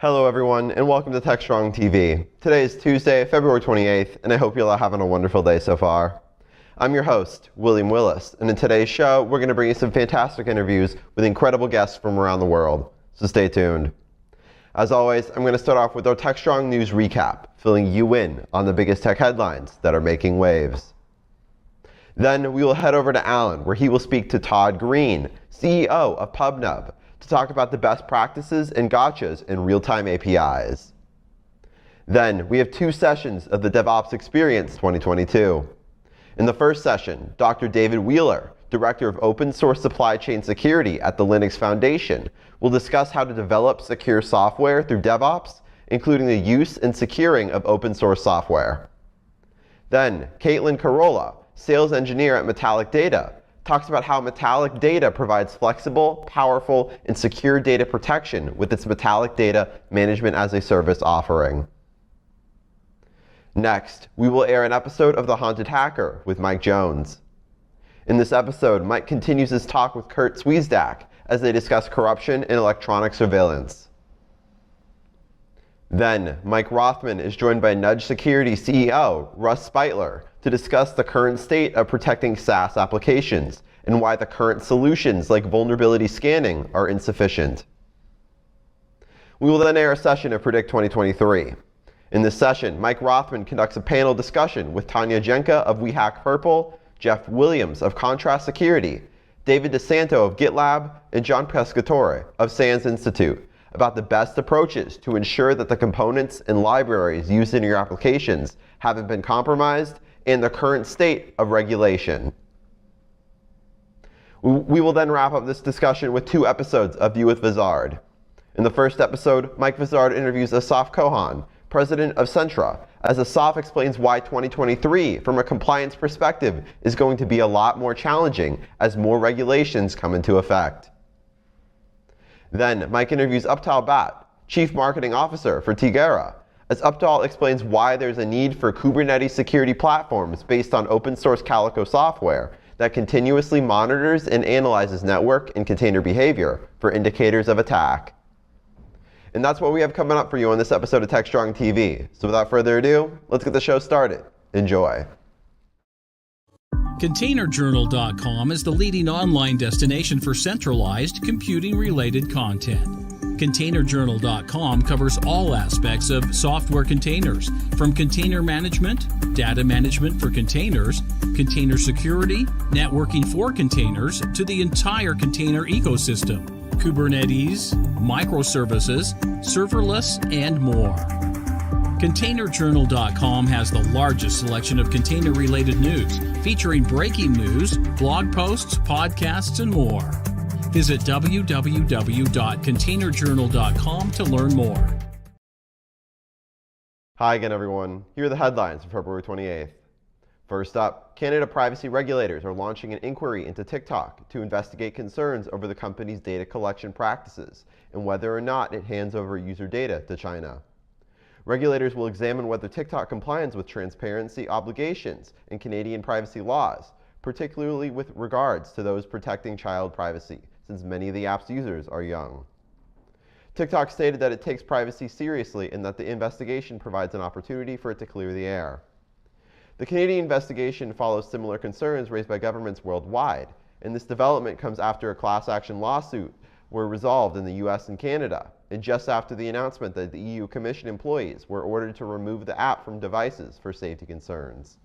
Hello everyone, and welcome to Techstrong TV. Today is Tuesday, February 28th, and I hope you're all having a wonderful day so far. I'm your host, William Willis, and in today's show, we're going to bring you some fantastic interviews with incredible guests from around the world, so stay tuned. As always, I'm going to start off with our Techstrong News Recap, filling you in on the biggest tech headlines that are making waves. Then we will head over to Allen, where he will speak to Todd Green, CEO of PubNub, to talk about the best practices and gotchas in real-time APIs. Then we have two sessions of the DevOps Experience 2022. In the first session, Dr. David Wheeler, Director of Open Source Supply Chain Security at the Linux Foundation, will discuss how to develop secure software through DevOps, including the use and securing of open source software. Then Caitlin Carolla, Sales Engineer at Metallic Data, talks about how Metallic Data provides flexible, powerful, and secure data protection with its Metallic Data Management as a Service offering. Next, we will air an episode of The Haunted Hacker with Mike Jones. In this episode, Mike continues his talk with Kurt Swiezdak as they discuss corruption in electronic surveillance. Then, Mike Rothman is joined by Nudge Security CEO Russ Speitler to discuss the current state of protecting SaaS applications and why the current solutions like vulnerability scanning are insufficient. We will then air a session of Predict 2023. In this session, Mike Rothman conducts a panel discussion with Tanya Jenka of We Hack Purple, Jeff Williams of Contrast Security, David DeSanto of GitLab, and John Pescatore of SANS Institute about the best approaches to ensure that the components and libraries used in your applications haven't been compromised and the current state of regulation. We will then wrap up this discussion with two episodes of View with Vizard. In the first episode, Mike Vizard interviews Asaf Kohan, president of Centra, as Asaf explains why 2023, from a compliance perspective, is going to be a lot more challenging as more regulations come into effect. Then, Mike interviews Uptal Bhatt, Chief Marketing Officer for Tigera, as Uptal explains why there's a need for Kubernetes security platforms based on open source Calico software that continuously monitors and analyzes network and container behavior for indicators of attack. And that's what we have coming up for you on this episode of Techstrong TV. So without further ado, let's get the show started. Enjoy. ContainerJournal.com is the leading online destination for centralized computing-related content. ContainerJournal.com covers all aspects of software containers, from container management, data management for containers, container security, networking for containers, to the entire container ecosystem, Kubernetes, microservices, serverless, and more. ContainerJournal.com has the largest selection of container-related news, featuring breaking news, blog posts, podcasts, and more. Visit www.containerjournal.com to learn more. Hi again, everyone. Here are the headlines for February 28th. First up, Canada privacy regulators are launching an inquiry into TikTok to investigate concerns over the company's data collection practices and whether or not it hands over user data to China. Regulators will examine whether TikTok complies with transparency obligations and Canadian privacy laws, particularly with regards to those protecting child privacy, since many of the app's users are young. TikTok stated that it takes privacy seriously and that the investigation provides an opportunity for it to clear the air. The Canadian investigation follows similar concerns raised by governments worldwide, and this development comes after a class action lawsuit were resolved in the US and Canada, and just after the announcement that the EU Commission employees were ordered to remove the app from devices for safety concerns.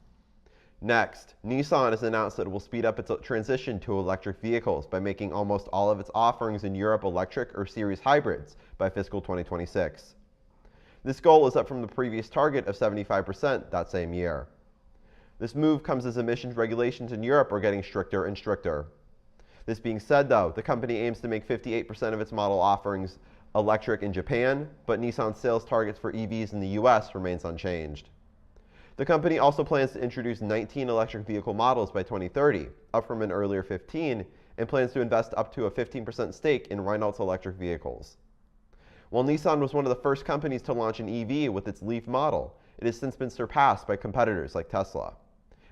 Next, Nissan has announced that it will speed up its transition to electric vehicles by making almost all of its offerings in Europe electric or series hybrids by fiscal 2026. This goal is up from the previous target of 75% that same year. This move comes as emissions regulations in Europe are getting stricter and stricter. This being said, though, the company aims to make 58% of its model offerings electric in Japan, but Nissan's sales targets for EVs in the US remains unchanged. The company also plans to introduce 19 electric vehicle models by 2030, up from an earlier 15, and plans to invest up to a 15% stake in Renault's electric vehicles. While Nissan was one of the first companies to launch an EV with its Leaf model, it has since been surpassed by competitors like Tesla.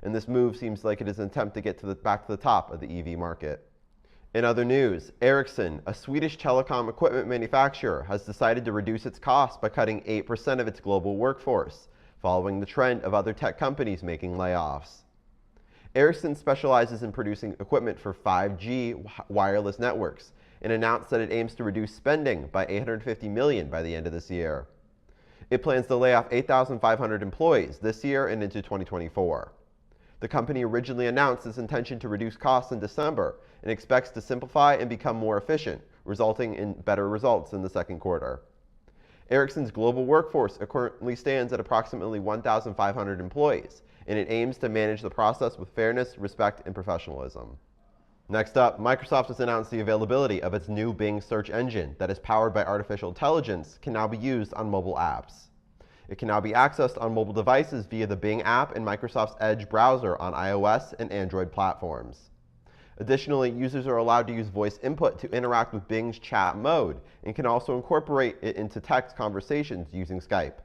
And this move seems like it is an attempt to get back to the top of the EV market. In other news, Ericsson, a Swedish telecom equipment manufacturer, has decided to reduce its costs by cutting 8% of its global workforce, following the trend of other tech companies making layoffs. Ericsson specializes in producing equipment for 5G wireless networks and announced that it aims to reduce spending by $850 million by the end of this year. It plans to lay off 8,500 employees this year and into 2024. The company originally announced its intention to reduce costs in December and expects to simplify and become more efficient, resulting in better results in the second quarter. Ericsson's global workforce currently stands at approximately 1,500 employees, and it aims to manage the process with fairness, respect, and professionalism. Next up, Microsoft has announced the availability of its new Bing search engine that is powered by artificial intelligence can now be used on mobile apps. It can now be accessed on mobile devices via the Bing app and Microsoft's Edge browser on iOS and Android platforms. Additionally, users are allowed to use voice input to interact with Bing's chat mode and can also incorporate it into text conversations using Skype.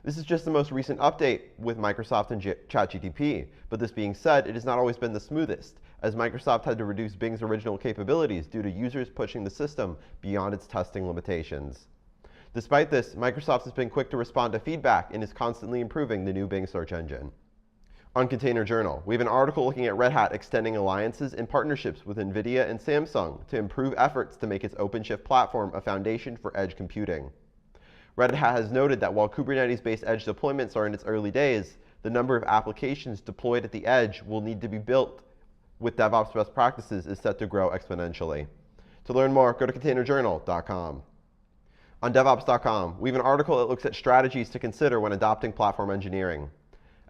This is just the most recent update with Microsoft and ChatGPT, but this being said, it has not always been the smoothest, as Microsoft had to reduce Bing's original capabilities due to users pushing the system beyond its testing limitations. Despite this, Microsoft has been quick to respond to feedback and is constantly improving the new Bing search engine. On Container Journal, we have an article looking at Red Hat extending alliances and partnerships with NVIDIA and Samsung to improve efforts to make its OpenShift platform a foundation for edge computing. Red Hat has noted that while Kubernetes-based edge deployments are in its early days, the number of applications deployed at the edge will need to be built with DevOps best practices is set to grow exponentially. To learn more, go to containerjournal.com. On DevOps.com, we have an article that looks at strategies to consider when adopting platform engineering.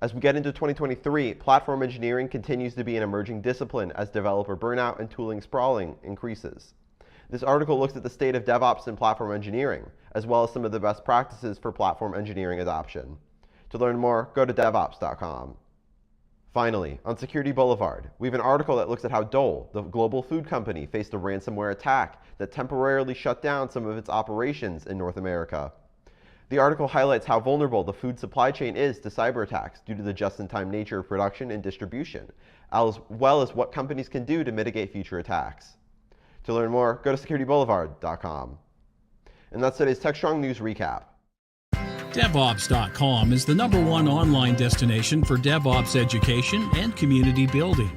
As we get into 2023, platform engineering continues to be an emerging discipline as developer burnout and tooling sprawling increases. This article looks at the state of DevOps and platform engineering, as well as some of the best practices for platform engineering adoption. To learn more, go to DevOps.com. Finally, on Security Boulevard, we have an article that looks at how Dole, the global food company, faced a ransomware attack that temporarily shut down some of its operations in North America. The article highlights how vulnerable the food supply chain is to cyber attacks due to the just-in-time nature of production and distribution, as well as what companies can do to mitigate future attacks. To learn more, go to securityboulevard.com. And that's today's Techstrong News Recap. DevOps.com is the #1 online destination for DevOps education and community building.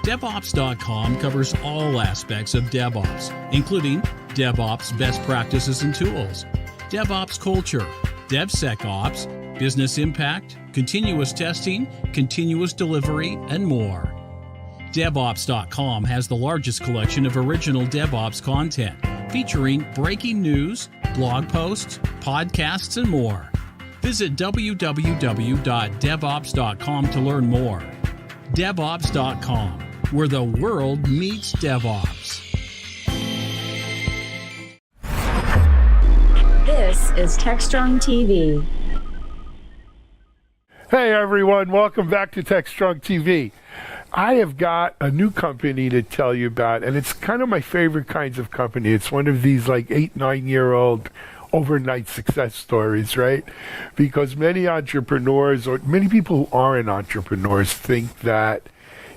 DevOps.com covers all aspects of DevOps, including DevOps best practices and tools, DevOps culture, DevSecOps, business impact, continuous testing, continuous delivery, and more. DevOps.com has the largest collection of original DevOps content, featuring breaking news, blog posts, podcasts, and more. Visit www.devops.com to learn more. DevOps.com, where the world meets DevOps. This is Techstrong TV. Hey everyone, welcome back to Techstrong TV. I have got a new company to tell you about, and it's kind of my favorite kinds of company. It's one of these like 8-9-year-old overnight success stories, right? Because many entrepreneurs, or many people who aren't entrepreneurs, think that,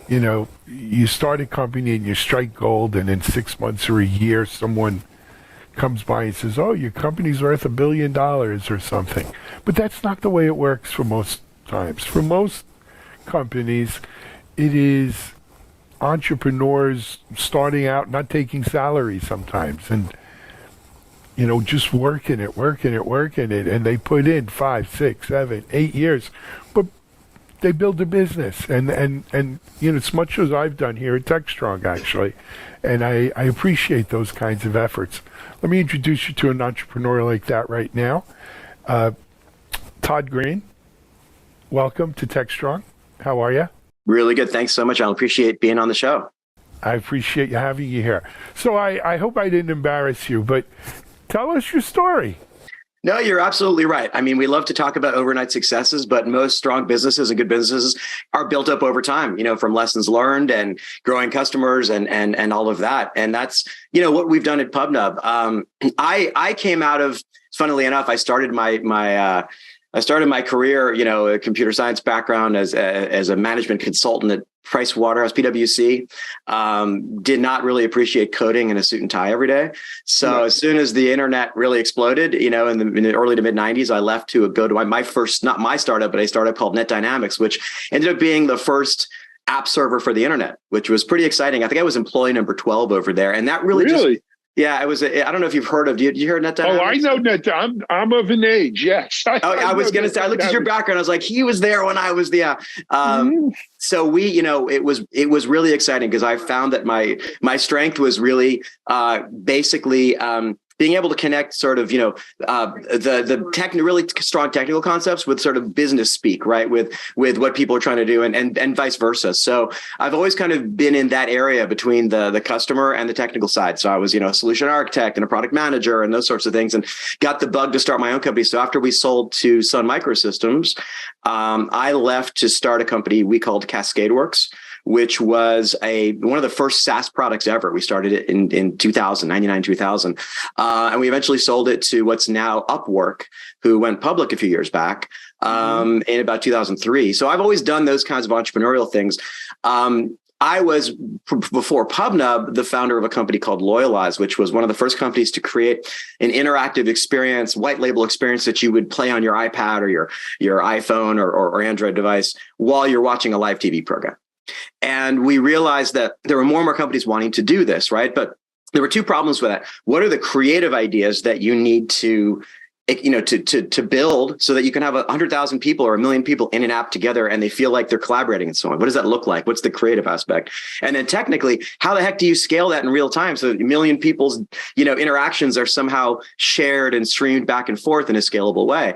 you know, you start a company and you strike gold, and in 6 months or a year, someone comes by and says, oh, your company's worth $1 billion or something. But that's not the way it works for most times. For most companies, it is entrepreneurs starting out, not taking salary sometimes, and, you know, just working it, and they put in 5, 6, 7, 8 years, but they build a business, and you know, it's much as I've done here at Techstrong, actually, and I appreciate those kinds of efforts. Let me introduce you to an entrepreneur like that right now. Todd Green, welcome to Techstrong. How are you? Really good. Thanks so much. I appreciate being on the show. I appreciate you having you here. So I hope I didn't embarrass you, but tell us your story. No, you're absolutely right. I mean, we love to talk about overnight successes, but most strong businesses and good businesses are built up over time, you know, from lessons learned and growing customers and all of that. And that's, you know, what we've done at PubNub. I came out of, funnily enough, I started my I started my career, a computer science background as a management consultant at Pricewaterhouse, PwC. Did not really appreciate coding in a suit and tie every day. So as soon as the internet really exploded, in the early to mid 90s, I left to go to my first, not my startup, but a startup called Net Dynamics, which ended up being the first app server for the internet, which was pretty exciting. I think I was employee number 12 over there. And that really? Yeah, it was. I don't know if you've heard of. Did you hear Net Dynamics? Oh, I know Net. I'm of an age. Yes. I was going to say. I looked at your background. I was like, he was there when I was there. So we, it was really exciting because I found that my strength was really basically being able to connect sort of, the really strong technical concepts with sort of business speak, right? With what people are trying to do and vice versa. So I've always kind of been in that area between the customer and the technical side. So I was, a solution architect and a product manager and those sorts of things, and got the bug to start my own company. So after we sold to Sun Microsystems, I left to start a company we called CascadeWorks, which was one of the first SaaS products ever. We started it in 2000, 99, 2000. And we eventually sold it to what's now Upwork, who went public a few years back in about 2003. So I've always done those kinds of entrepreneurial things. I was, before PubNub, the founder of a company called Loyalize, which was one of the first companies to create an interactive experience, white label experience that you would play on your iPad or your iPhone or Android device while you're watching a live TV program. And we realized that there were more and more companies wanting to do this, right? But there were two problems with that. What are the creative ideas that you need to build so that you can have 100,000 people or 1 million people in an app together and they feel like they're collaborating and so on? What does that look like? What's the creative aspect? And then technically, how the heck do you scale that in real time so that 1 million people's, interactions are somehow shared and streamed back and forth in a scalable way?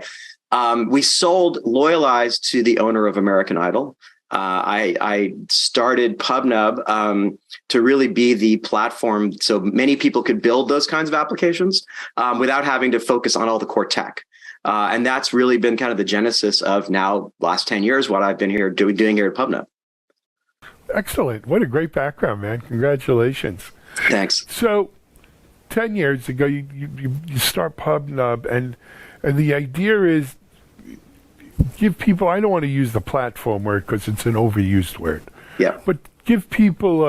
We sold Loyalize to the owner of American Idol. I started PubNub to really be the platform so many people could build those kinds of applications without having to focus on all the core tech. And that's really been kind of the genesis of now last 10 years, what I've been here doing here at PubNub. Excellent. What a great background, man. Congratulations. Thanks. So 10 years ago, you start PubNub, and the idea is give people, I don't want to use the platform word because it's an overused word. Yeah. But give people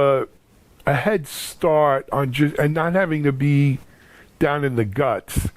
a head start on and not having to be down in the guts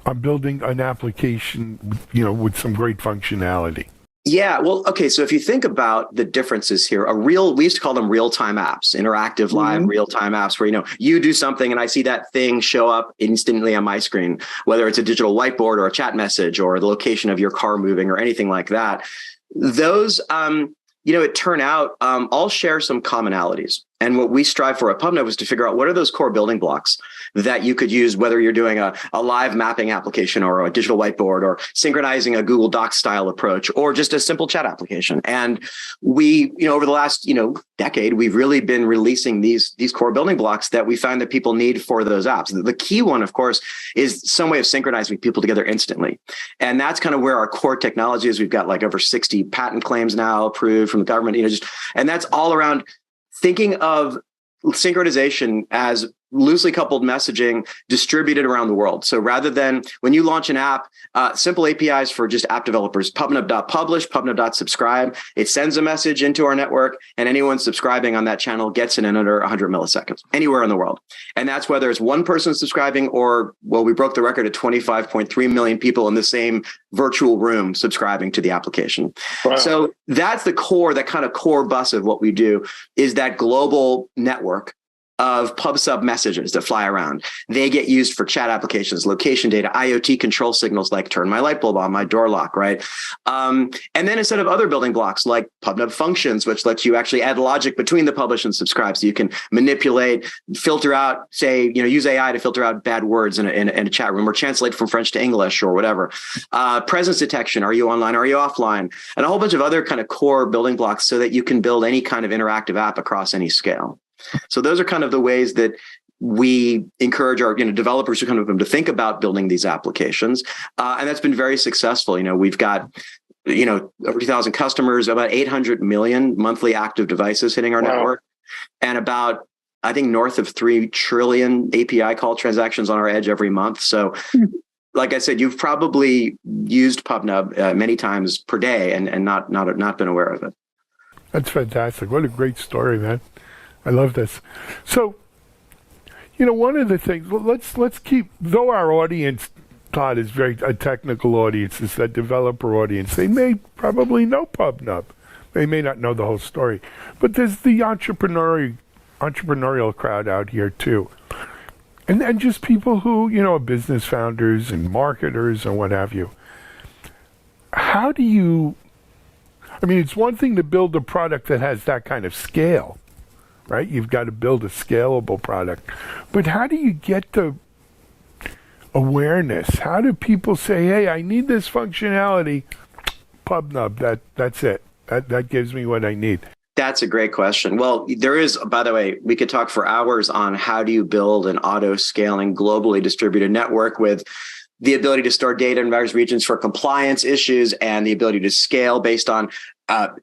on building an application, with some great functionality. Yeah, well, okay. So if you think about the differences here, we used to call them real-time apps, interactive, live, real-time apps where, you do something and I see that thing show up instantly on my screen, whether it's a digital whiteboard or a chat message or the location of your car moving or anything like that. Those, it turned out all share some commonalities. And what we strive for at PubNub was to figure out what are those core building blocks that you could use, whether you're doing a live mapping application or a digital whiteboard or synchronizing a Google Docs style approach or just a simple chat application. And we, over the last, decade, we've really been releasing these core building blocks that we find that people need for those apps. The key one, of course, is some way of synchronizing people together instantly. And that's kind of where our core technology is. We've got like over 60 patent claims now approved from the government, and that's all around thinking of synchronization as loosely coupled messaging distributed around the world. So rather than when you launch an app, simple APIs for just app developers, pubnub.publish, pubnub.subscribe, it sends a message into our network and anyone subscribing on that channel gets it in under 100 milliseconds anywhere in the world. And that's whether it's one person subscribing or, we broke the record at 25.3 million people in the same virtual room subscribing to the application. Wow. So that's the core, that kind of core bus of what we do is that global network of PubSub messages that fly around. They get used for chat applications, location data, IoT control signals like turn my light bulb on, my door lock, right? And then instead of other building blocks like PubNub functions, which lets you actually add logic between the publish and subscribe. So you can manipulate, filter out, say, use AI to filter out bad words in a chat room or translate from French to English or whatever. Presence detection, are you online, are you offline? And a whole bunch of other kind of core building blocks so that you can build any kind of interactive app across any scale. So those are kind of the ways that we encourage our developers who come to think about building these applications. And that's been very successful. We've got, over 2,000 customers, about 800 million monthly active devices hitting our network, and about, I think, north of 3 trillion API call transactions on our edge every month. So like I said, you've probably used PubNub many times per day and not been aware of it. That's fantastic. What a great story, man. I love this. So, one of the things, let's keep, though our audience, Todd, is very a technical audience, it's that developer audience, they may probably know PubNub. They may not know the whole story. But there's the entrepreneurial crowd out here, too. And just people who, business founders and marketers and what have you. How do you, it's one thing to build a product that has that kind of scale, right? You've got to build a scalable product. But how do you get the awareness? How do people say, hey, I need this functionality? PubNub, that's it. That gives me what I need. That's a great question. Well, there is, by the way, we could talk for hours on how do you build an auto-scaling, globally distributed network with the ability to store data in various regions for compliance issues and the ability to scale based on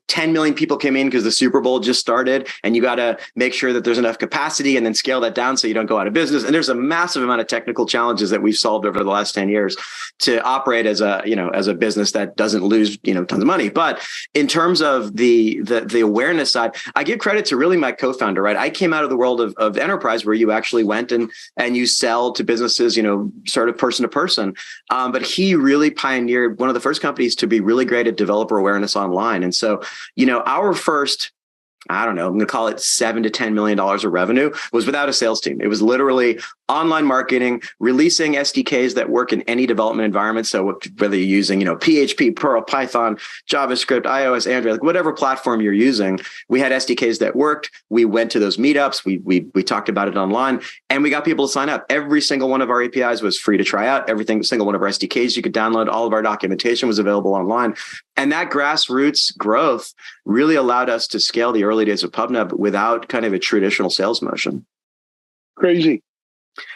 10 million people came in because the Super Bowl just started, and you got to make sure that there's enough capacity and then scale that down so you don't go out of business. And there's a massive amount of technical challenges that we've solved over the last 10 years to operate as a business that doesn't lose, tons of money. But in terms of the awareness side, I give credit to really my co-founder, right? I came out of the world of enterprise where you actually went and you sell to businesses, sort of person to person. But he really pioneered one of the first companies to be really great at developer awareness online. And so, our first, I'm going to call it $7 to $10 million of revenue was without a sales team. It was literally online marketing, releasing SDKs that work in any development environment. So whether you're using, PHP, Perl, Python, JavaScript, iOS, Android, like whatever platform you're using, we had SDKs that worked. We went to those meetups. We talked about it online, and we got people to sign up. Every single one of our APIs was free to try out. Single one of our SDKs you could download. All of our documentation was available online. And that grassroots growth really allowed us to scale the early days of PubNub without kind of a traditional sales motion. Crazy.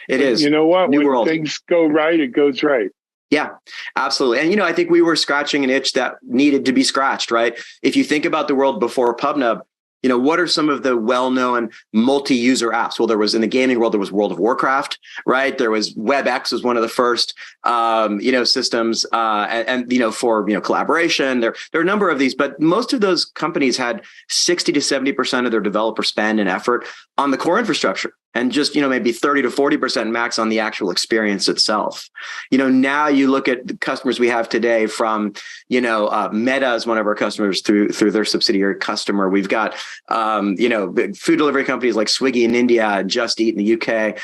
It is. You know what? New when world. Things go right, it goes right. Yeah, absolutely. And, I think we were scratching an itch that needed to be scratched, right? If you think about the world before PubNub, what are some of the well-known multi-user apps? Well, there was in the gaming world, there was World of Warcraft, right? There was WebEx was one of the first, systems, and for, collaboration. There are a number of these, but most of those companies had 60 to 70% of their developer spend and effort on the core infrastructure, and just, maybe 30 to 40% max on the actual experience itself. Now you look at the customers we have today from, Meta is one of our customers through their subsidiary Customer. We've got, food delivery companies like Swiggy in India and Just Eat in the UK.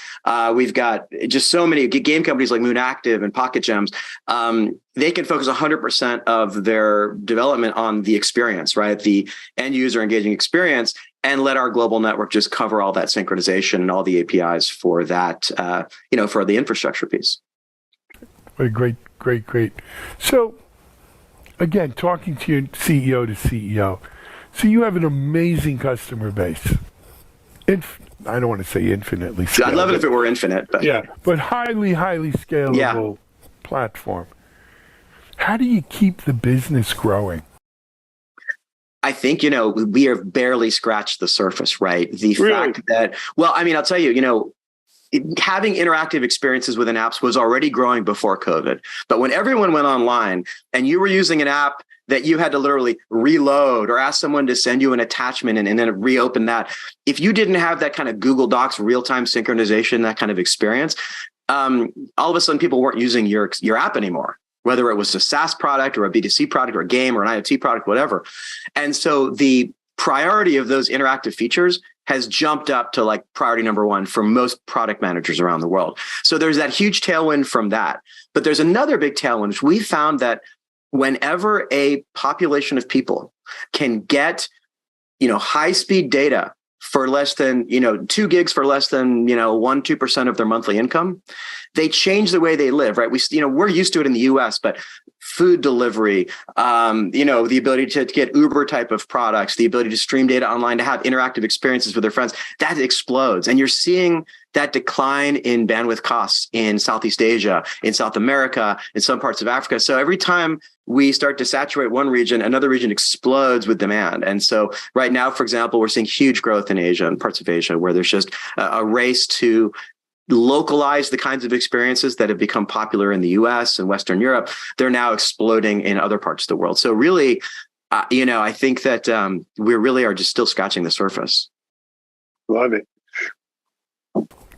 We've got just so many game companies like Moon Active and Pocket Gems. They can focus 100% of their development on the experience, right? The end user engaging experience, and let our global network just cover all that synchronization and all the APIs for that, for the infrastructure piece. Great. So, again, talking to your CEO to CEO, so you have an amazing customer base. I don't want to say infinitely scalable. I'd love it if it were infinite. But yeah, but highly scalable platform. How do you keep the business growing? I think, we have barely scratched the surface, right? The fact that, I'll tell you, having interactive experiences within apps was already growing before COVID. But when everyone went online and you were using an app that you had to literally reload or ask someone to send you an attachment and then reopen that, if you didn't have that kind of Google Docs real-time synchronization, that kind of experience, all of a sudden people weren't using your app anymore, whether it was a SaaS product or a B2C product or a game or an IoT product, whatever. And so the priority of those interactive features has jumped up to like priority number one for most product managers around the world. So there's that huge tailwind from that. But there's another big tailwind, which we found that whenever a population of people can get, high-speed data for less than, 2 gigs for less than, 1-2% of their monthly income, they change the way they live, right? We're used to it in the US, but food delivery, the ability to get Uber type of products, the ability to stream data online, to have interactive experiences with their friends, that explodes. And you're seeing that decline in bandwidth costs in Southeast Asia, in South America, in some parts of Africa. So every time we start to saturate one region, another region explodes with demand. And so right now, for example, we're seeing huge growth in Asia and parts of Asia where there's just a race to localize the kinds of experiences that have become popular in the US and Western Europe. They're now exploding in other parts of the world. So really, I think that we really are just still scratching the surface. Love it.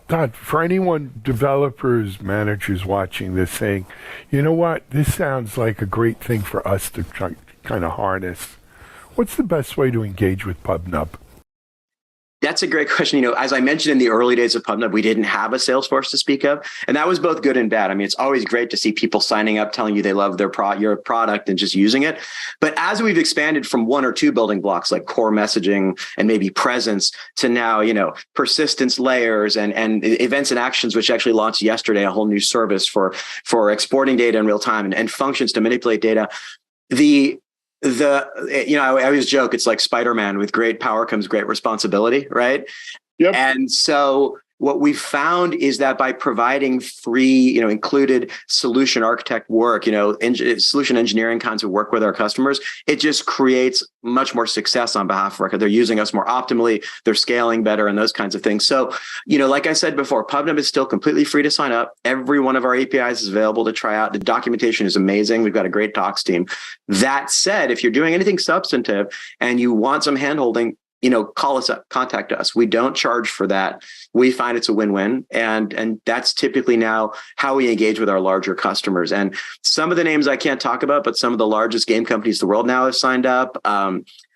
Todd, for anyone, developers, managers watching this saying, you know what, this sounds like a great thing for us to try, kind of harness. What's the best way to engage with PubNub? That's a great question. As I mentioned in the early days of PubNub, we didn't have a sales force to speak of. And that was both good and bad. I mean, it's always great to see people signing up, telling you they love your product and just using it. But as we've expanded from one or two building blocks like core messaging and maybe presence to now, persistence layers and events and actions, which actually launched yesterday, a whole new service for exporting data in real time and functions to manipulate data. I always joke, it's like Spider-Man, with great power comes great responsibility, right? Yep. And so what we found is that by providing free, included solution architect work, solution engineering kinds of work with our customers, it just creates much more success on behalf of our. They're using us more optimally, they're scaling better, and those kinds of things. So, like I said before, PubNub is still completely free to sign up. Every one of our APIs is available to try out. The documentation is amazing. We've got a great docs team. That said, if you're doing anything substantive and you want some handholding, call us up, contact us. We don't charge for that. We find it's a win-win. And that's typically now how we engage with our larger customers. And some of the names I can't talk about, but some of the largest game companies in the world now have signed up.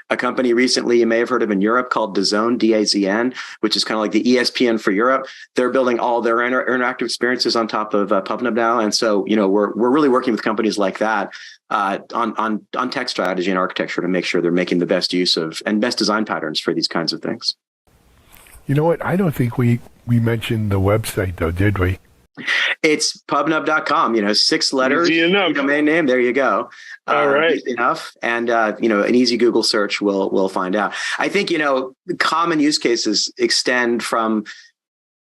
A company recently you may have heard of in Europe called DAZN, D-A-Z-N, which is kind of like the ESPN for Europe. They're building all their interactive experiences on top of PubNub now. And so, we're really working with companies like that on tech strategy and architecture to make sure they're making the best use of and best design patterns for these kinds of things. You know what? I don't think we mentioned the website, though, did we? It's pubnub.com, 6 letters, Easy enough. Domain name. There you go. All right. Easy enough. And, an easy Google search will find out. I think, common use cases extend from,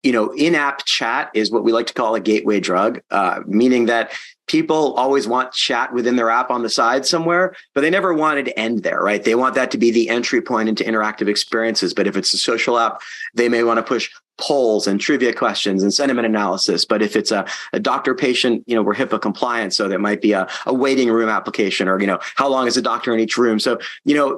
in-app chat is what we like to call a gateway drug, meaning that people always want chat within their app on the side somewhere, but they never want it to end there, right? They want that to be the entry point into interactive experiences. But if it's a social app, they may want to push polls and trivia questions and sentiment analysis. But if it's a doctor-patient, we're HIPAA compliant, so that might be a waiting room application, or, how long is a doctor in each room? So,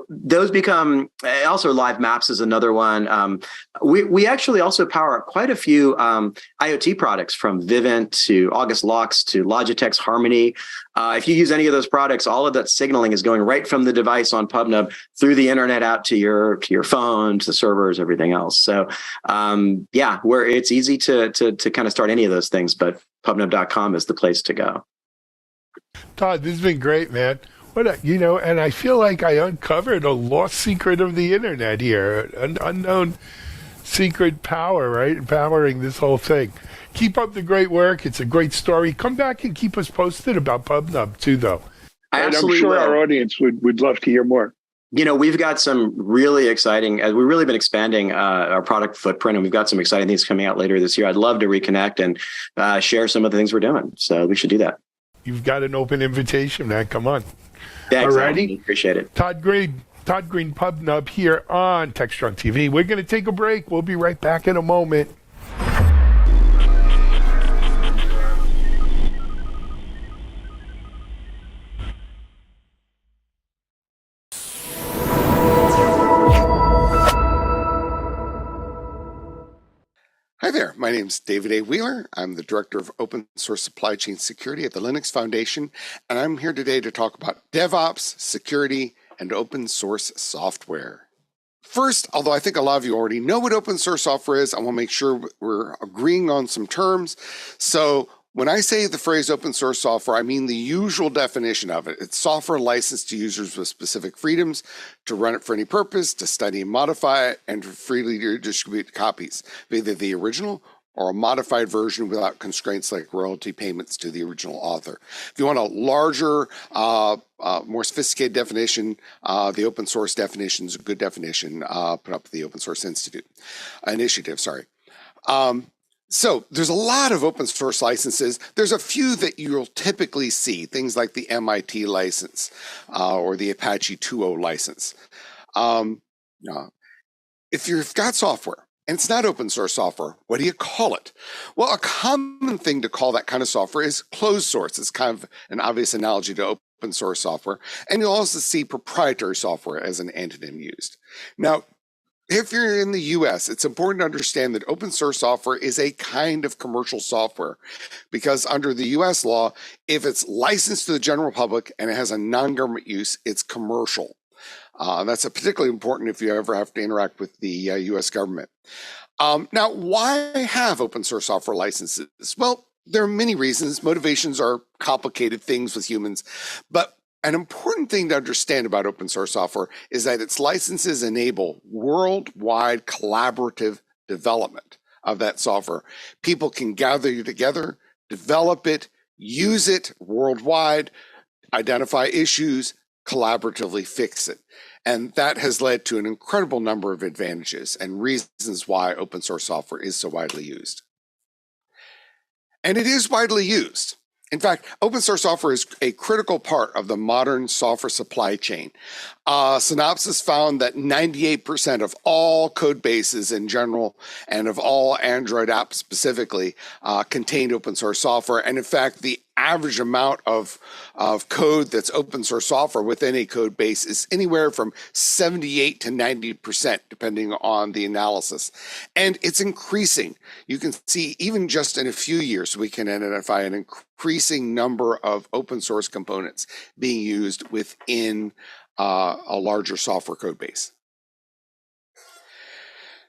those become, also live maps is another one. We actually also power quite a few IoT products, from Vivint to August Locks to Logitech's Harmony. If you use any of those products, all of that signaling is going right from the device on PubNub through the internet out to your phone, to the servers, everything else. So, where it's easy to kind of start any of those things, but pubnub.com is the place to go. Todd, this has been great, man. And I feel like I uncovered a lost secret of the internet here, an unknown secret power, right? Powering this whole thing. Keep up the great work. It's a great story. Come back and keep us posted about PubNub too, though. And I'm sure our audience would love to hear more. We've got some really exciting, we've really been expanding our product footprint, and we've got some exciting things coming out later this year. I'd love to reconnect and share some of the things we're doing. So we should do that. You've got an open invitation, man. Come on. Thanks. Alrighty. Appreciate it. Todd Green, PubNub here on Techstrong TV. We're going to take a break. We'll be right back in a moment. Hi there, my name is David A. Wheeler. I'm the Director of Open Source Supply Chain Security at the Linux Foundation, and I'm here today to talk about DevOps, security, and open source software. First, although I think a lot of you already know what open source software is, I want to make sure we're agreeing on some terms. So when I say the phrase open source software, I mean the usual definition of it. It's software licensed to users with specific freedoms to run it for any purpose, to study and modify it, and to freely distribute copies, either the original or a modified version without constraints like royalty payments to the original author. If you want a larger, more sophisticated definition, the open source definition is a good definition, put up the Open Source Initiative. So there's a lot of open source licenses. There's a few that you'll typically see, things like the MIT license or the Apache 2.0 license. If you've got software and it's not open source software. What do you call it? Well, a common thing to call that kind of software is closed source. It's kind of an obvious analogy to open source software. And you'll also see proprietary software as an antonym used. Now, if you're in the US, it's important to understand that open source software is a kind of commercial software because under the US law, if it's licensed to the general public and it has a non-government use, it's commercial. That's particularly important if you ever have to interact with the US government. Now, why have open source software licenses? Well, there are many reasons. Motivations are complicated things with humans, but an important thing to understand about open source software is that its licenses enable worldwide collaborative development of that software. People can gather together, develop it, use it worldwide, identify issues, collaboratively fix it. And that has led to an incredible number of advantages and reasons why open source software is so widely used. And it is widely used. In fact, open source software is a critical part of the modern software supply chain. Synopsys found that 98% of all code bases in general and of all Android apps specifically contained open source software. And in fact, the average amount of code that's open source software within a code base is anywhere from 78 to 90%, depending on the analysis. And it's increasing. You can see even just in a few years, we can identify an increasing number of open source components being used within a larger software code base.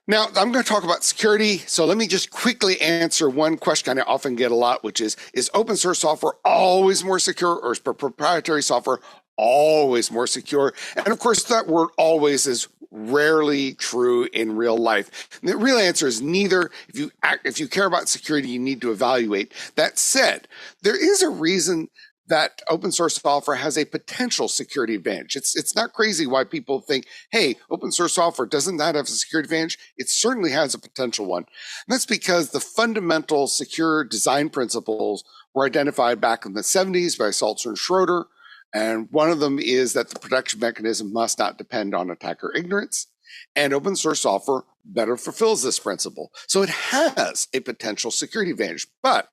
Now, I'm going to talk about security. So let me just quickly answer one question I often get a lot, which is open source software always more secure, or is proprietary software always more secure? And of course, that word always is rarely true in real life. And the real answer is neither. If you care about security, you need to evaluate. That said, there is a reason that open source software has a potential security advantage. It's not crazy why people think, hey, open source software, doesn't that have a security advantage? It certainly has a potential one. And that's because the fundamental secure design principles were identified back in the 70s by Salzer and Schroeder. And one of them is that the protection mechanism must not depend on attacker ignorance. And open source software better fulfills this principle. So it has a potential security advantage. But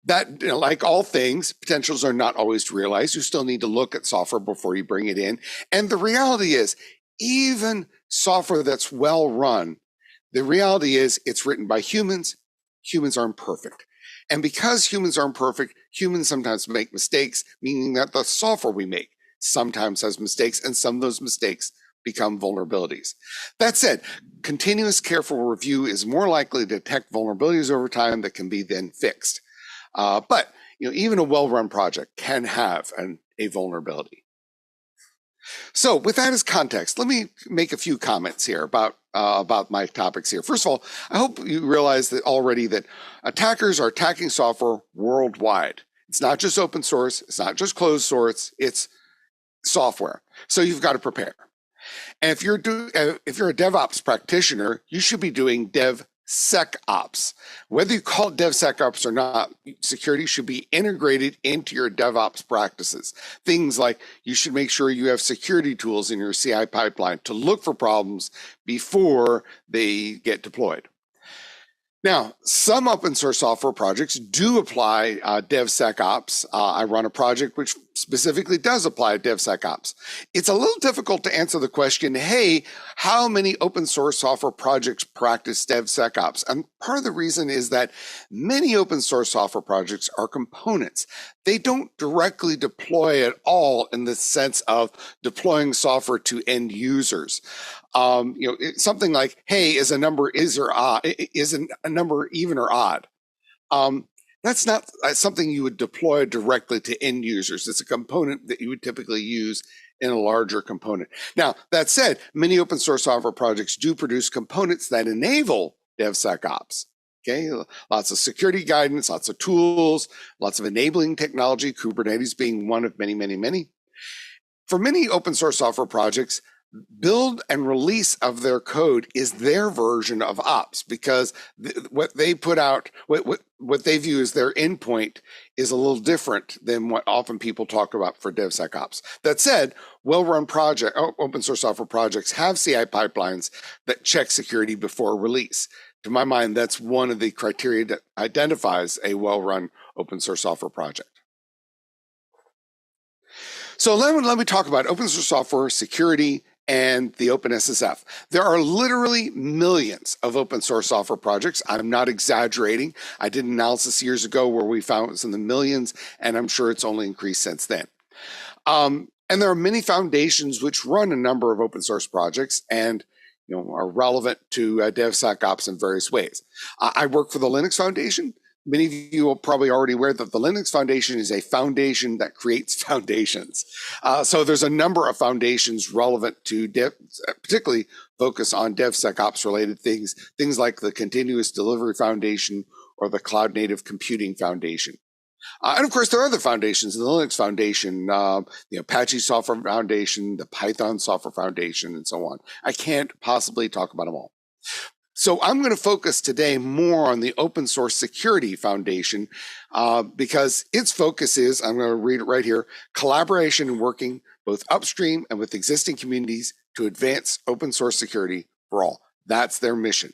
that, like all things, potentials are not always realized. You still need to look at software before you bring it in. And the reality is, even software that's well run, the reality is it's written by humans. Humans are imperfect. And because humans are imperfect, humans sometimes make mistakes, meaning that the software we make sometimes has mistakes, and some of those mistakes become vulnerabilities. That said, continuous careful review is more likely to detect vulnerabilities over time that can be then fixed. But even a well-run project can have a vulnerability. So with that as context, let me make a few comments here about my topics here. First of all, I hope you realize that already that attackers are attacking software worldwide. It's not just open source. It's not just closed source. It's software. So you've got to prepare. And if you're a DevOps practitioner, you should be doing DevSecOps. Whether you call it DevSecOps or not, security should be integrated into your DevOps practices. Things like you should make sure you have security tools in your CI pipeline to look for problems before they get deployed. Now, some open source software projects do apply DevSecOps. I run a project which specifically does apply DevSecOps. It's a little difficult to answer the question, hey, how many open source software projects practice DevSecOps? And part of the reason is that many open source software projects are components. They don't directly deploy at all in the sense of deploying software to end users. Something like, hey, is a number is a number even or odd? That's not something you would deploy directly to end users. It's a component that you would typically use in a larger component. Now, that said, many open source software projects do produce components that enable DevSecOps. Okay, lots of security guidance, lots of tools, lots of enabling technology, Kubernetes being one of many, many, many. For many open source software projects, build and release of their code is their version of ops, because what they put out, what they view as their endpoint, is a little different than what often people talk about for DevSecOps. That said, well-run open source software projects have CI pipelines that check security before release. To my mind, that's one of the criteria that identifies a well-run open source software project. So let me talk about open source software security and the OpenSSF. There are literally millions of open source software projects. I'm not exaggerating. I did an analysis years ago where we found it was in the millions, and I'm sure it's only increased since then. And there are many foundations which run a number of open source projects and are relevant to DevSecOps in various ways. I work for the Linux Foundation. Many of you are probably already aware that the Linux Foundation is a foundation that creates foundations. So there's a number of foundations relevant to particularly focus on DevSecOps related things like the Continuous Delivery Foundation or the Cloud Native Computing Foundation. And of course, there are other foundations in the Linux Foundation, the Apache Software Foundation, the Python Software Foundation, and so on. I can't possibly talk about them all. So I'm going to focus today more on the Open Source Security Foundation because its focus is, I'm going to read it right here, collaboration and working both upstream and with existing communities to advance open source security for all. That's their mission.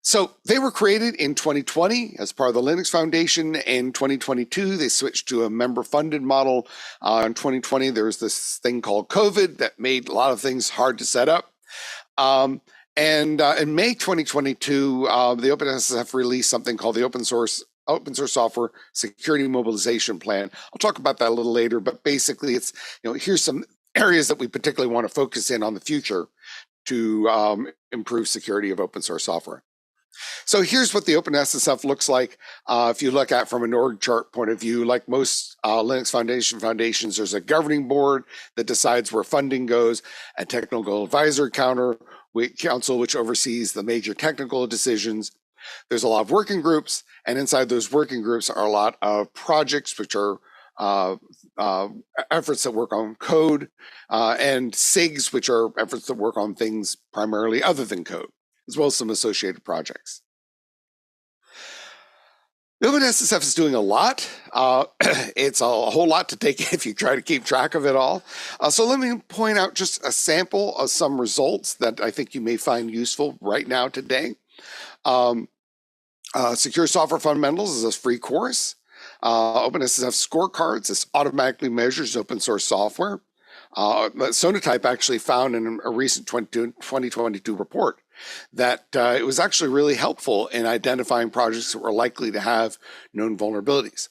So they were created in 2020 as part of the Linux Foundation. In 2022, they switched to a member-funded model. In 2020, there was this thing called COVID that made a lot of things hard to set up. And in May 2022, the OpenSSF released something called the Open Source Software Security Mobilization Plan. I'll talk about that a little later, but basically it's, here's some areas that we particularly want to focus in on the future to improve security of open source software. So here's what the OpenSSF looks like. If you look at from an org chart point of view, like most Linux Foundation foundations, there's a governing board that decides where funding goes, a technical advisory council, which oversees the major technical decisions. There's a lot of working groups, and inside those working groups are a lot of projects, which are efforts that work on code, and SIGs, which are efforts that work on things primarily other than code, as well as some associated projects. The OpenSSF is doing a lot. It's a whole lot to take if you try to keep track of it all. So let me point out just a sample of some results that I think you may find useful right now today. Secure Software Fundamentals is a free course. OpenSSF Scorecards, this automatically measures open source software. Sonatype actually found in a recent 2022 report that it was actually really helpful in identifying projects that were likely to have known vulnerabilities.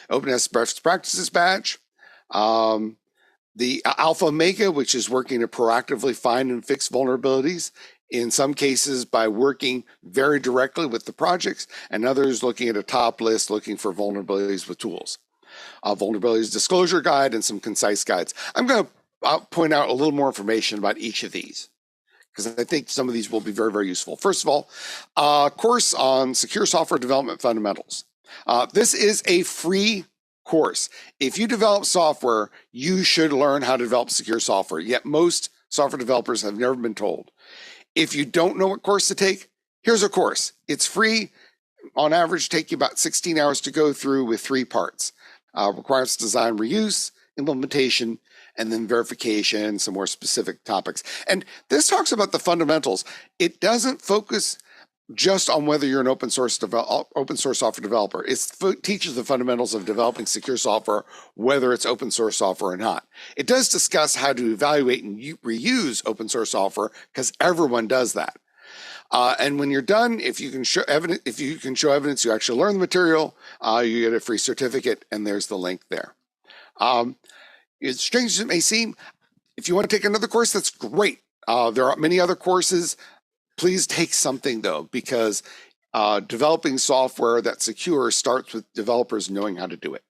OpenSSF Best Practices Badge, the Alpha Omega, which is working to proactively find and fix vulnerabilities, in some cases by working very directly with the projects, and others looking at a top list looking for vulnerabilities with tools. Vulnerabilities Disclosure Guide and some concise guides. I'm going to point out a little more information about each of these, because I think some of these will be very, very useful. First of all, a course on Secure Software Development Fundamentals. This is a free course. If you develop software, you should learn how to develop secure software, yet most software developers have never been told. If you don't know what course to take, here's a course. It's free. On average, take you about 16 hours to go through with 3 parts. Requires design reuse, implementation, and then verification, some more specific topics. And this talks about the fundamentals. It doesn't focus just on whether you're an open source software developer. It teaches the fundamentals of developing secure software, whether it's open source software or not. It does discuss how to evaluate and reuse open source software, because everyone does that. And when you're done, if you can show evidence, you actually learn the material, you get a free certificate, and there's the link there. As strange as it may seem, if you want to take another course, that's great. There are many other courses. Please take something, though, because developing software that's secure starts with developers knowing how to do it.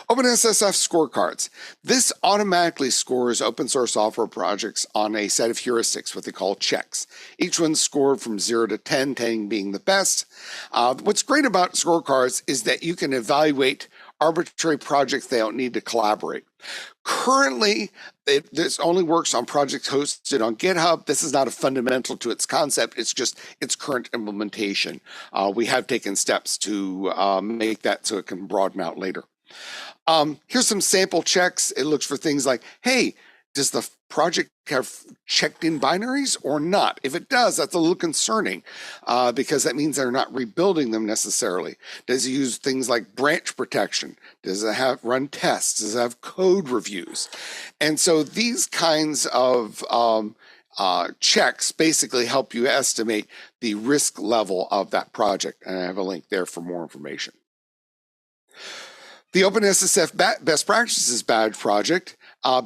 OpenSSF Scorecards. This automatically scores open source software projects on a set of heuristics, what they call checks. Each one's scored from 0 to 10, 10 being the best. What's great about scorecards is that you can evaluate, arbitrary projects they don't need to collaborate. Currently, this only works on projects hosted on GitHub. This is not a fundamental to its concept. It's just its current implementation. We have taken steps to make that so it can broaden out later. Here's some sample checks. It looks for things like, hey, does the project have checked in binaries or not? If it does, that's a little concerning because that means they're not rebuilding them necessarily. Does it use things like branch protection? Does it have run tests? Does it have code reviews? And so these kinds of checks basically help you estimate the risk level of that project. And I have a link there for more information. The OpenSSF Best Practices Badge project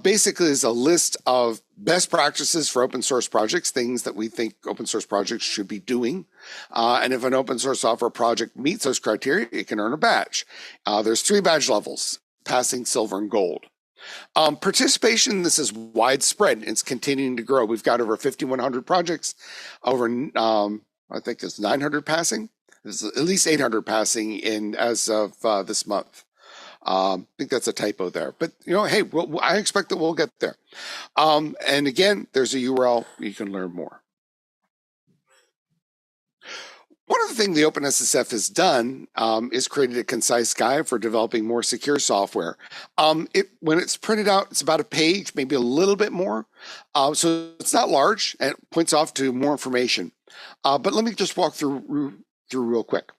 basically is a list of best practices for open source projects, things that we think open source projects should be doing. And if an open source software project meets those criteria, it can earn a badge. There's 3 badge levels, passing, silver, and gold. Participation, this is widespread. It's continuing to grow. We've got over 5,100 projects, over, I think it's 900 passing. There's at least 800 passing in as of this month. I think that's a typo there, but hey, I expect that we'll get there. And again, there's a URL you can learn more. One of the things the OpenSSF has done is created a concise guide for developing more secure software. When it's printed out, it's about a page, maybe a little bit more. So it's not large and it points off to more information. But let me just walk through real quick.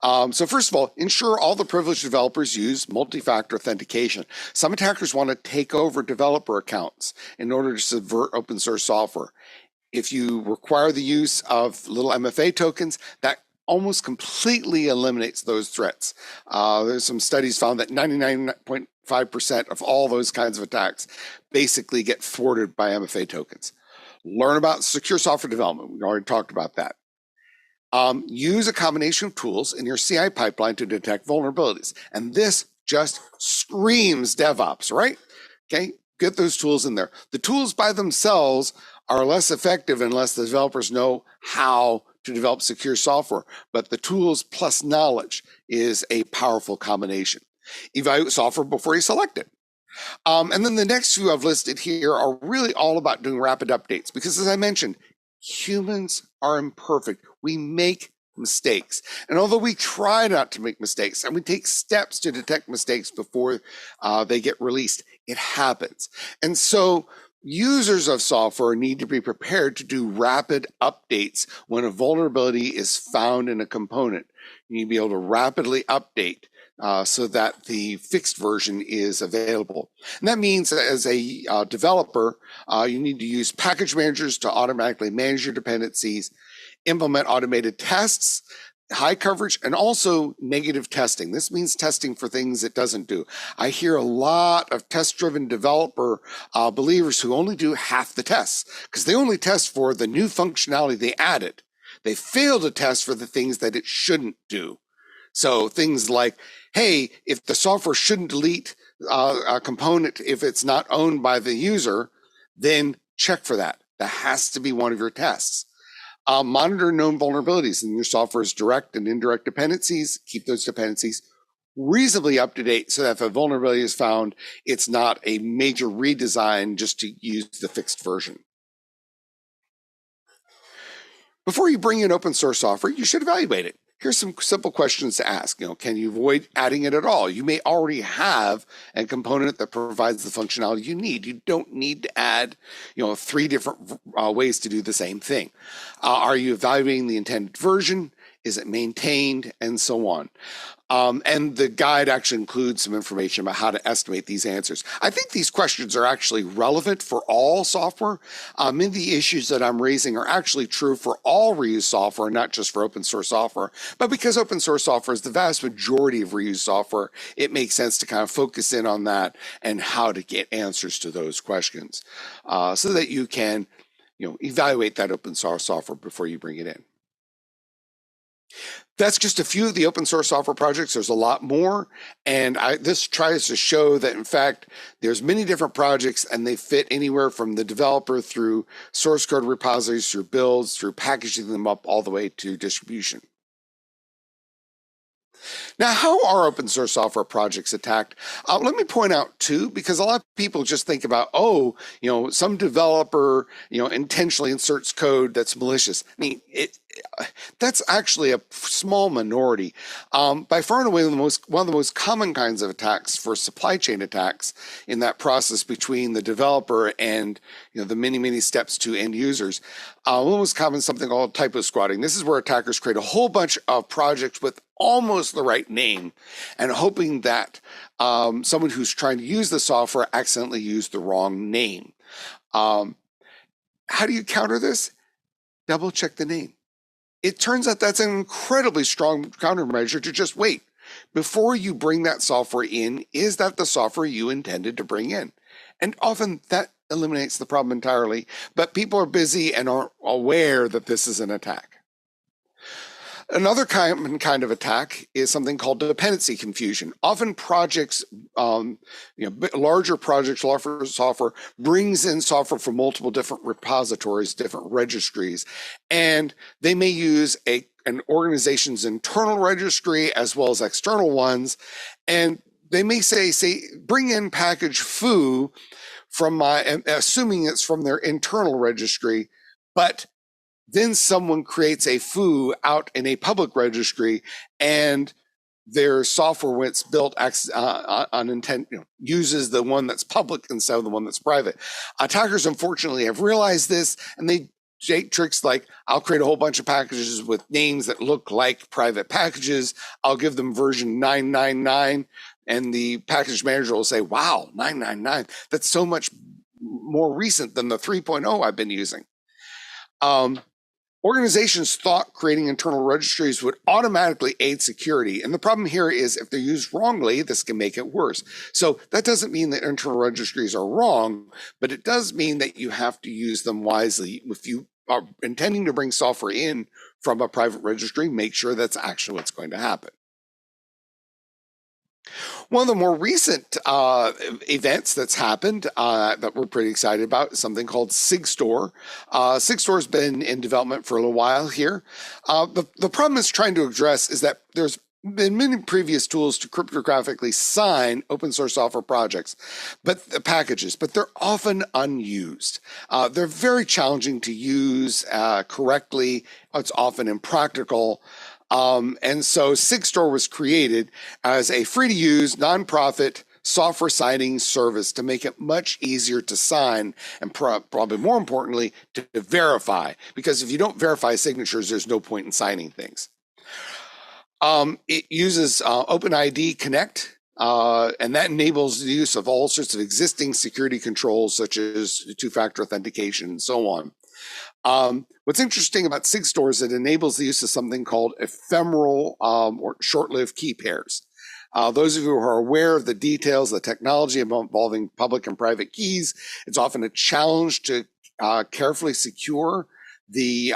So first of all, ensure all the privileged developers use multi-factor authentication. Some attackers want to take over developer accounts in order to subvert open source software. If you require the use of little MFA tokens, that almost completely eliminates those threats. There's some studies found that 99.5% of all those kinds of attacks basically get thwarted by MFA tokens. Learn about secure software development. We already talked about that. Use a combination of tools in your CI pipeline to detect vulnerabilities. And this just screams DevOps, right? Okay, get those tools in there. The tools by themselves are less effective unless the developers know how to develop secure software. But the tools plus knowledge is a powerful combination. Evaluate software before you select it. And then the next few I've listed here are really all about doing rapid updates because, as I mentioned, humans are imperfect. We make mistakes. And although we try not to make mistakes and we take steps to detect mistakes before they get released, it happens. And so users of software need to be prepared to do rapid updates when a vulnerability is found in a component. You need to be able to rapidly update so that the fixed version is available. And that means that as a developer, you need to use package managers to automatically manage your dependencies, implement automated tests, high coverage, and also negative testing. This means testing for things it doesn't do. I hear a lot of test-driven developer believers who only do half the tests because they only test for the new functionality they added. They fail to test for the things that it shouldn't do. So things like, hey, if the software shouldn't delete a component if it's not owned by the user, then check for that. That has to be one of your tests. Monitor known vulnerabilities in your software's direct and indirect dependencies. Keep those dependencies reasonably up to date so that if a vulnerability is found, it's not a major redesign just to use the fixed version. Before you bring in open source software, you should evaluate it. Here's some simple questions to ask. Can you avoid adding it at all? You may already have a component that provides the functionality you need. You don't need to add, 3 different ways to do the same thing. Are you evaluating the intended version? Is it maintained? And so on. And the guide actually includes some information about how to estimate these answers. I think these questions are actually relevant for all software. Many of the issues that I'm raising are actually true for all reused software, not just for open source software. But because open source software is the vast majority of reused software, it makes sense to kind of focus in on that and how to get answers to those questions so that you can evaluate that open source software before you bring it in. That's just a few of the open source software projects. There's a lot more. And this tries to show that, in fact, there's many different projects and they fit anywhere from the developer through source code repositories, through builds, through packaging them up all the way to distribution. Now, how are open source software projects attacked? Let me point out two, because a lot of people just think about, some developer, intentionally inserts code that's malicious. I mean, that's actually a small minority. By far and away, one of the most common kinds of attacks for supply chain attacks in that process between the developer and the many steps to end users. One most common is something called typo squatting. This is where attackers create a whole bunch of projects with almost the right name and hoping that someone who's trying to use the software accidentally used the wrong name. How do you counter this? Double check the name. It turns out that's an incredibly strong countermeasure to just wait. Before you bring that software in, is that the software you intended to bring in? And often that eliminates the problem entirely, but people are busy and aren't aware that this is an attack. Another kind of attack is something called dependency confusion. Often projects, larger projects, larger software brings in software from multiple different repositories, different registries, and they may use an organization's internal registry as well as external ones, and they may say bring in package foo from assuming it's from their internal registry, but then someone creates a foo out in a public registry, and their software, when it's built on intent, uses the one that's public instead of the one that's private. Attackers, unfortunately, have realized this, and they take tricks like, I'll create a whole bunch of packages with names that look like private packages. I'll give them version 999, and the package manager will say, wow, 999, that's so much more recent than the 3.0 I've been using. Organizations thought creating internal registries would automatically aid security. And the problem here is if they're used wrongly, this can make it worse. So that doesn't mean that internal registries are wrong, but it does mean that you have to use them wisely. If you are intending to bring software in from a private registry, make sure that's actually what's going to happen. One of the more recent events that's happened that we're pretty excited about is something called SigStore. SigStore has been in development for a little while here. The problem it's trying to address is that there's been many previous tools to cryptographically sign open source software projects, packages, but they're often unused. They're very challenging to use correctly. It's often impractical. And so SigStore was created as a free-to-use, nonprofit software signing service to make it much easier to sign and probably more importantly, to verify. Because if you don't verify signatures, there's no point in signing things. It uses OpenID Connect, and that enables the use of all sorts of existing security controls, such as two-factor authentication and so on. What's interesting about SigStore is it enables the use of something called ephemeral or short-lived key pairs. Those of you who are aware of the details of the technology involving public and private keys, it's often a challenge to carefully secure the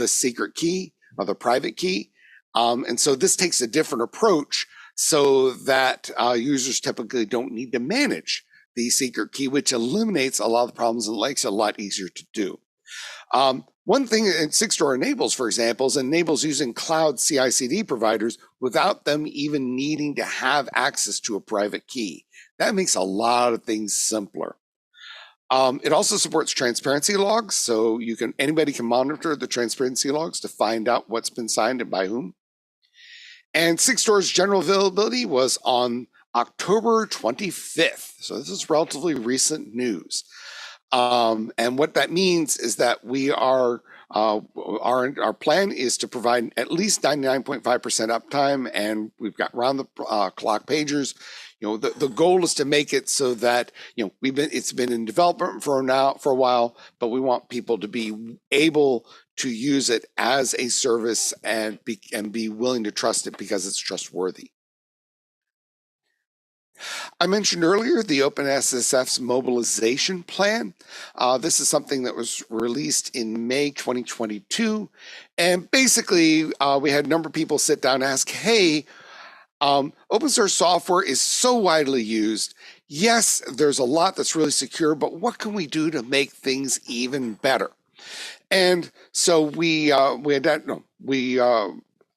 secret key or the private key. And so this takes a different approach so that users typically don't need to manage the secret key, which eliminates a lot of the problems and makes it a lot easier to do. One thing that SigStore enables, for example, is enables using cloud CI/CD providers without them even needing to have access to a private key. That makes a lot of things simpler. It also supports transparency logs, so anybody can monitor the transparency logs to find out what's been signed and by whom. And SigStore's general availability was on October 25th, so this is relatively recent news. And what that means is that our plan is to provide at least 99.5% uptime, and we've got round the clock pagers. The goal is to make it so that it's been in development for a while, but we want people to be able to use it as a service and be willing to trust it because it's trustworthy. I mentioned earlier the OpenSSF's mobilization plan. This is something that was released in May 2022. And basically, we had a number of people sit down and ask, hey, open source software is so widely used. Yes, there's a lot that's really secure, but what can we do to make things even better? And so we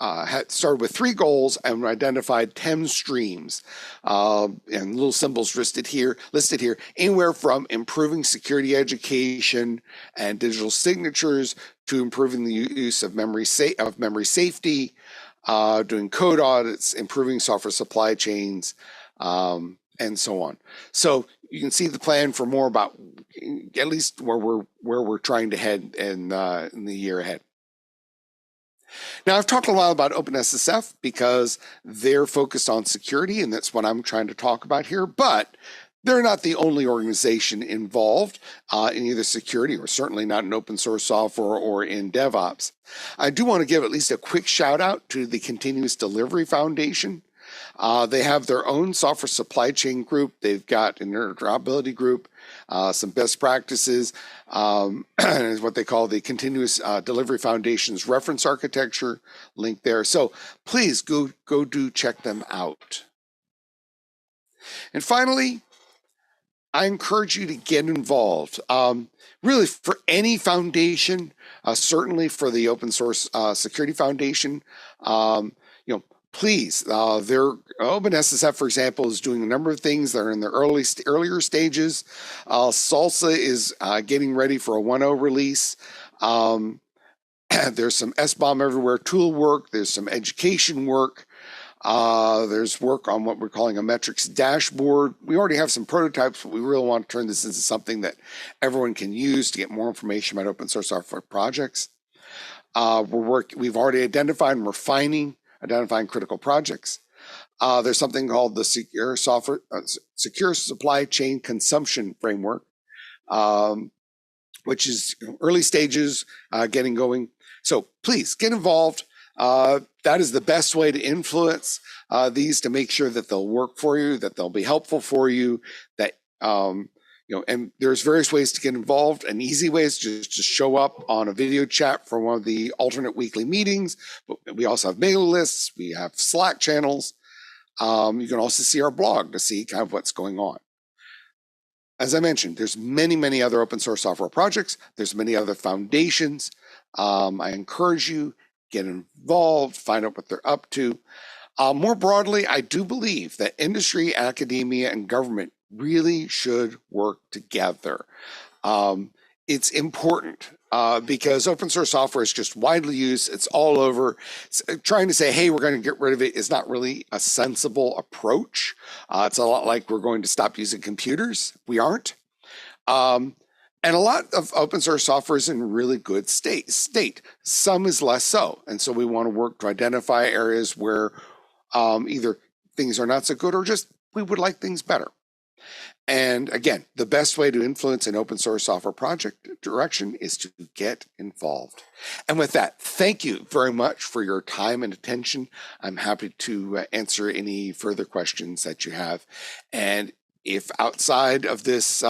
had started with 3 goals and identified 10 streams, and little symbols listed here, anywhere from improving security education and digital signatures to improving the use of memory safety, doing code audits, improving software supply chains, and so on. So you can see the plan for more about at least where we're trying to head in the year ahead. Now, I've talked a lot about OpenSSF because they're focused on security, and that's what I'm trying to talk about here, but they're not the only organization involved in either security or certainly not in open source software or in DevOps. I do want to give at least a quick shout out to the Continuous Delivery Foundation. They have their own software supply chain group. They've got an interoperability group, some best practices, and what they call the Continuous Delivery Foundation's reference architecture link there. So please go do check them out. And finally, I encourage you to get involved. Really, for any foundation, certainly for the Open Source Security Foundation, please, their OpenSSF, for example, is doing a number of things that are in the earlier stages. Salsa is getting ready for a 1.0 release. There's some SBOM Everywhere tool work. There's some education work. There's work on what we're calling a metrics dashboard. We already have some prototypes, but we really want to turn this into something that everyone can use to get more information about open source software projects. We've already identified and identifying critical projects. There's something called the Secure Supply Chain Consumption Framework, which is early stages, getting going. So please get involved. That is the best way to influence these, to make sure that they'll work for you, that they'll be helpful for you, that and there's various ways to get involved. An easy way is just to show up on a video chat for one of the alternate weekly meetings. But we also have mail lists. We have Slack channels. You can also see our blog to see kind of what's going on. As I mentioned, there's many other open source software projects. There's many other foundations. I encourage you, get involved, find out what they're up to. More broadly, I do believe that industry, academia, and government really should work together. It's important because open source software is just widely used. It's all over. Trying to say, hey, we're going to get rid of it is not really a sensible approach. It's a lot like we're going to stop using computers. We aren't. And a lot of open source software is in really good state. Some is less so. And so we want to work to identify areas where either things are not so good or just we would like things better. And again, the best way to influence an open source software project direction is to get involved. And with that, thank you very much for your time and attention. I'm happy to answer any further questions that you have. And if outside of this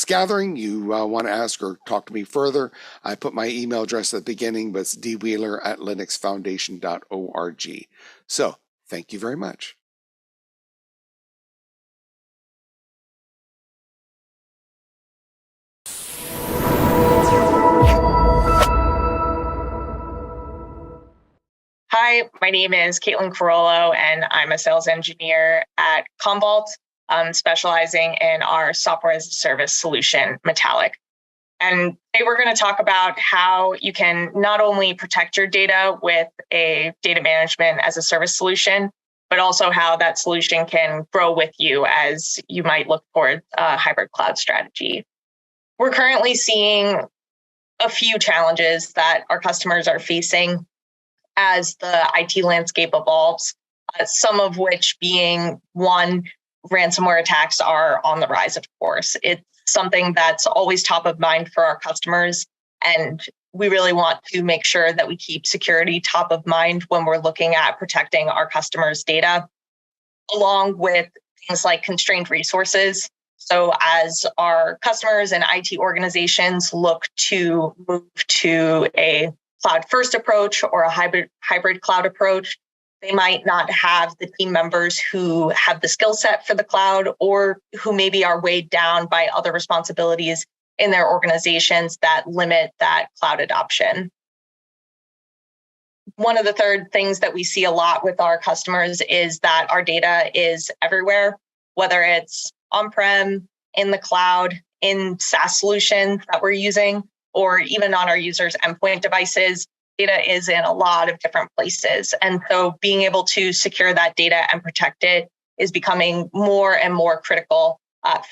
gathering you want to ask or talk to me further, I put my email address at the beginning, but it's dwheeler@linuxfoundation.org. So thank you very much. Hi, my name is Caitlin Carollo, and I'm a sales engineer at Commvault, specializing in our software as a service solution, Metallic. And today we're going to talk about how you can not only protect your data with a data management as a service solution, but also how that solution can grow with you as you might look for a hybrid cloud strategy. We're currently seeing a few challenges that our customers are facing as the IT landscape evolves, some of which being, one, ransomware attacks are on the rise, of course. It's something that's always top of mind for our customers, and we really want to make sure that we keep security top of mind when we're looking at protecting our customers' data, along with things like constrained resources. So as our customers and IT organizations look to move to a cloud-first approach or a hybrid cloud approach, they might not have the team members who have the skill set for the cloud, or who maybe are weighed down by other responsibilities in their organizations that limit that cloud adoption. one of the third things that we see a lot with our customers is that our data is everywhere, whether it's on-prem, in the cloud, in SaaS solutions that we're using, or even on our users' endpoint devices. Data is in a lot of different places. And so being able to secure that data and protect it is becoming more and more critical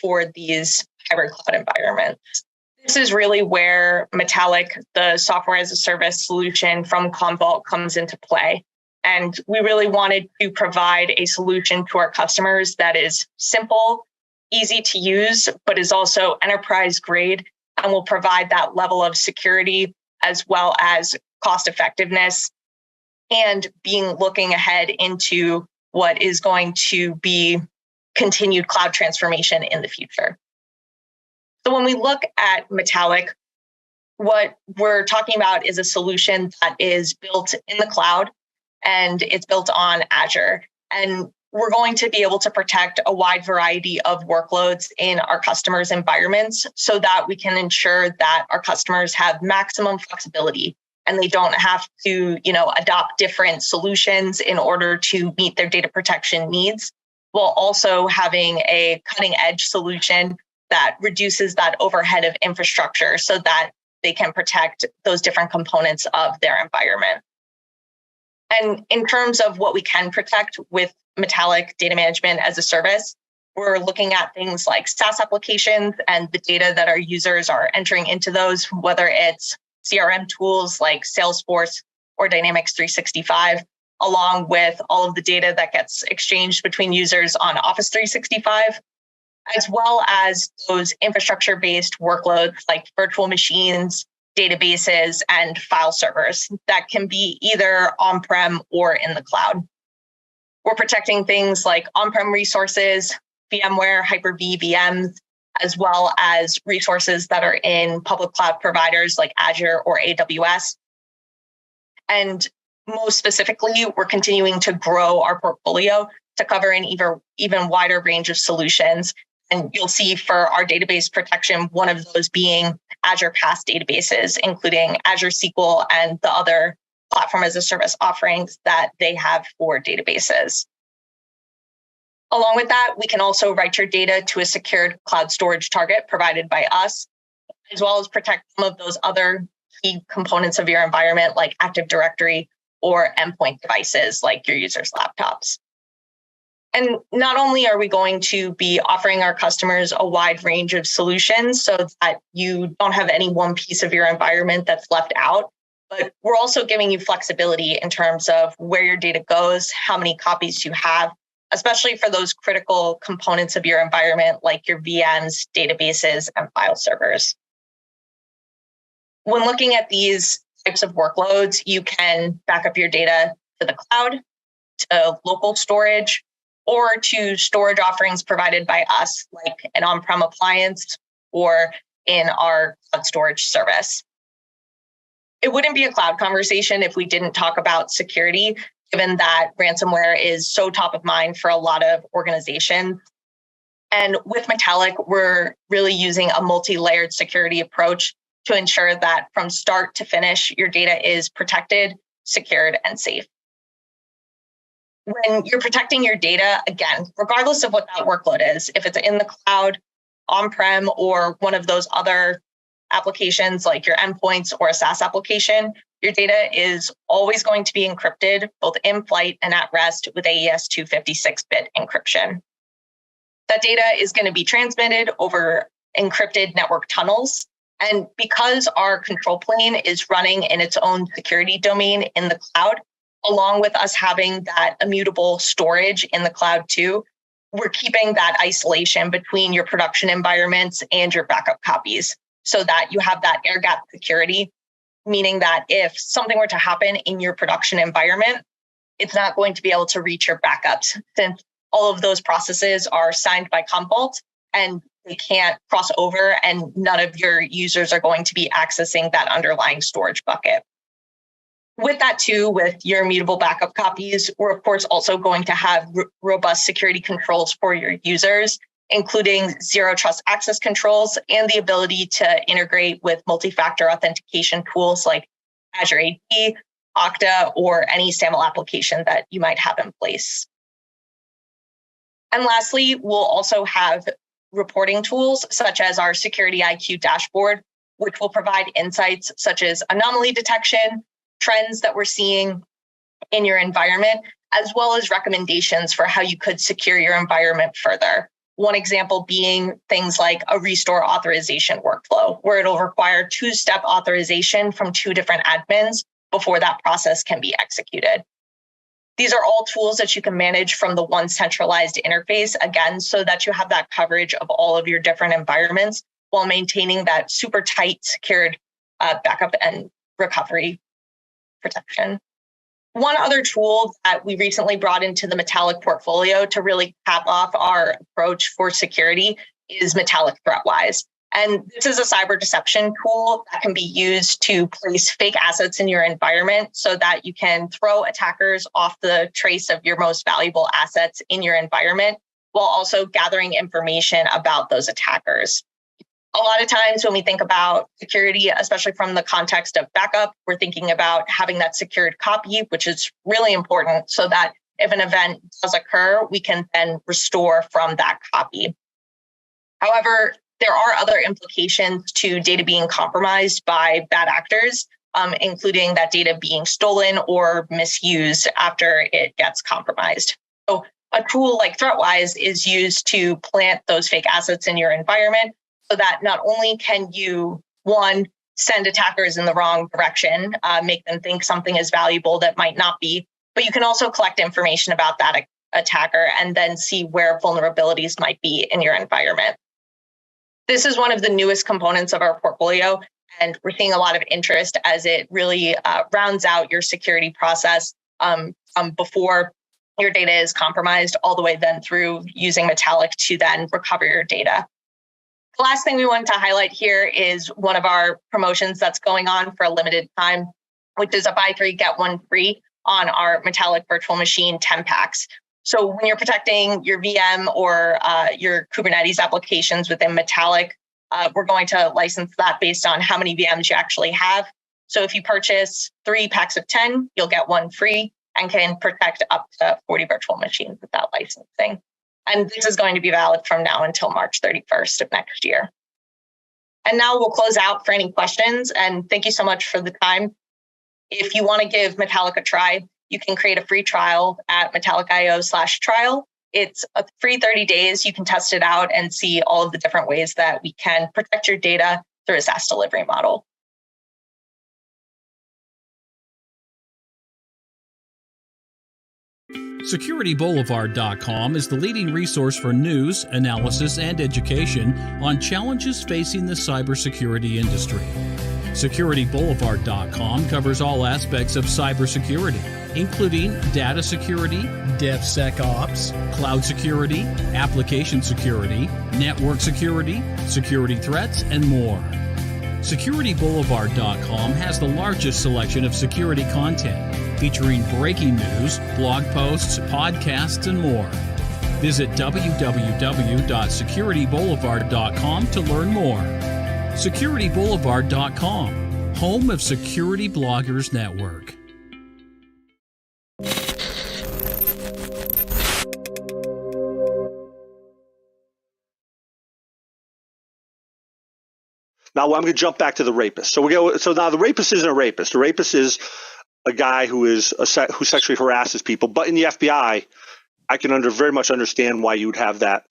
for these hybrid cloud environments. This is really where Metallic, the software as a service solution from Commvault, comes into play. And we really wanted to provide a solution to our customers that is simple, easy to use, but is also enterprise grade and will provide that level of security as well as cost effectiveness and looking ahead into what is going to be continued cloud transformation in the future. So when we look at Metallic, what we're talking about is a solution that is built in the cloud and it's built on Azure. And we're going to be able to protect a wide variety of workloads in our customers' environments so that we can ensure that our customers have maximum flexibility and they don't have to, adopt different solutions in order to meet their data protection needs, while also having a cutting edge solution that reduces that overhead of infrastructure so that they can protect those different components of their environment. And in terms of what we can protect with Metallic Data Management as a Service, we're looking at things like SaaS applications and the data that our users are entering into those, whether it's CRM tools like Salesforce or Dynamics 365, along with all of the data that gets exchanged between users on Office 365, as well as those infrastructure-based workloads like virtual machines, databases, and file servers that can be either on-prem or in the cloud. We're protecting things like on-prem resources, VMware, Hyper-V VMs, as well as resources that are in public cloud providers like Azure or AWS. And most specifically, we're continuing to grow our portfolio to cover an even wider range of solutions. And you'll see for our database protection, one of those being Azure PaaS databases, including Azure SQL and the other platform as a service offerings that they have for databases. Along with that, we can also write your data to a secured cloud storage target provided by us, as well as protect some of those other key components of your environment like Active Directory or endpoint devices like your users' laptops. And not only are we going to be offering our customers a wide range of solutions so that you don't have any one piece of your environment that's left out, but we're also giving you flexibility in terms of where your data goes, how many copies you have, especially for those critical components of your environment like your VMs, databases, and file servers. When looking at these types of workloads, you can back up your data to the cloud, to local storage, or to storage offerings provided by us, like an on-prem appliance or in our cloud storage service. It wouldn't be a cloud conversation if we didn't talk about security, given that ransomware is so top of mind for a lot of organizations. And with Metallic, we're really using a multi-layered security approach to ensure that from start to finish, your data is protected, secured, and safe. When you're protecting your data, again, regardless of what that workload is, if it's in the cloud, on-prem, or one of those other applications like your endpoints or a SaaS application, your data is always going to be encrypted, both in flight and at rest with AES 256-bit encryption. That data is going to be transmitted over encrypted network tunnels. And because our control plane is running in its own security domain in the cloud, along with us having that immutable storage in the cloud too, we're keeping that isolation between your production environments and your backup copies so that you have that air gap security, meaning that if something were to happen in your production environment, it's not going to be able to reach your backups since all of those processes are signed by Commvault and they can't cross over and none of your users are going to be accessing that underlying storage bucket. With that too, with your immutable backup copies, we're of course also going to have robust security controls for your users, including zero trust access controls and the ability to integrate with multi-factor authentication tools like Azure AD, Okta, or any SAML application that you might have in place. And lastly, we'll also have reporting tools such as our Security IQ dashboard, which will provide insights such as anomaly detection, trends that we're seeing in your environment, as well as recommendations for how you could secure your environment further. One example being things like a restore authorization workflow, where it'll require two-step authorization from two different admins before that process can be executed. These are all tools that you can manage from the one centralized interface, again, so that you have that coverage of all of your different environments while maintaining that super tight, secured backup and recovery protection. One other tool that we recently brought into the Metallic portfolio to really cap off our approach for security is Metallic ThreatWise. And this is a cyber deception tool that can be used to place fake assets in your environment so that you can throw attackers off the trace of your most valuable assets in your environment while also gathering information about those attackers. A lot of times when we think about security, especially from the context of backup, we're thinking about having that secured copy, which is really important so that if an event does occur, we can then restore from that copy. However, there are other implications to data being compromised by bad actors, including that data being stolen or misused after it gets compromised. So a tool like ThreatWise is used to plant those fake assets in your environment so that not only can you, one, send attackers in the wrong direction, make them think something is valuable that might not be, but you can also collect information about that attacker and then see where vulnerabilities might be in your environment. This is one of the newest components of our portfolio, and we're seeing a lot of interest as it really rounds out your security process before your data is compromised, all the way then through using Metallic to then recover your data. The last thing we wanted to highlight here is one of our promotions that's going on for a limited time, which is a buy 3, get 1 free on our Metallic virtual machine 10 packs. So when you're protecting your VM or your Kubernetes applications within Metallic, we're going to license that based on how many VMs you actually have. So if you purchase 3 packs of 10, you'll get 1 free and can protect up to 40 virtual machines without licensing. And this is going to be valid from now until March 31st of next year. And now we'll close out for any questions. And thank you so much for the time. If you want to give Metallic a try, you can create a free trial at metallic.io/trial. It's a free 30 days. You can test it out and see all of the different ways that we can protect your data through a SaaS delivery model. SecurityBoulevard.com is the leading resource for news, analysis, and education on challenges facing the cybersecurity industry. SecurityBoulevard.com covers all aspects of cybersecurity, including data security, DevSecOps, cloud security, application security, network security, security threats, and more. SecurityBoulevard.com has the largest selection of security content, featuring breaking news, blog posts, podcasts, and more. Visit www.securityboulevard.com to learn more. SecurityBoulevard.com, home of Security Bloggers Network. Now I'm going to jump back to the rapist. So now the rapist isn't a rapist. The rapist is a guy who who sexually harasses people. But in the FBI, I can very much understand why you would have that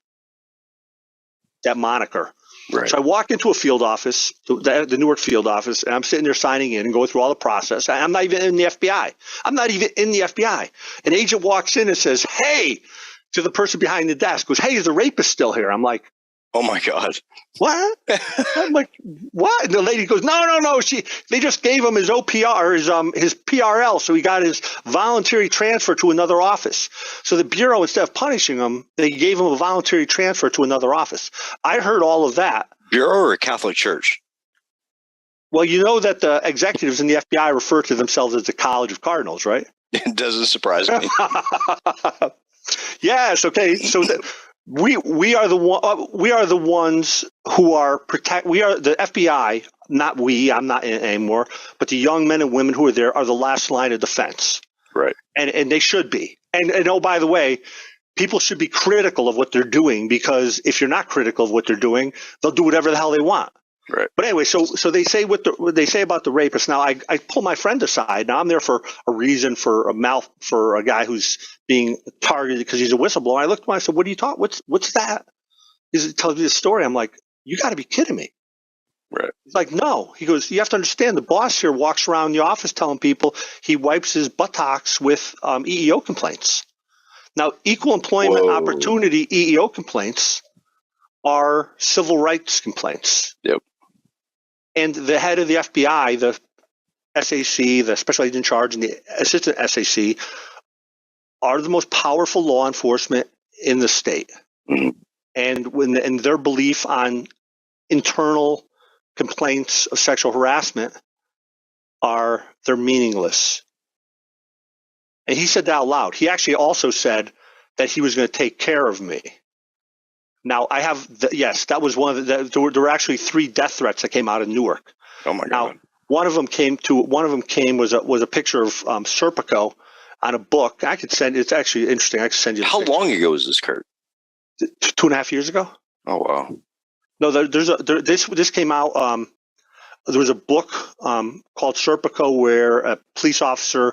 moniker. Right. So I walk into a field office, the Newark field office, and I'm sitting there signing in and going through all the process. I'm not even in the FBI. An agent walks in and says, "Hey," to the person behind the desk, goes, "Hey, is the rapist still here?" I'm like, "Oh my God. What?" I'm like, "What?" And the lady goes, No. They just gave him his OPR, his PRL, so he got his voluntary transfer to another office. So the Bureau, instead of punishing him, they gave him a voluntary transfer to another office. I heard all of that. Bureau or Catholic Church? Well, you know that the executives in the FBI refer to themselves as the College of Cardinals, right? It doesn't surprise me. Yes. Okay. So we are the ones who are we are the FBI not we, I'm not in it anymore, but the young men and women who are there are the last line of defense. Right. And they should be. And oh, by the way, people should be critical of what they're doing, because if you're not critical of what they're doing, they'll do whatever the hell they want. Right. But anyway, so they say what they say about the rapist. Now, I pull my friend aside. Now, I'm there for a reason, for a guy who's being targeted because he's a whistleblower. I looked at him, I said, "What are you talking? What's that?" He tells me this story. I'm like, "You got to be kidding me." Right. He's like, "No." He goes, "You have to understand, the boss here walks around the office telling people he wipes his buttocks with EEO complaints." Now, equal employment opportunity EEO complaints are civil rights complaints. Yep. And the head of the FBI, the SAC, the special agent in charge, and the assistant SAC are the most powerful law enforcement in the state. Mm-hmm. And their belief on internal complaints of sexual harassment they're meaningless. And he said that out loud. He actually also said that he was going to take care of me. Now, I have yes, that was one of there were actually 3 death threats that came out of Newark. Oh my God! Now, one of them was a picture of Serpico on a book. I could send. It's actually interesting. I could send you. How long ago was this, Kurt? 2.5 years ago. Oh wow! No, this came out. There was a book called Serpico where a police officer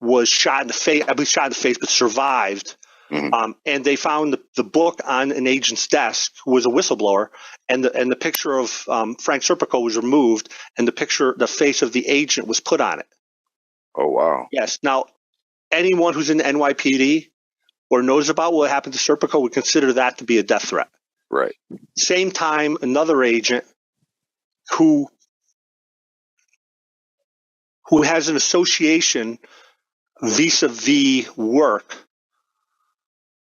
was shot in the face. I believe shot in the face, but survived. Mm-hmm. And they found the book on an agent's desk, who was a whistleblower, and the picture of Frank Serpico was removed, and the face of the agent was put on it. Oh wow! Yes. Now, anyone who's in the NYPD or knows about what happened to Serpico would consider that to be a death threat. Right. Same time, another agent who has an association vis-a-vis work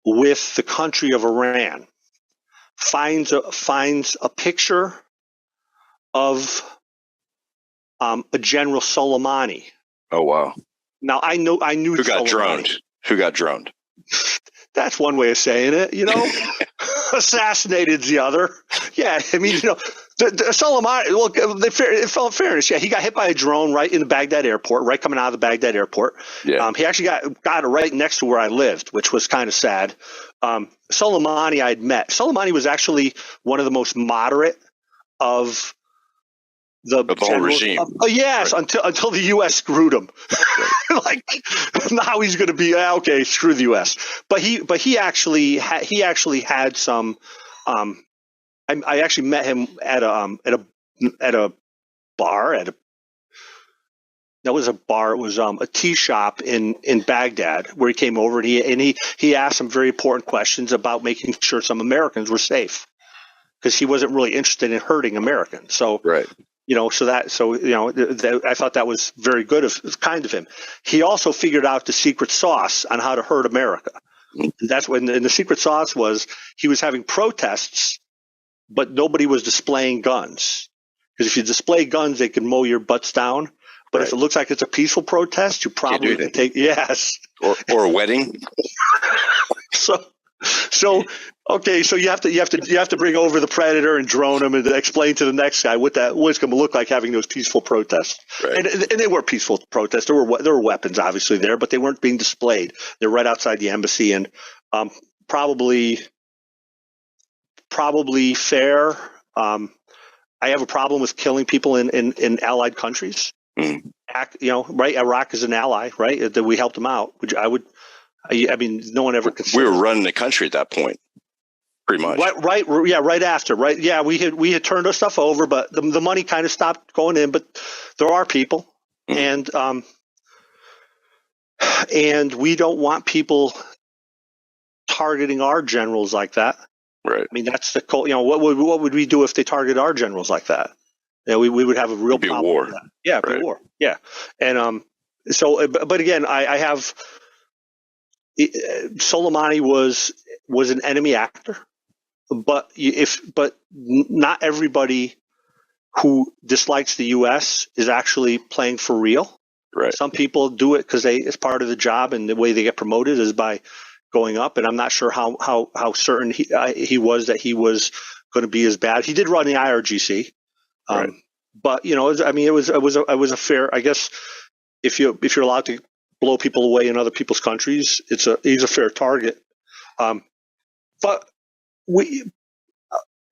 with the country of Iran finds a picture of a General Soleimani. Oh wow! Now I knew who got Soleimani. droned. Who got droned? That's one way of saying it, Assassinated's the other. Yeah, I mean, the Soleimani. Well, in fairness, yeah, he got hit by a drone right in the Baghdad airport, right coming out of the Baghdad airport. Yeah. He actually got it right next to where I lived, which was kind of sad. Soleimani I had met. Soleimani was actually one of the most moderate of the whole regime. Yes, right. until the U.S. screwed him. Right. Like now he's going to be okay. Screw the U.S. But he actually had some. I actually met him at a bar that was a bar. It was a tea shop in Baghdad where he came over and he asked some very important questions about making sure some Americans were safe, because he wasn't really interested in hurting Americans. So right. I thought that was very kind of him. He also figured out the secret sauce on how to hurt America. And that's when the secret sauce was he was having protests, but nobody was displaying guns. Because if you display guns, they can mow your butts down. But if it looks like it's a peaceful protest, you probably can take yes. Or a wedding. So okay, so you have to bring over the predator and drone him and explain to the next guy what it's going to look like having those peaceful protests. Right. And they were peaceful protests. There were weapons obviously there, but they weren't being displayed. They're right outside the embassy, and probably fair. I have a problem with killing people in allied countries. Mm. Right? Iraq is an ally, right? That we helped them out. Which I mean, no one ever considered. We were running the country at that point, pretty much. Right after. Right, yeah. We had turned our stuff over, but the money kind of stopped going in. But there are people, and we don't want people targeting our generals like that. Right. I mean, that's the what would we do if they targeted our generals like that? We would have a real problem. War. With that. Yeah, it'd be war. Yeah, and so, but again, I have. Soleimani was an enemy actor, but not everybody who dislikes the U.S. is actually playing for real. Right. Some people do it because it's part of the job, and the way they get promoted is by going up. And I'm not sure how certain he was that he was going to be as bad. He did run the IRGC, right. But it was a fair. I guess if you're allowed to blow people away in other people's countries, he's a fair target. But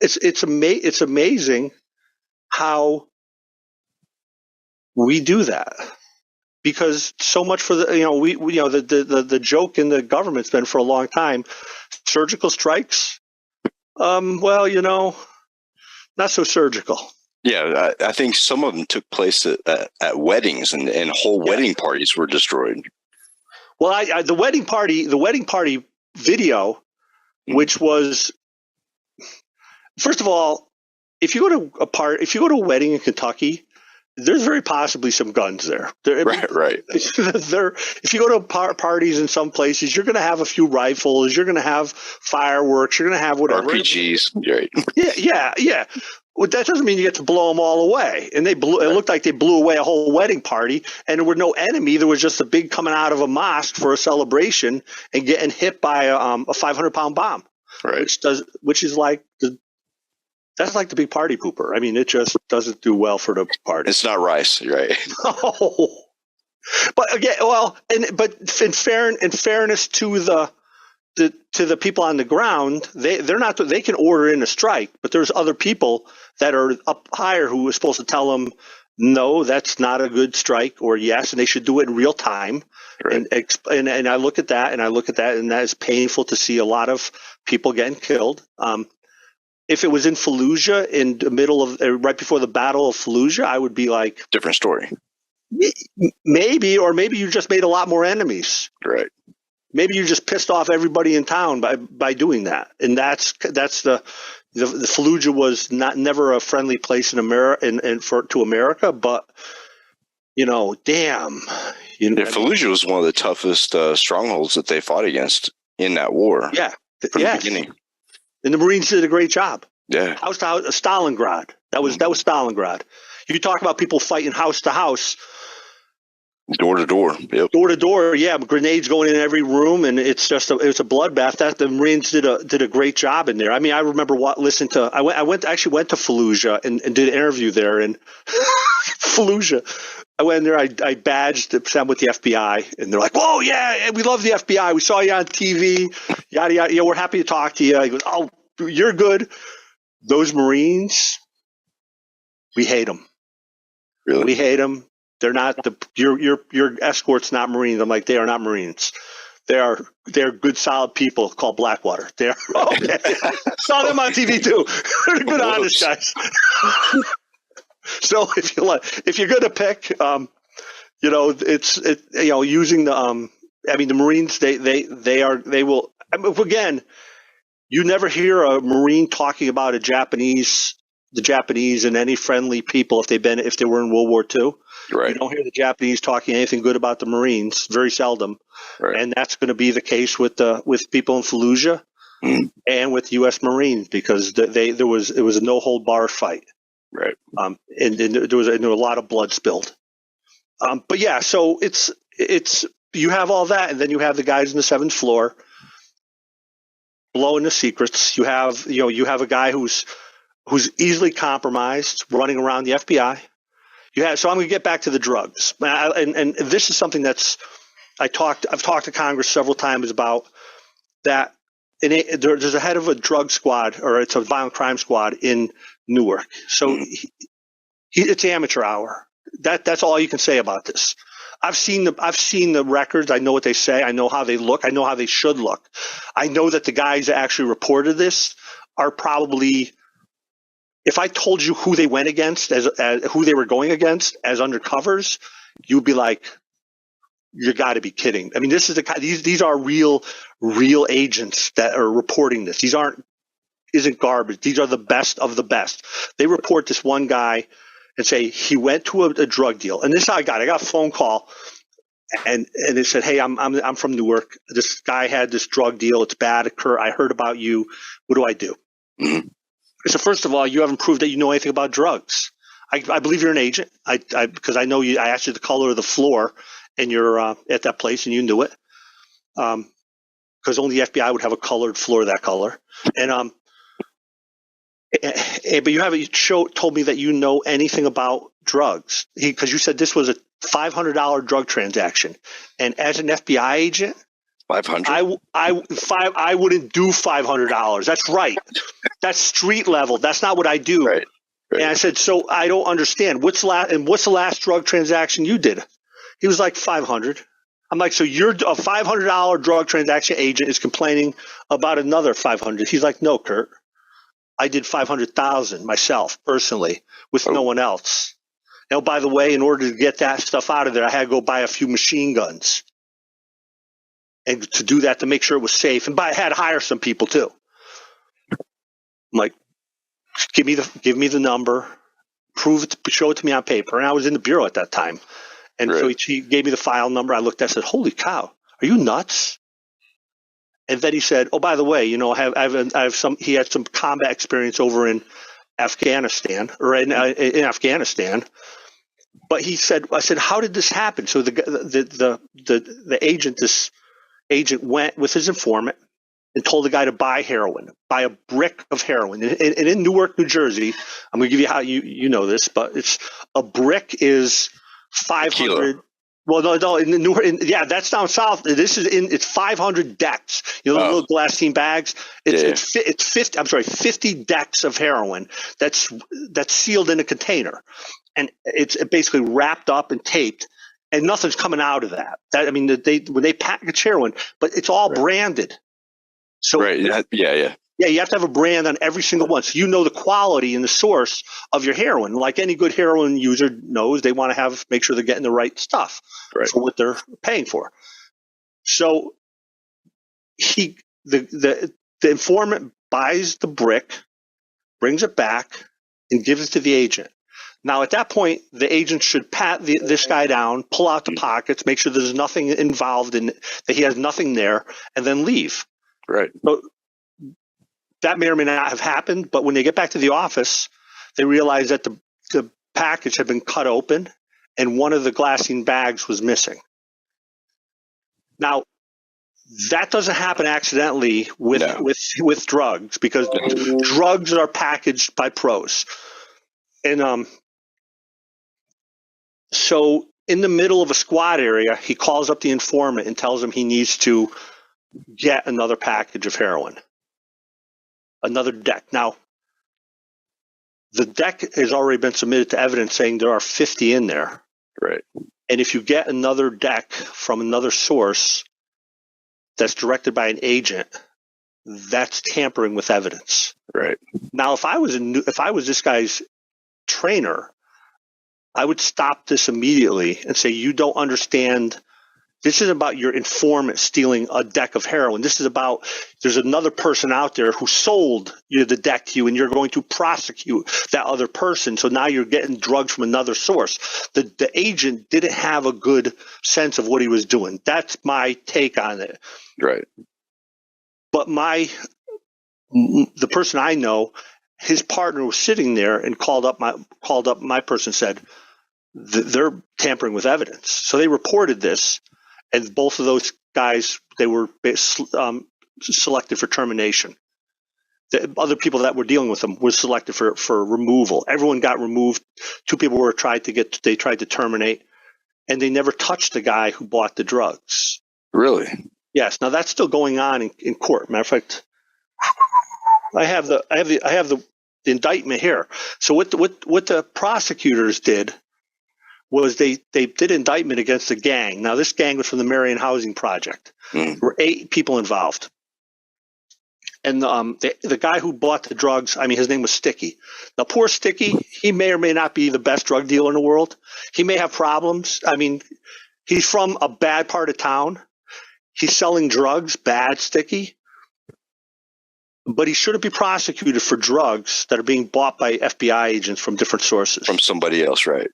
it's amazing how we do that, because so much for the joke in the government's been for a long time, surgical strikes. Not so surgical. Yeah, I think some of them took place at weddings, and whole wedding parties were destroyed. Well, the wedding party video, which was, first of all, if you go to a wedding in Kentucky, there's very possibly some guns there. Right. If you go to parties in some places, you're going to have a few rifles, you're going to have fireworks, you're going to have whatever. RPGs, right? Yeah. Well, that doesn't mean you get to blow them all away. And it looked like they blew away a whole wedding party, and there were no enemy. There was just a big coming out of a mosque for a celebration and getting hit by a 500-pound bomb, right? Which is like that's like the big party pooper. I mean, it just doesn't do well for the party. It's not rice, right? No. But again, in fairness to the people on the ground, they're not. They can order in a strike, but there's other people that are up higher who are supposed to tell them, no, that's not a good strike, or yes, and they should do it in real time. Right. And I look at that, and that is painful to see a lot of people getting killed. If it was in Fallujah, in the middle of right before the Battle of Fallujah, I would be like, different story. Maybe you just made a lot more enemies. Right. Maybe you just pissed off everybody in town by doing that, and that's the Fallujah was never a friendly place in America to America, but damn. Fallujah was one of the toughest strongholds that they fought against in that war. Yeah, from the beginning. And the Marines did a great job. Yeah. House to house, Stalingrad. That was Stalingrad. You talk about people fighting house to house. Door to door. Yep. Door to door. Yeah, grenades going in every room, and it's a bloodbath. That the Marines did a great job in there. I mean, I remember listening to. I went to Fallujah and did an interview there in Fallujah. I went in there. I badged them with the FBI, and they're like, "Whoa, yeah, we love the FBI. We saw you on TV. Yada yada. Yeah, we're happy to talk to you." I go, "Oh, you're good." Those Marines, we hate them. Really, we hate them. They're not your escort's not Marines. I'm like, they are not Marines. They're good, solid people called Blackwater. They're okay. Saw them on TV too. They're good, honest guys. So if you're gonna pick, using the the Marines, they will. I mean, again, you never hear a Marine talking about the Japanese and any friendly people if they were in World War II. Right. You don't hear the Japanese talking anything good about the Marines, very seldom. Right. And that's going to be the case with people in Fallujah and with U.S. Marines, because it was a no hold bar fight. Right. And there was a lot of blood spilled. But yeah, so it's you have all that, and then you have the guys in the 7th floor blowing the secrets. You have a guy who's easily compromised, running around the FBI. So I'm going to get back to the drugs, and this is something I've talked to Congress several times about that. There's a head of a drug squad, or it's a violent crime squad in Newark. So it's amateur hour. That's all you can say about this. I've seen the records. I know what they say. I know how they look. I know how they should look. I know that the guys that actually reported this are probably. If I told you who they went against, as who they were going against as undercovers, you'd be like, "You got to be kidding!" I mean, these are real agents that are reporting this. These isn't garbage. These are the best of the best. They report this one guy and say he went to a drug deal, and this is how I got a phone call, and they said, "Hey, I'm from Newark. This guy had this drug deal. It's bad. I heard about you. What do I do?" Mm-hmm. So first of all, you haven't proved that you know anything about drugs. I believe you're an agent. Because I know you. I asked you the color of the floor, and you're at that place, and you knew it. Because only the FBI would have a colored floor that color. And But you haven't told me that you know anything about drugs, because you said this was a $500 drug transaction, and as an FBI agent, 500. I wouldn't do $500. That's right. That's street level. That's not what I do. Right. And I said, so I don't understand. What's the last drug transaction you did? He was like 500. I'm like, so you're a $500 drug transaction agent is complaining about another 500. He's like, no, Kurt. I did 500,000 myself personally with no one else. Now, by the way, in order to get that stuff out of there, I had to go buy a few machine guns, and to do that, to make sure it was safe, and I had to hire some people too. I'm like, give me the number, prove it, show it to me on paper. And I was in the bureau at that time, and so he gave me the file number. I looked at it, I said, "Holy cow, are you nuts?" And then he said, "Oh, by the way, you know, I have some." He had some combat experience over in Afghanistan, or in Afghanistan. But he said, "I said, how did this happen?" So the agent went with his informant and told the guy to buy a brick of heroin. And in Newark, New Jersey, I'm going to give you how you know this, but it's a brick is 500. Well, no, in Newark, that's down south. It's 500 decks. You know, the little glassine bags. It's 50 decks of heroin that's sealed in a container, and it's basically wrapped up and taped, and nothing's coming out of that. When they package heroin, but it's all branded. So yeah. Yeah, you have to have a brand on every single one, so you know the quality and the source of your heroin. Like any good heroin user knows, they want to make sure they're getting the right stuff for what they're paying for. So the informant buys the brick, brings it back, and gives it to the agent. Now, at that point, the agent should pat this guy down, pull out the pockets, make sure there's nothing involved in it, that he has nothing there, and then leave. Right. So, that may or may not have happened, but when they get back to the office, they realize that the package had been cut open and one of the glassine bags was missing. Now, that doesn't happen accidentally with drugs, because drugs are packaged by pros. And so in the middle of a squad area, he calls up the informant and tells him he needs to get another package of heroin. Another deck. Now, the deck has already been submitted to evidence saying there are 50 in there. Right. And if you get another deck from another source that's directed by an agent, that's tampering with evidence. Right. Now, if I was this guy's trainer, I would stop this immediately and say, you don't understand. This isn't about your informant stealing a deck of heroin. This is about, there's another person out there who sold the deck to you, and you're going to prosecute that other person. So now you're getting drugs from another source. The agent didn't have a good sense of what he was doing. That's my take on it. Right. But the person I know, his partner was sitting there and called up my person, said they're tampering with evidence. So they reported this. And both of those guys, they were selected for termination. The other people that were dealing with them were selected for removal. Everyone got removed. 2 people were tried to terminate, and they never touched the guy who bought the drugs. Really? Yes. Now that's still going on in court. Matter of fact, I have the indictment here. So what the prosecutors did was they did indictment against a gang. Now, this gang was from the Marion Housing Project. There were 8 people involved. And the guy who bought the drugs, his name was Sticky. Now, poor Sticky, he may or may not be the best drug dealer in the world. He may have problems. He's from a bad part of town. He's selling drugs, bad Sticky. But he shouldn't be prosecuted for drugs that are being bought by FBI agents from different sources. From somebody else, right?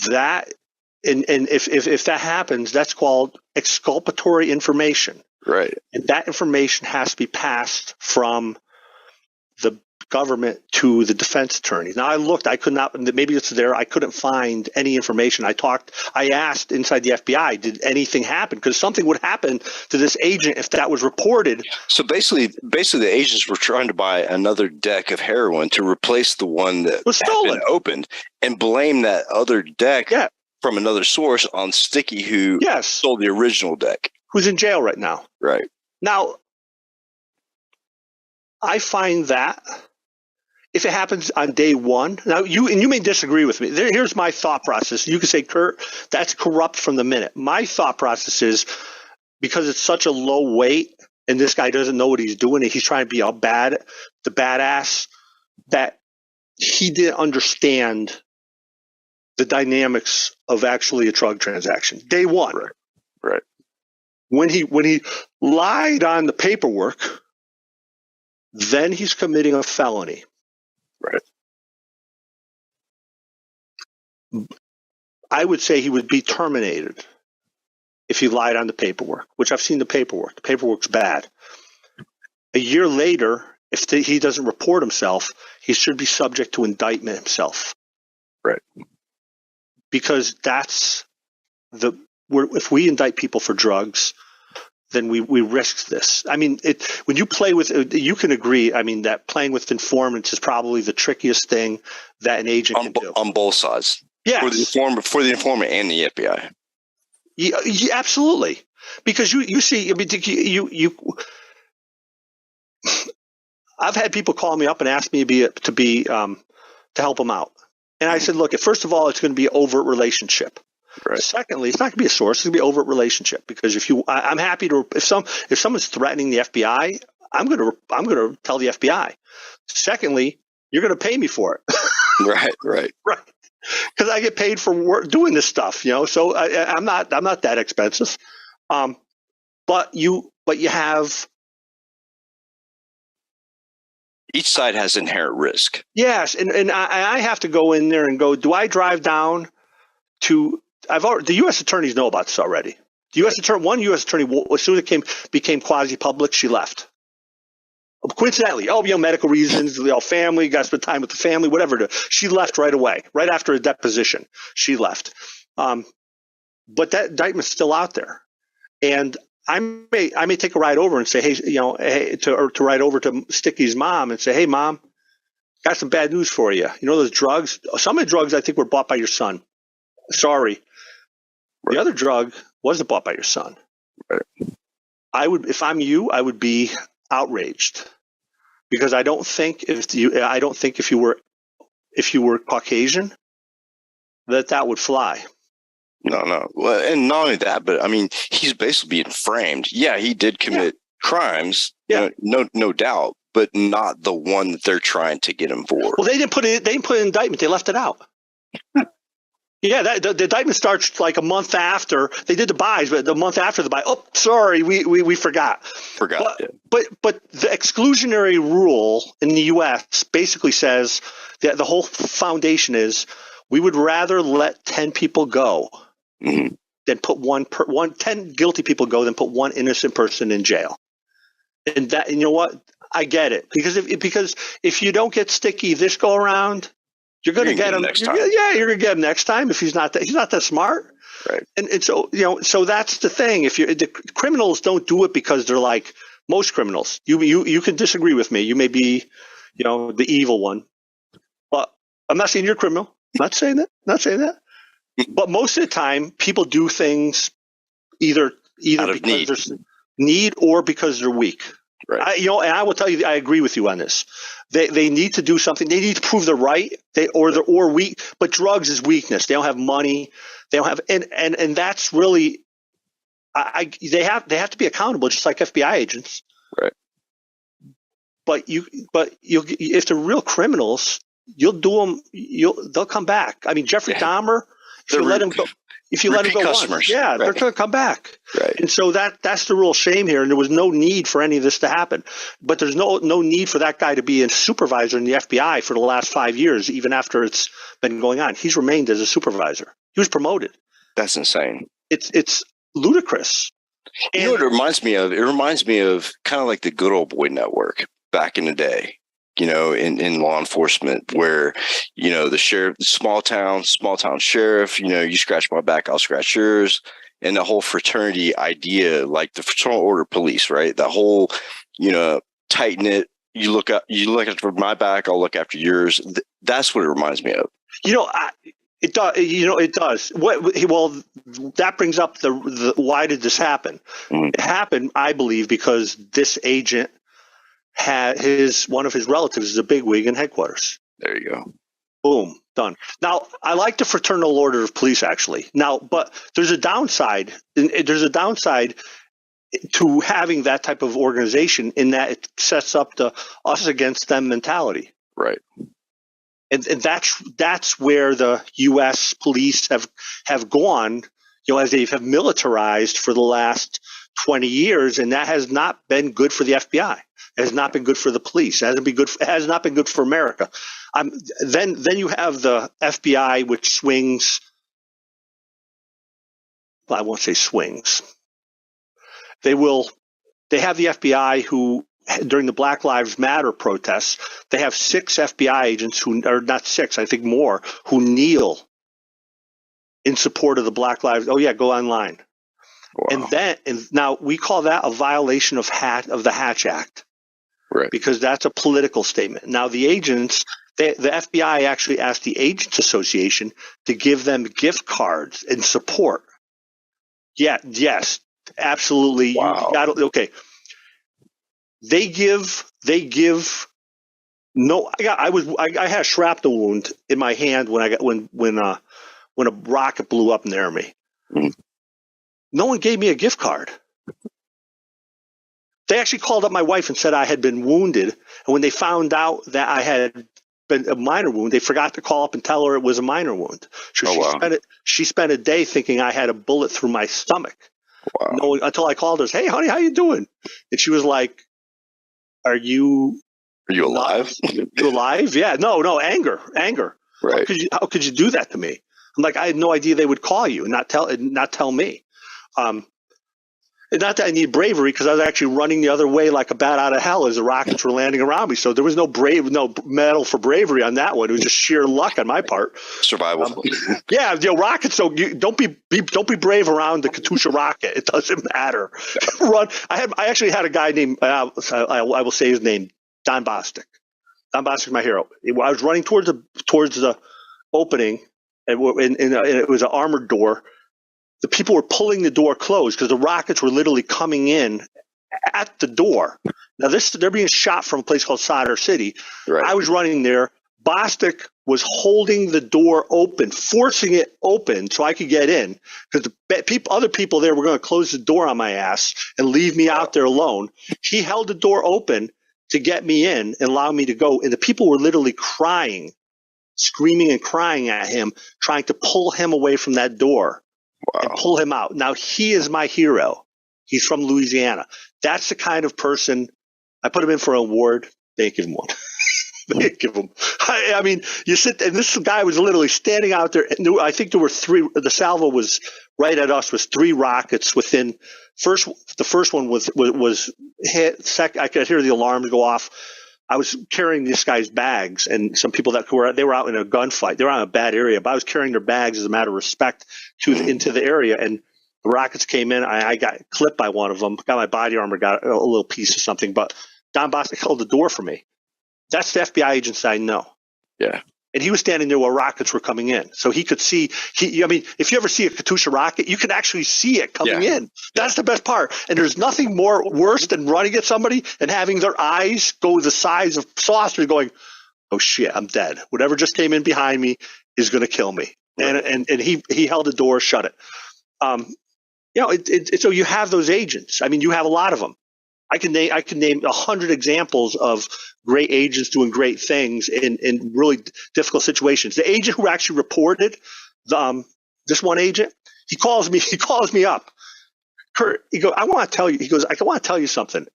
That and if that happens, that's called exculpatory information. Right. And that information has to be passed from the government to the defense attorneys. Now I looked, I could not, maybe it's there, I couldn't find any information. I asked inside the FBI, did anything happen? Because something would happen to this agent if that was reported. So basically the agents were trying to buy another deck of heroin to replace the one that was had stolen, been opened, and blame that other deck from another source on Sticky, who sold the original deck. Who's in jail right now. Right. Now, I find that if it happens on day one, now you may disagree with me. Here's my thought process. You can say, Kurt, that's corrupt from the minute. My thought process is because it's such a low weight and this guy doesn't know what he's doing and he's trying to be the badass, that he didn't understand the dynamics of actually a drug transaction. Day one. Right. When he lied on the paperwork, then he's committing a felony. Right. I would say he would be terminated if he lied on the paperwork, which I've seen the paperwork. The paperwork's bad. A year later, if he doesn't report himself, he should be subject to indictment himself. Right. Because that's if we indict people for drugs, then we risk this. I mean, when you play with, you can agree, I mean, that playing with informants is probably the trickiest thing that an agent can do. On both sides. Yes. For the informant and the FBI. Yeah, absolutely. Because you see, I mean, I've had people call me up and ask me to help them out. And I said, look, first of all, it's going to be an overt relationship. Right. Secondly, it's not going to be a source; it's going to be an overt relationship. Because I'm happy to if someone's threatening the FBI, I'm going to tell the FBI. Secondly, you're going to pay me for it. Right. Because I get paid for doing this stuff, you know. So I'm not that expensive. But you have. Each side has inherent risk. Yes, and I have to go in there and go, do I drive down to the U.S. attorneys know about this already. One U.S. attorney, as soon as it became quasi-public, she left. Coincidentally, medical reasons, family, got to spend time with the family, whatever. She left right away, right after a deposition. She left. But that indictment's still out there. And I may take a ride over and say, to ride over to Sticky's mom and say, hey, Mom, got some bad news for you. You know those drugs? Some of the drugs I think were bought by your son. Sorry. Right. The other drug wasn't bought by your son. Right. If I'm you, I would be outraged because I don't think if you were Caucasian that would fly. No. Well, and not only that, but I mean, he's basically being framed. Yeah, he did commit crimes. Yeah. No doubt, but not the one that they're trying to get him for. Well, they didn't put it. They didn't put an indictment. They left it out. Yeah, the indictment starts like a month after they did the buys, but the month after the buy. Oh, sorry, we forgot. But the exclusionary rule in the U.S. basically says that the whole foundation is we would rather let 10 people go than put 10 guilty people go than put one innocent person in jail. And that, and you know what? I get it because if you don't get Sticky this go around. You're going to get him next time. Yeah, you're going to get him next time if he's not that smart. Right. And so so that's the thing. The criminals don't do it because they're like most criminals. You can disagree with me. You may be, the evil one, but I'm not saying you're a criminal. Not saying that. But most of the time, people do things either because there's need or because they're weak. Right. And I will tell you, I agree with you on this. They need to do something. They need to prove they're right. They're weak. But drugs is weakness. They don't have money. They don't have, and that's really, they have to be accountable, just like FBI agents. Right. But if they're real criminals, you'll do them. They'll come back. I mean, Jeffrey Dahmer. If you let him go. If you let them go once, they're going to come back. Right. And so that's the real shame here. And there was no need for any of this to happen. But there's no need for that guy to be a supervisor in the FBI for the last 5 years, even after it's been going on. He's remained as a supervisor. He was promoted. That's insane. It's ludicrous. You know what it reminds me of? It reminds me of kind of like the Good Old Boy Network back in the day. in law enforcement, where, the sheriff, small town sheriff, you scratch my back, I'll scratch yours. And the whole fraternity idea, like the fraternal order police, right? The whole, tight knit, you look after my back, I'll look after yours. That's what it reminds me of. It does. It does. Well, that brings up the why did this happen? It happened, I believe, because this agent had one of his relatives is a bigwig in headquarters. There you go. Boom, done. Now, I like the fraternal order of police, actually. Now, but there's a downside. There's a downside to having that type of organization in that it sets up the us against them mentality. Right. And that's where the U.S. police have gone, as they have militarized for the last 20 years, and that has not been good for the FBI. It has not been good for the police. It has not been good for America. Then you have the FBI, which swings. Well, I won't say swings. They have the FBI who, during the Black Lives Matter protests, they have 6 FBI agents or not 6, I think more, who kneel in support of the Black Lives. Oh yeah, go online. Wow. And now we call that a violation of the Hatch Act, right? Because that's a political statement. Now the agents, the FBI actually asked the Agents Association to give them gift cards in support. Yeah, yes, absolutely. Wow. Okay. They give no. I had a shrapnel wound in my hand when a rocket blew up near me. Mm. No one gave me a gift card. They actually called up my wife and said I had been wounded, and when they found out that I had been a minor wound, they forgot to call up and tell her it was a minor wound. So she spent a day thinking I had a bullet through my stomach. Wow. Until I called her, "Hey, honey, how you doing?" And she was like, Are you alive? You alive? Yeah. No, anger. Right. How could you do that to me? I'm like, I had no idea they would call you and not tell me. And not that I need bravery, because I was actually running the other way like a bat out of hell as the rockets were landing around me. So there was no medal for bravery on that one. It was just sheer luck on my part. Survival. Yeah, rockets. So don't be brave around the Katusha rocket. It doesn't matter. Run. I actually had a guy named I will say his name, Don Bostic. Don Bostic is my hero. I was running towards the opening, and it was an armored door. The people were pulling the door closed because the rockets were literally coming in at the door. Now they're being shot from a place called Solder City. Right. I was running there. Bostic was holding the door open, forcing it open so I could get in, because other people there were going to close the door on my ass and leave me out there alone. He held the door open to get me in and allow me to go. And the people were literally crying, screaming and crying at him, trying to pull him away from that door. Wow. And pull him out. Now, he is my hero. He's from Louisiana. That's the kind of person. I put him in for an award. They didn't give him one. They didn't give him. I mean, you sit, and this guy was literally standing out there. And I think there were 3. The salvo was right at us. Was 3 rockets within. The first one was hit. I could hear the alarms go off. I was carrying this guy's bags, and some people they were out in a gunfight. They were out in a bad area, but I was carrying their bags as a matter of respect into the area. And the rockets came in. I got clipped by one of them. Got my body armor, got a little piece of something. But Don Bostic held the door for me. That's the FBI agents I know. Yeah. And he was standing there while rockets were coming in, so he could see. I mean, if you ever see a Katusha rocket, you can actually see it coming in. That's the best part. And there's nothing worse than running at somebody and having their eyes go the size of saucers, going, "Oh shit, I'm dead. Whatever just came in behind me is going to kill me." Right. And he held the door, shut it. So you have those agents. I mean, you have a lot of them. I can name 100 examples of great agents doing great things in really difficult situations. The agent who actually reported this one agent, he calls me up. Kurt, he goes, I want to tell you something.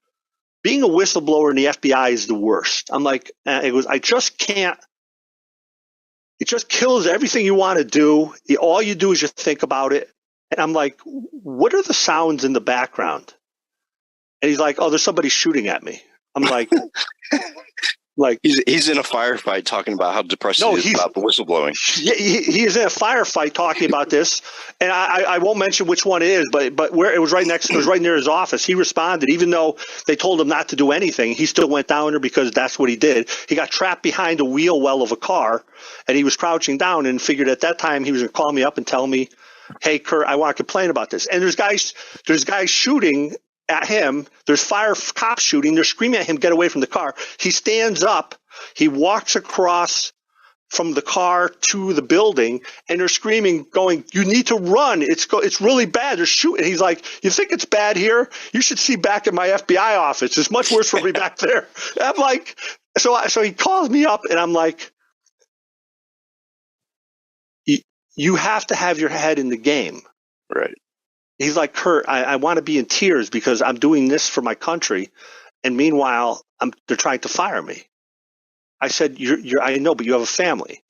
Being a whistleblower in the FBI is the worst. I'm like, he goes, I just can't. It just kills everything you want to do. All you do is just think about it. And I'm like, what are the sounds in the background? And he's like, oh, there's somebody shooting at me. I'm like, Like he's in a firefight talking about how depressed he is about the whistleblowing. He is in a firefight talking about this, and I won't mention which one it is, but where it was it was right near his office. He responded, even though they told him not to do anything. He still went down there because that's what he did. He got trapped behind a wheel well of a car, and he was crouching down and figured at that time he was going to call me up and tell me, "Hey, Kurt, I want to complain about this." And there's guys shooting at him. There's cops shooting. They're screaming at him, "Get away from the car." He stands up. He walks across from the car to the building, and they're screaming, going, "You need to run. It's really bad. They're shooting." He's like, "You think it's bad here? You should see back at my FBI office. It's much worse for me back there." I'm like, so he calls me up, and I'm like, you have to have your head in the game. Right. He's like, "Kurt, I want to be in tears because I'm doing this for my country, and meanwhile, they're trying to fire me." I said, I know, but you have a family."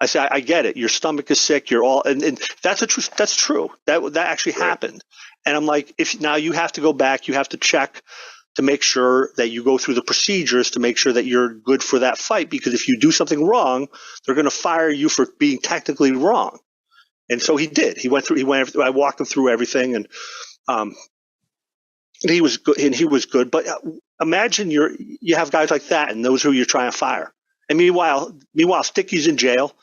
I said, I get it. Your stomach is sick. You're all, and that's that's true. That actually happened. And I'm like, if now you have to go back, you have to check to make sure that you go through the procedures to make sure that you're good for that fight. Because if you do something wrong, they're going to fire you for being technically wrong. And so he did. I walked him through everything, and he was good. And he was good. But imagine you have guys like that, and those who you're trying to fire. And meanwhile, Sticky's in jail,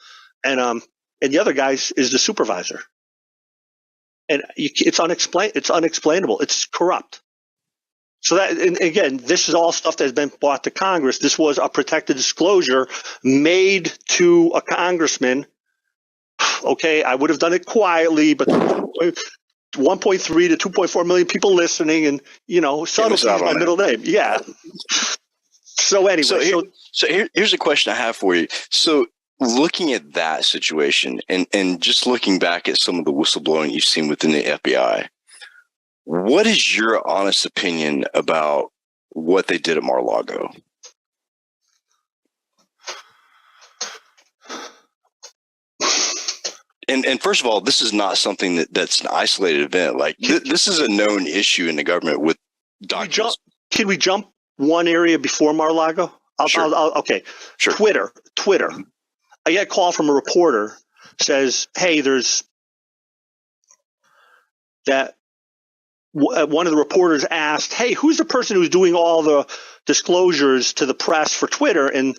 and the other guy is the supervisor. And it's unexplainable. It's corrupt. So that, and again, this is all stuff that has been brought to Congress. This was a protected disclosure made to a congressman. Okay, I would have done it quietly, but 1.3 to 2.4 million people listening, and subtlety is my middle name. Yeah. So anyway, here's a question I have for you. So looking at that situation and just looking back at some of the whistleblowing you've seen within the FBI, what is your honest opinion about what they did at Mar-a-Lago? And first of all, this is not something that's an isolated event. Like this is a known issue in the government with documents. Can we jump one area before Mar-a-Lago? Okay. Sure. Twitter. I get a call from a reporter says, "Hey, there's that." One of the reporters asked, "Hey, who's the person who's doing all the disclosures to the press for Twitter?" And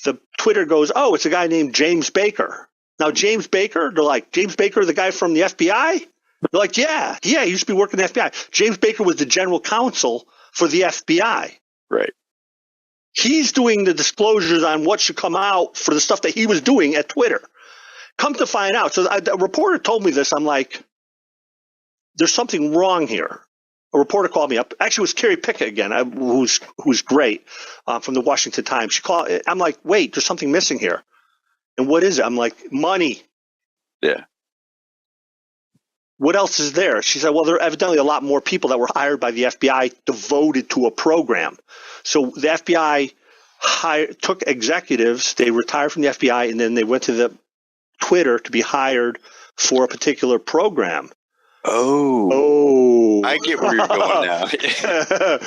the Twitter goes, "Oh, it's a guy named James Baker." Now, James Baker, they're like, "James Baker, the guy from the FBI?" They're like, yeah, he used to be working at the FBI. James Baker was the general counsel for the FBI. Right. He's doing the disclosures on what should come out for the stuff that he was doing at Twitter. Come to find out. So a reporter told me this. I'm like, there's something wrong here. A reporter called me up. Actually, it was Carrie Pickett again, who's great, from the Washington Times. She called. I'm like, wait, there's something missing here. And what is it? I'm like, money. Yeah. What else is there? She said, well, there are evidently a lot more people that were hired by the FBI devoted to a program. So the FBI took executives, they retired from the FBI, and then they went to the Twitter to be hired for a particular program. Oh. I get where you're going now.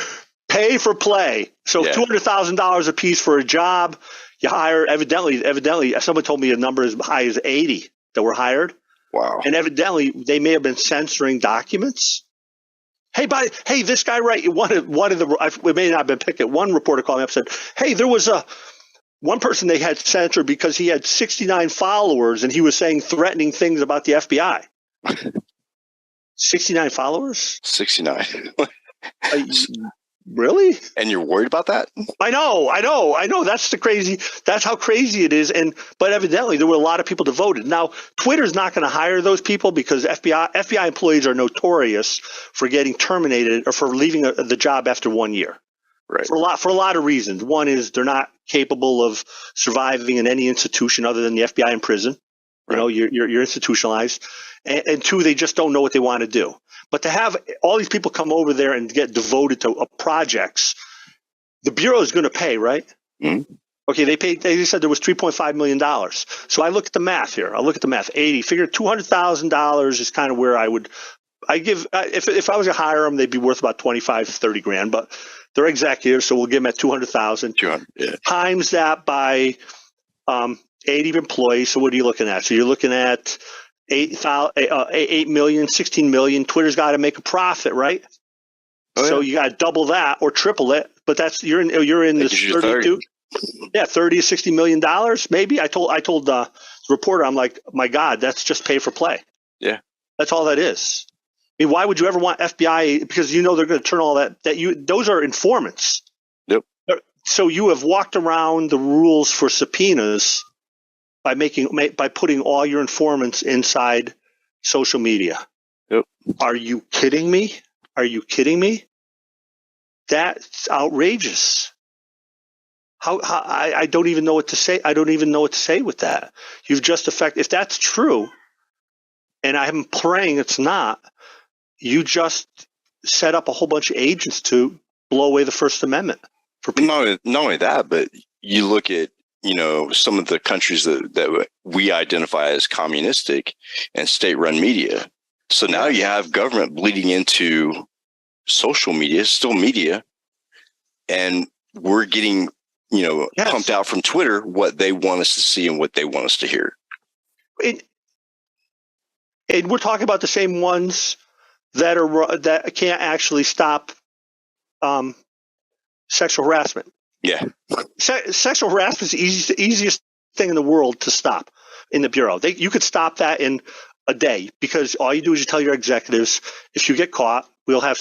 Pay for play. So $200,000 a piece for a job. You hire, evidently, someone told me a number as high as 80 that were hired. Wow. And evidently, they may have been censoring documents. Hey, this guy, right? One of the, it may not have been Pickett. One reporter called me up and said, hey, there was one person they had censored because he had 69 followers and he was saying threatening things about the FBI. 69 followers? 69. Really? And you're worried about that? I know. That's how crazy it is. But evidently there were a lot of people devoted. Now, Twitter's not going to hire those people because FBI employees are notorious for getting terminated or for leaving the job after 1 year. Right. For a lot of reasons. One is they're not capable of surviving in any institution other than the FBI in prison. Right. You know, you're institutionalized. And two, they just don't know what they want to do. But to have all these people come over there and get devoted to projects, the Bureau is going to pay, right? Mm-hmm. Okay, they paid. They said there was $3.5 million. So I look at the math here. 80. Figure $200,000 is kind of where I give. If I was to hire them, they'd be worth about 25, 30 grand. But They're executives, so we'll give them at 200,000. 200, yeah. Times that by 80 employees. So what are you looking at? So you're looking at 8 million, 16 million. Twitter's got to make a profit, right? Oh, so yeah. you got to double that or triple it. But that's you're in this 32. Yeah, 30 to 60 million dollars, maybe. I told the reporter, I'm like, my God, that's just pay for play. Yeah, that's all that is. I mean, why would you ever want FBI? Because they're going to turn all that those are informants. Yep. So you have walked around the rules for subpoenas by putting all your informants inside social media. Yep. Are you kidding me? Are you kidding me? That's outrageous. I don't even know what to say. I don't even know what to say with that. You've just if that's true, and I'm praying it's not, you just set up a whole bunch of agents to blow away the First Amendment. For people. Not only that, but you look at, some of the countries that we identify as communistic and state-run media. So now you have government bleeding into social media, still media, and we're getting, pumped out from Twitter what they want us to see and what they want us to hear. And we're talking about the same ones that can't actually stop sexual harassment. Yeah. Sexual harassment is the easiest thing in the world to stop in the Bureau. You could stop that in a day because all you do is you tell your executives, if you get caught, we'll have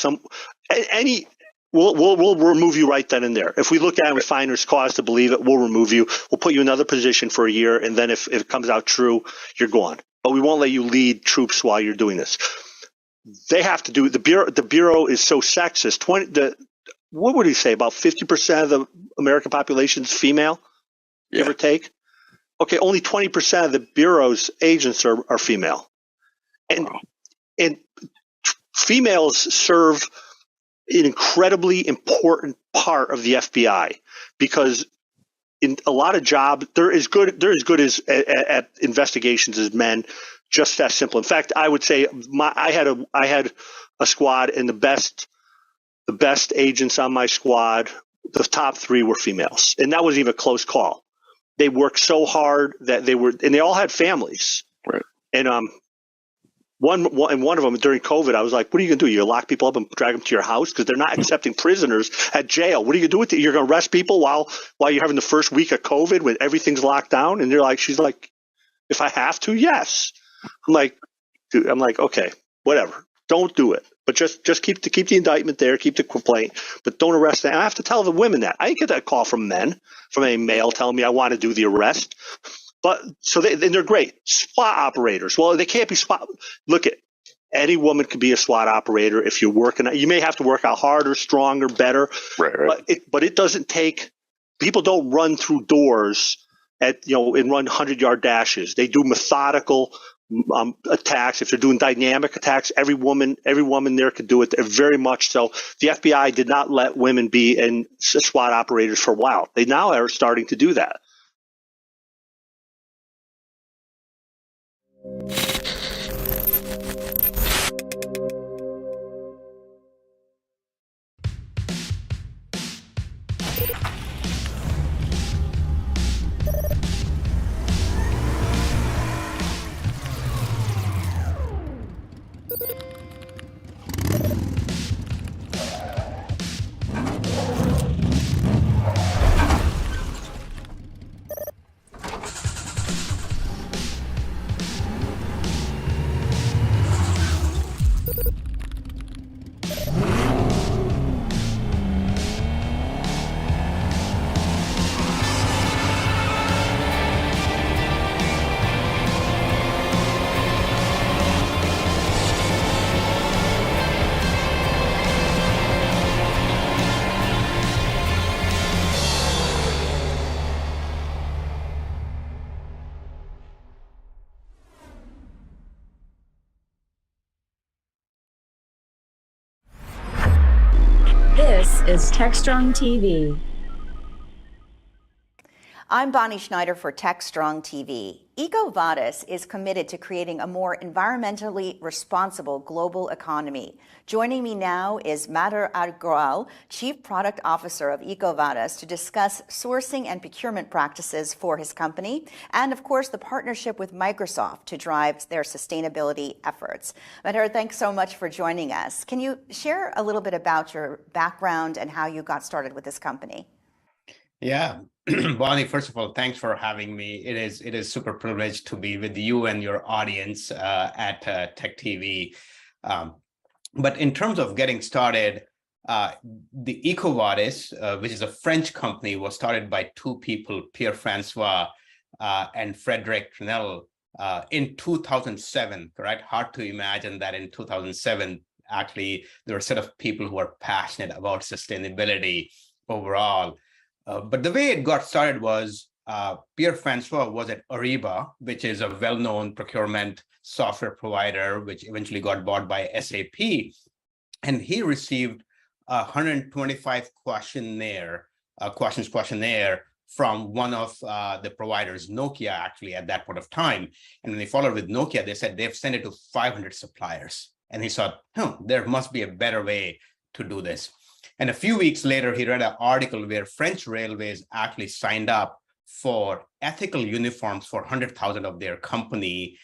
we'll remove you right then and there. If we look at it and we find there's cause to believe it, we'll remove you. We'll put you in another position for a year, and then if it comes out true, you're gone. But we won't let you lead troops while you're doing this. They have to do the Bureau. The Bureau is so sexist. What would he say? About 50% of the American population is female, give or take. Okay, only 20% of the Bureau's agents are female, and females serve an incredibly important part of the FBI because in a lot of jobs they're as good at investigations as men. Just that simple. In fact, I would say I had a squad, and the best agents on my squad, the top 3 were females, and that wasn't even a close call. They worked so hard that they all had families. Right. And one of them during COVID, I was like, "What are you going to do? You're going to lock people up and drag them to your house because they're not accepting prisoners at jail. What are you going to do with it? You're going to arrest people while you're having the first week of COVID when everything's locked down?" And she's like, "If I have to, yes." I'm like, dude, okay, whatever. Don't do it. But just keep the indictment there, keep the complaint, but don't arrest them. I have to tell the women that. I didn't get that call from a male telling me I want to do the arrest. But so they're great. SWAT operators. Well, they can't be SWAT. Look at any woman can be a SWAT operator if you're working. You may have to work out harder, stronger, better. Right. But it doesn't take. People don't run through doors and run 100-yard dashes. They do methodical attacks. If they're doing dynamic attacks, every woman there could do it. Very much so. The FBI did not let women be in SWAT operators for a while. They now are starting to do that. This is Techstrong TV. I'm Bonnie Schneider for Techstrong TV. EcoVadis is committed to creating a more environmentally responsible global economy. Joining me now is Madhur Agrawal, Chief Product Officer of EcoVadis, to discuss sourcing and procurement practices for his company, and of course the partnership with Microsoft to drive their sustainability efforts. Madhur, thanks so much for joining us. Can you share a little bit about your background and how you got started with this company? Yeah, Bonnie, first of all, thanks for having me. It is super privileged to be with you and your audience at Tech TV. But in terms of getting started, the EcoVadis, which is a French company, was started by two people, Pierre-Francois and Frédéric Trinel, in 2007, correct? Hard to imagine that in 2007, actually, there were a set of people who are passionate about sustainability overall. But the way it got started was Pierre-Francois was at Ariba, which is a well-known procurement software provider, which eventually got bought by SAP. And he received a 125 questions questionnaire from one of the providers, Nokia, actually, at that point of time. And when they followed with Nokia, they said they've sent it to 500 suppliers. And he thought, there must be a better way to do this. And a few weeks later, he read an article where French Railways actually signed up for ethical uniforms for 100,000 of their company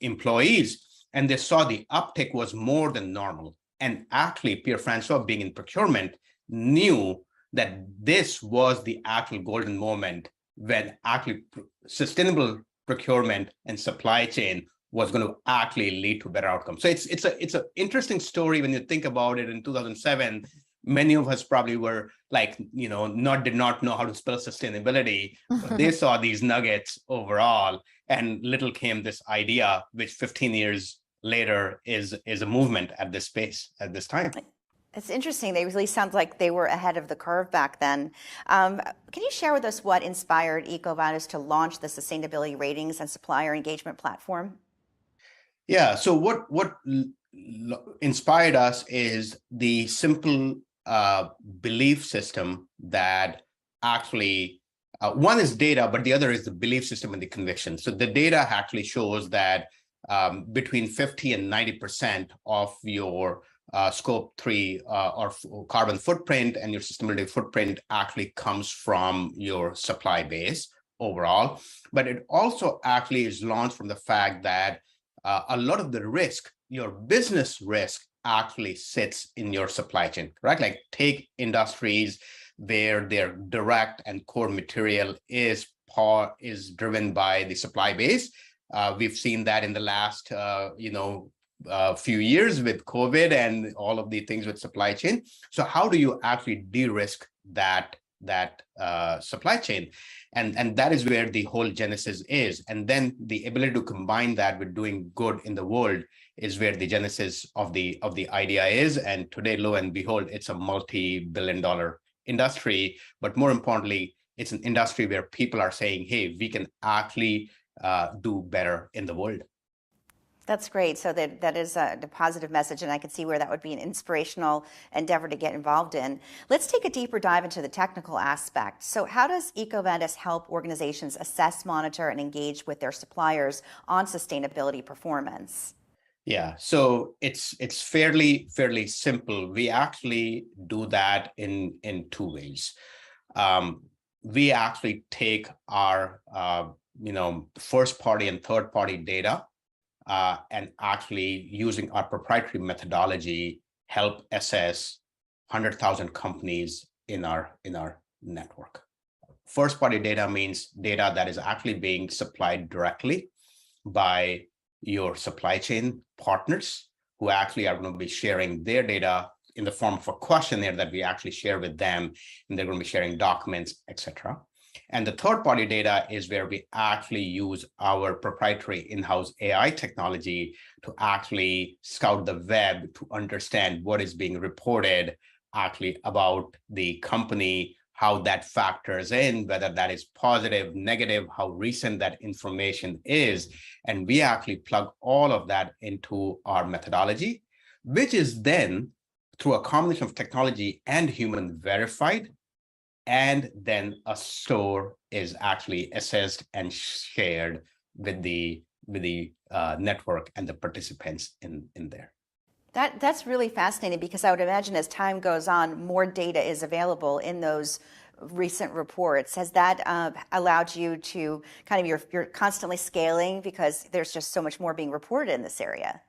employees. And they saw the uptake was more than normal. And actually, Pierre-Francois, being in procurement, knew that this was the actual golden moment when actually sustainable procurement and supply chain was going to actually lead to better outcomes. So it's an interesting story when you think about it. In 2007, many of us probably were like, did not know how to spell sustainability. But they saw these nuggets overall, and little came this idea, which 15 years later is a movement at this space at this time. It's interesting. They really sound like they were ahead of the curve back then. Can you share with us what inspired EcoVadis to launch the sustainability ratings and supplier engagement platform? Yeah, so what inspired us is the simple belief system that actually, one is data, but the other is the belief system and the conviction. So the data actually shows that between 50 and 90% of your scope 3 or carbon footprint and your sustainability footprint actually comes from your supply base overall. But it also actually is launched from the fact that a lot of the risk, your business risk, actually sits in your supply chain, right? Like take industries where their direct and core material is driven by the supply base. We've seen that in the last, few years with COVID and all of the things with supply chain. So how do you actually de-risk that supply chain? And that is where the whole genesis is. And then the ability to combine that with doing good in the world is where the genesis of the idea is. And today, lo and behold, it's a multi-billion-dollar industry. But more importantly, it's an industry where people are saying, hey, we can actually do better in the world. That's great. So that is a positive message, and I can see where that would be an inspirational endeavor to get involved in. Let's take a deeper dive into the technical aspect. So how does EcoVadis help organizations assess, monitor, and engage with their suppliers on sustainability performance? Yeah, so it's fairly simple. We actually do that in two ways. We actually take our first party and third party data, and actually using our proprietary methodology, help assess 100,000 companies in our network. First party data means data that is actually being supplied directly by your supply chain partners, who actually are going to be sharing their data in the form of a questionnaire that we actually share with them, and they're going to be sharing documents, etc. And the third party data is where we actually use our proprietary in-house AI technology to actually scout the web to understand what is being reported actually about the company, how that factors in, whether that is positive, negative, how recent that information is. And we actually plug all of that into our methodology, which is then, through a combination of technology and human verified, and then a store is actually assessed and shared with the network and the participants in there. That's really fascinating, because I would imagine as time goes on, more data is available in those recent reports. Has that allowed you to kind of, you're constantly scaling because there's just so much more being reported in this area?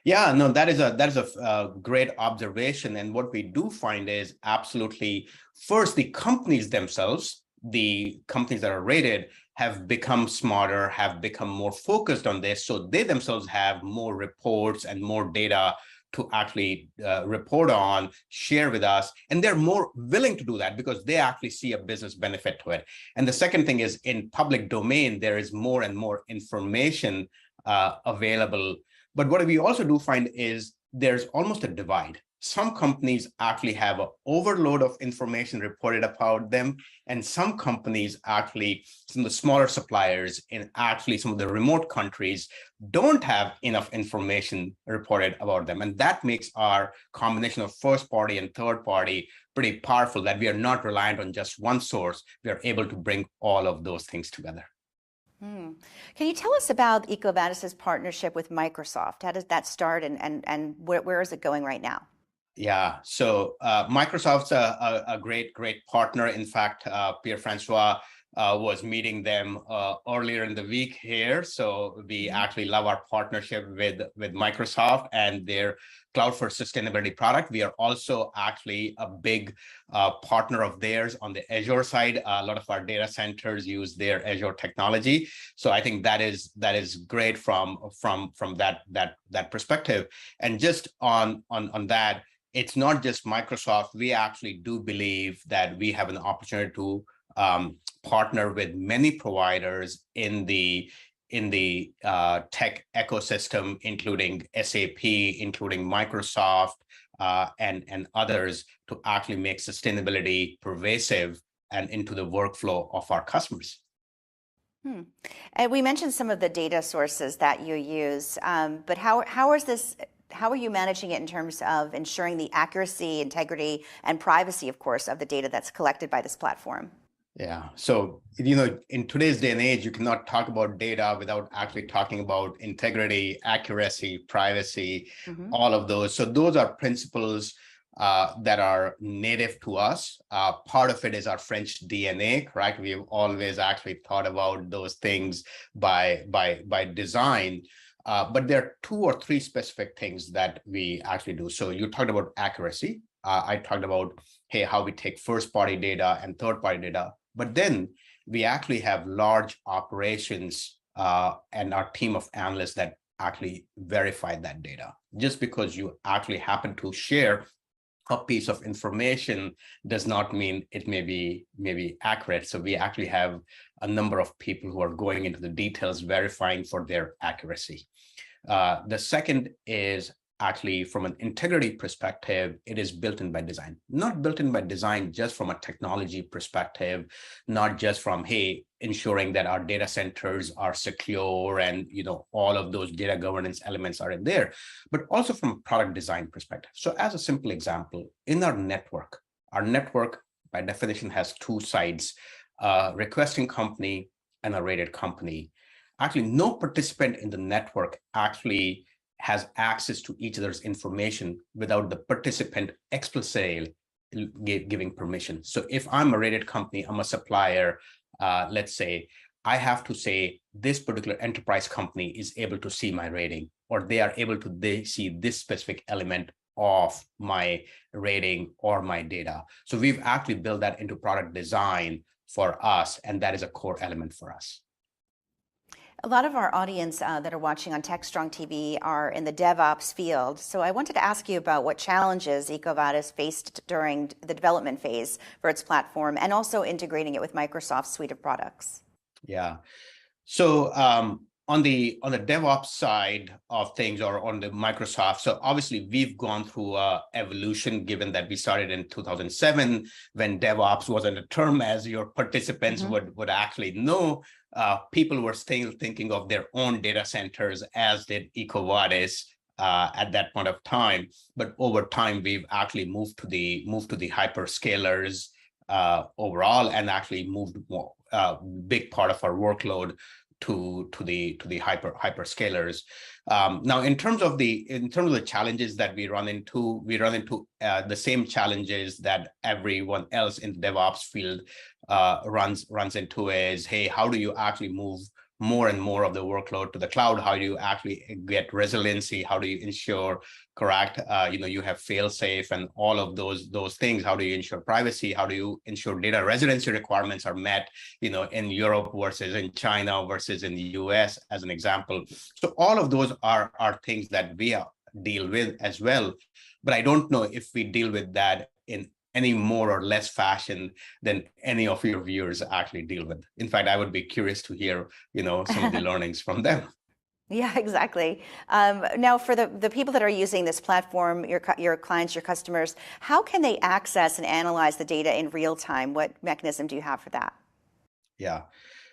Yeah, no, that is a great observation. And what we do find is absolutely, first, the companies themselves, the companies that are rated, have become smarter, have become more focused on this. So they themselves have more reports and more data to actually report on, share with us. And they're more willing to do that because they actually see a business benefit to it. And the second thing is, in public domain, there is more and more information available. But what we also do find is there's almost a divide. Some companies actually have an overload of information reported about them, and some companies actually, some of the smaller suppliers in actually some of the remote countries, don't have enough information reported about them. And that makes our combination of first party and third party pretty powerful, that we are not reliant on just one source. We are able to bring all of those things together. Can you tell us about EcoVadis's partnership with Microsoft? How did that start, and where is it going right now? Yeah, so Microsoft's a great partner. In fact, Pierre-Francois was meeting them earlier in the week here. So we actually love our partnership with Microsoft and their Cloud for Sustainability product. We are also actually a big partner of theirs on the Azure side. A lot of our data centers use their Azure technology. So I think that is great from that perspective. And just on that, it's not just Microsoft. We actually do believe that we have an opportunity to partner with many providers in the tech ecosystem, including SAP, including Microsoft, and others, to actually make sustainability pervasive and into the workflow of our customers. And we mentioned some of the data sources that you use, but how are you managing it in terms of ensuring the accuracy, integrity, and privacy, of course, of the data that's collected by this platform? Yeah. So, in today's day and age, you cannot talk about data without actually talking about integrity, accuracy, privacy, all of those. So those are principles that are native to us. Part of it is our French DNA, correct? We've always actually thought about those things by design. But there are 2 or 3 specific things that we actually do. So you talked about accuracy. I talked about, hey, how we take first-party data and third-party data. But then we actually have large operations and our team of analysts that actually verify that data. Just because you actually happen to share a piece of information does not mean it may be accurate. So we actually have a number of people who are going into the details, verifying for their accuracy. The second is actually, from an integrity perspective, it is built in by design. Not built in by design just from a technology perspective, not just from, hey, ensuring that our data centers are secure and all of those data governance elements are in there, but also from a product design perspective. So as a simple example, in our network by definition has 2 sides, a requesting company and a rated company. Actually, no participant in the network actually has access to each other's information without the participant explicitly giving permission. So if I'm a rated company, I'm a supplier, let's say, I have to say this particular enterprise company is able to see my rating, or they are able to see this specific element of my rating or my data. So we've actually built that into product design for us, and that is a core element for us. A lot of our audience that are watching on Techstrong TV are in the DevOps field. So I wanted to ask you about what challenges EcoVadis faced during the development phase for its platform, and also integrating it with Microsoft's suite of products. Yeah. So on the DevOps side of things, or on the Microsoft, so obviously we've gone through evolution, given that we started in 2007 when DevOps wasn't a term, as your participants would actually know. People were still thinking of their own data centers, as did EcoVadis at that point of time. But over time, we've actually moved to the hyperscalers overall, and actually moved more big part of our workload to the hyperscalers. Now, in terms of the challenges that we run into the same challenges that everyone else in the DevOps field runs into. Is, hey, how do you actually move more and more of the workload to the cloud? How do you actually get resiliency? How do you ensure correct, you have fail safe and all of those things? How do you ensure privacy? How do you ensure data residency requirements are met, in Europe versus in China versus in the US, as an example? So all of those are things that we deal with as well. But I don't know if we deal with that in any more or less fashion than any of your viewers actually deal with. In fact, I would be curious to hear, some of the learnings from them. Yeah, exactly. Now, for the people that are using this platform, your clients, your customers, how can they access and analyze the data in real time? What mechanism do you have for that? Yeah.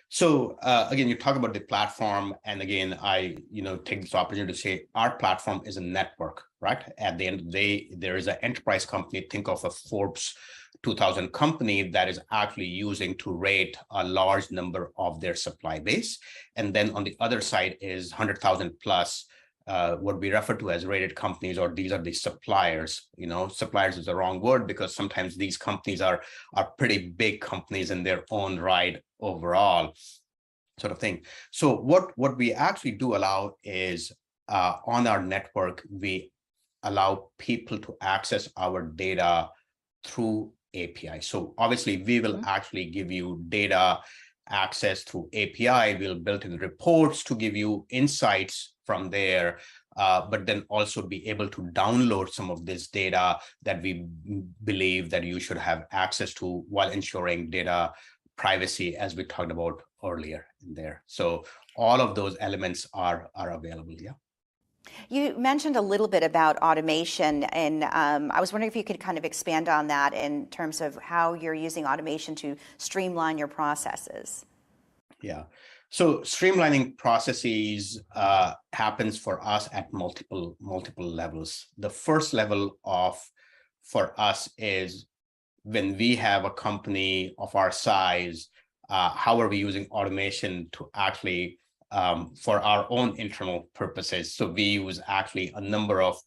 So again, you talk about the platform, and again, I take this opportunity to say our platform is a network, right? At the end of the day, there is an enterprise company. Think of a Forbes 2000 company that is actually using to rate a large number of their supply base, and then on the other side is 100,000 plus. What we refer to as rated companies, or these are the suppliers. Suppliers is the wrong word, because sometimes these companies are pretty big companies in their own right overall, sort of thing. So what we actually do allow is on our network, we allow people to access our data through API. So obviously we will actually give you data access through API. We'll build in reports to give you insights from there, but then also be able to download some of this data that we believe that you should have access to, while ensuring data privacy, as we talked about earlier in there. So all of those elements are available. Yeah. You mentioned a little bit about automation, and I was wondering if you could kind of expand on that in terms of how you're using automation to streamline your processes. Yeah. So streamlining processes happens for us at multiple levels. The first level for us is when we have a company of our size, how are we using automation to actually for our own internal purposes? So we use actually a number of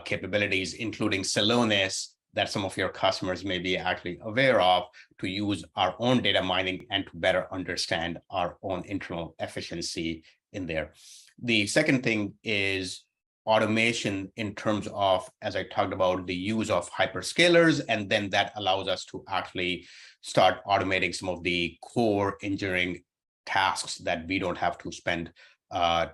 capabilities, including Celonis, that some of your customers may be actually aware of, to use our own data mining and to better understand our own internal efficiency in there. The second thing is automation in terms of, as I talked about, the use of hyperscalers, and then that allows us to actually start automating some of the core engineering tasks that we don't have to spend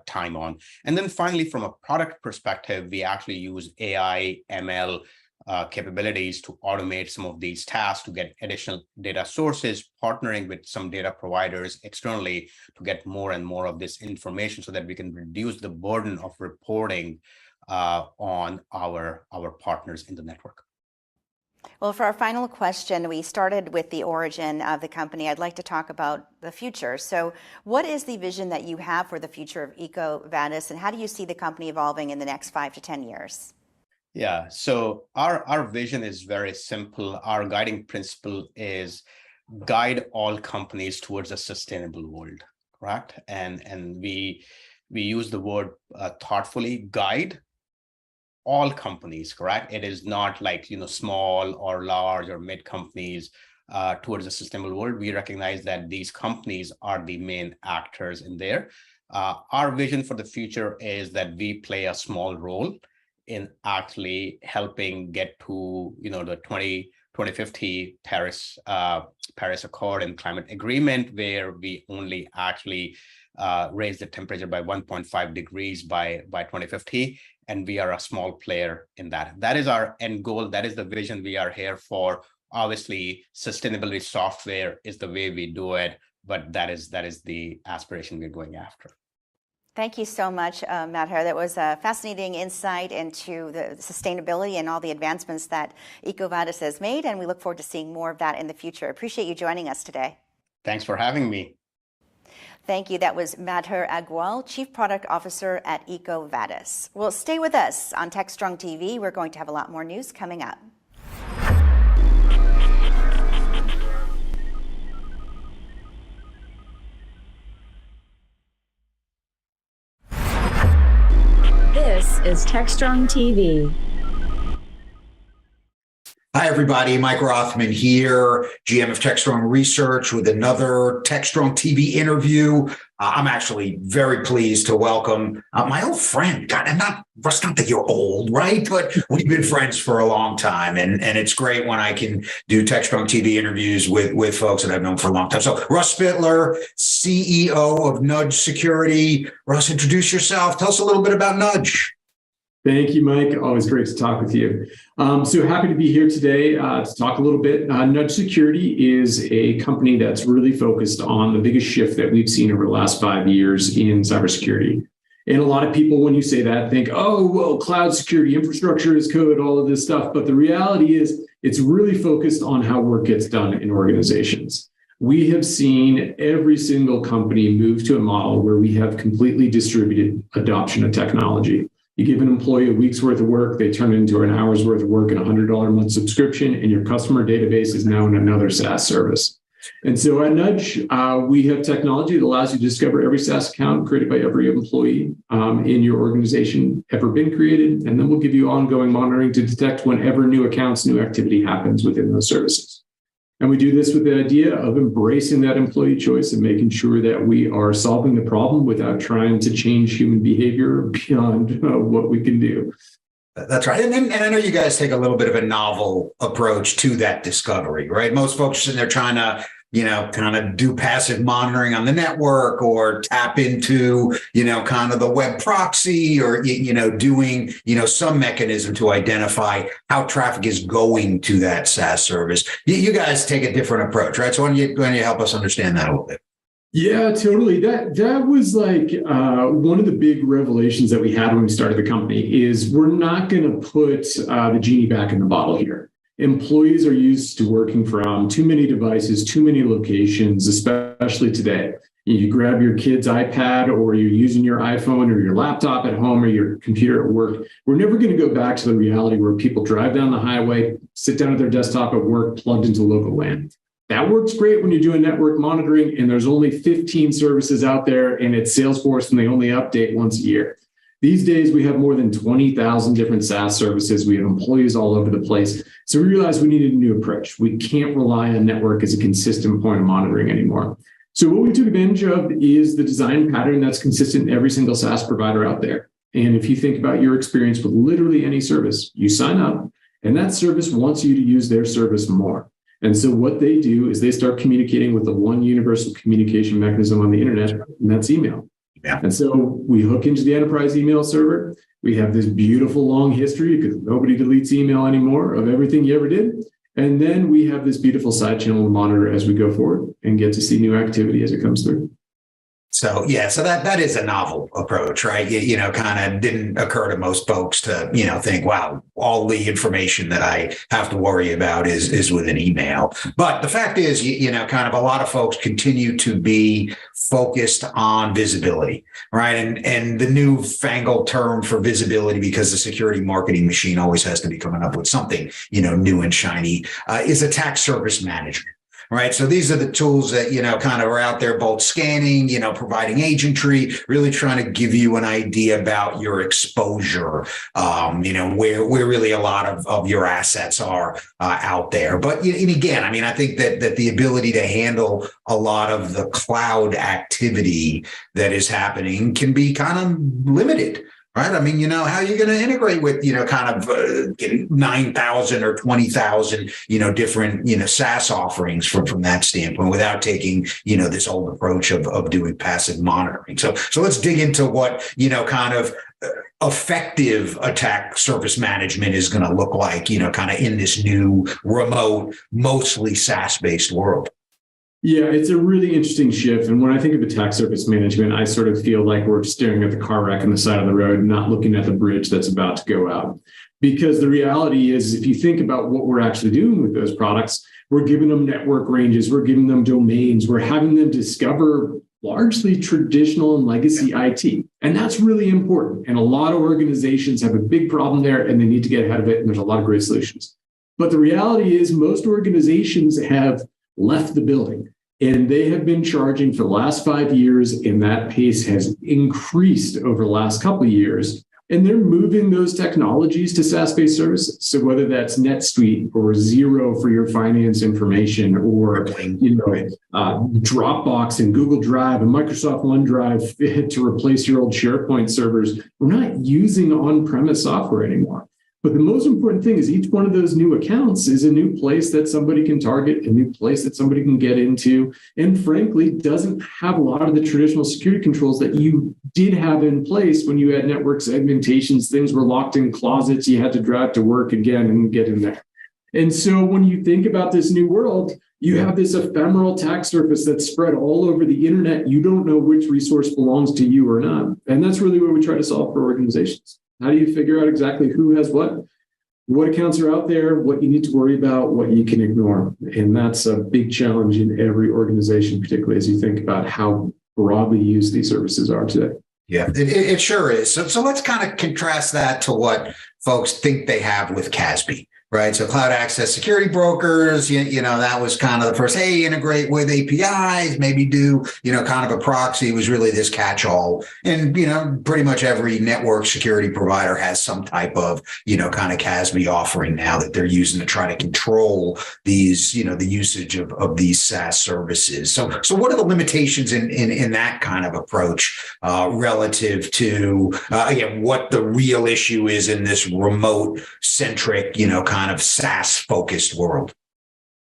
time on. And then finally, from a product perspective, we actually use AI, ML capabilities to automate some of these tasks, to get additional data sources, partnering with some data providers externally to get more and more of this information, so that we can reduce the burden of reporting on our partners in the network. Well, for our final question, we started with the origin of the company. I'd like to talk about the future. So what is the vision that you have for the future of EcoVadis, and how do you see the company evolving in the next 5 to 10 years? Yeah, so our vision is very simple. Our guiding principle is guide all companies towards a sustainable world, correct? And we use the word thoughtfully, guide all companies, correct? It is not like, small or large or mid companies towards a sustainable world. We recognize that these companies are the main actors in there. Our vision for the future is that we play a small role in actually helping get to, the 2050 Paris Accord and climate agreement, where we only actually raise the temperature by 1.5 degrees by 2050. And we are a small player in that. That is our end goal. That is the vision we are here for. Obviously, sustainability software is the way we do it, but that is the aspiration we're going after. Thank you so much, Madhur. That was a fascinating insight into the sustainability and all the advancements that EcoVadis has made, and we look forward to seeing more of that in the future. Appreciate you joining us today. Thanks for having me. Thank you. That was Madhur Agrawal, Chief Product Officer at EcoVadis. Well, stay with us on Techstrong TV. We're going to have a lot more news coming up. is Techstrong TV. Hi, everybody. Mike Rothman here, GM of Techstrong Research, with another Techstrong TV interview. I'm actually very pleased to welcome my old friend. God, and it's not that you're old, right? But we've been friends for a long time, and it's great when I can do Techstrong TV interviews with folks that I've known for a long time. So, Russ Spittler, CEO of Nudge Security. Russ, introduce yourself. Tell us a little bit about Nudge. Thank you, Mike. Always great to talk with you. So happy to be here today to talk a little bit. Nudge Security is a company that's really focused on the biggest shift that we've seen over the last 5 years in cybersecurity. And a lot of people, when you say that, think, oh, well, cloud security, infrastructure as code, all of this stuff. But the reality is it's really focused on how work gets done in organizations. We have seen every single company move to a model where we have completely distributed adoption of technology. You give an employee a week's worth of work, they turn it into an hour's worth of work and a $100 a month subscription, and your customer database is now in another SaaS service. And so at Nudge, we have technology that allows you to discover every SaaS account created by every employee in your organization ever been created, and then we'll give you ongoing monitoring to detect whenever new accounts, new activity happens within those services. And we do this with the idea of embracing that employee choice and making sure that we are solving the problem without trying to change human behavior beyond what we can do. That's right. And I know you guys take a little bit of a novel approach to that discovery, right? Most folks are sitting there trying to, kind of do passive monitoring on the network or tap into, kind of the web proxy or, doing, some mechanism to identify how traffic is going to that SaaS service. You guys take a different approach, right? So why don't you help us understand that a little bit? Yeah, totally. That was like one of the big revelations that we had when we started the company is we're not going to put the genie back in the bottle here. Employees are used to working from too many devices, too many locations, especially today. You grab your kid's iPad or you're using your iPhone or your laptop at home or your computer at work. We're never going to go back to the reality where people drive down the highway, sit down at their desktop at work, plugged into local LAN. That works great when you're doing network monitoring and there's only 15 services out there and it's Salesforce and they only update once a year. These days, we have more than 20,000 different SaaS services. We have employees all over the place. So we realized we needed a new approach. We can't rely on network as a consistent point of monitoring anymore. So what we took advantage of is the design pattern that's consistent in every single SaaS provider out there. And if you think about your experience with literally any service, you sign up and that service wants you to use their service more. And so what they do is they start communicating with the one universal communication mechanism on the internet, and that's email. Yeah. And so we hook into the enterprise email server. We have this beautiful long history because nobody deletes email anymore of everything you ever did. And then we have this beautiful side channel to monitor as we go forward and get to see new activity as it comes through. So that is a novel approach, right? Kind of didn't occur to most folks to, think, wow, all the information that I have to worry about is with an email. But the fact is, kind of a lot of folks continue to be focused on visibility, right? And the newfangled term for visibility, because the security marketing machine always has to be coming up with something, new and shiny, is attack surface management. Right. So these are the tools that, kind of are out there, both scanning, providing agentry, really trying to give you an idea about your exposure, where really a lot of your assets are out there. But and again, I think that the ability to handle a lot of the cloud activity that is happening can be kind of limited. Right. How are you going to integrate with, kind of 9,000 or 20,000, different, SaaS offerings from that standpoint without taking, this old approach of doing passive monitoring. So let's dig into what, kind of effective attack surface management is going to look like, kind of in this new remote, mostly SaaS-based world. Yeah, it's a really interesting shift. And when I think of attack surface management, I sort of feel like we're staring at the car wreck on the side of the road, not looking at the bridge that's about to go out. Because the reality is, if you think about what we're actually doing with those products, we're giving them network ranges, we're giving them domains, we're having them discover largely traditional and legacy IT. And that's really important. And a lot of organizations have a big problem there and they need to get ahead of it. And there's a lot of great solutions. But the reality is most organizations have left the building and they have been charging for the last 5 years, and that pace has increased over the last couple of years. And they're moving those technologies to SaaS-based services. So whether that's NetSuite or Xero for your finance information, or Dropbox and Google Drive and Microsoft OneDrive to replace your old SharePoint servers, we're not using on-premise software anymore. But the most important thing is each one of those new accounts is a new place that somebody can target, a new place that somebody can get into, and frankly, doesn't have a lot of the traditional security controls that you did have in place when you had network segmentations. Things were locked in closets. You had to drive to work again and get in there. And so when you think about this new world, you have this ephemeral attack surface that's spread all over the internet. You don't know which resource belongs to you or not. And that's really what we try to solve for organizations. How do you figure out exactly who has what accounts are out there, what you need to worry about, what you can ignore? And that's a big challenge in every organization, particularly as you think about how broadly used these services are today. Yeah, it sure is. So let's kind of contrast that to what folks think they have with CASB. Right. So cloud access security brokers, that was kind of the first, hey, integrate with APIs, maybe do, kind of a proxy. Was really this catch-all. And, pretty much every network security provider has some type of, kind of CASB offering now that they're using to try to control these, the usage of these SaaS services. So what are the limitations in that kind of approach relative to, again, what the real issue is in this remote centric, kind of SaaS-focused world?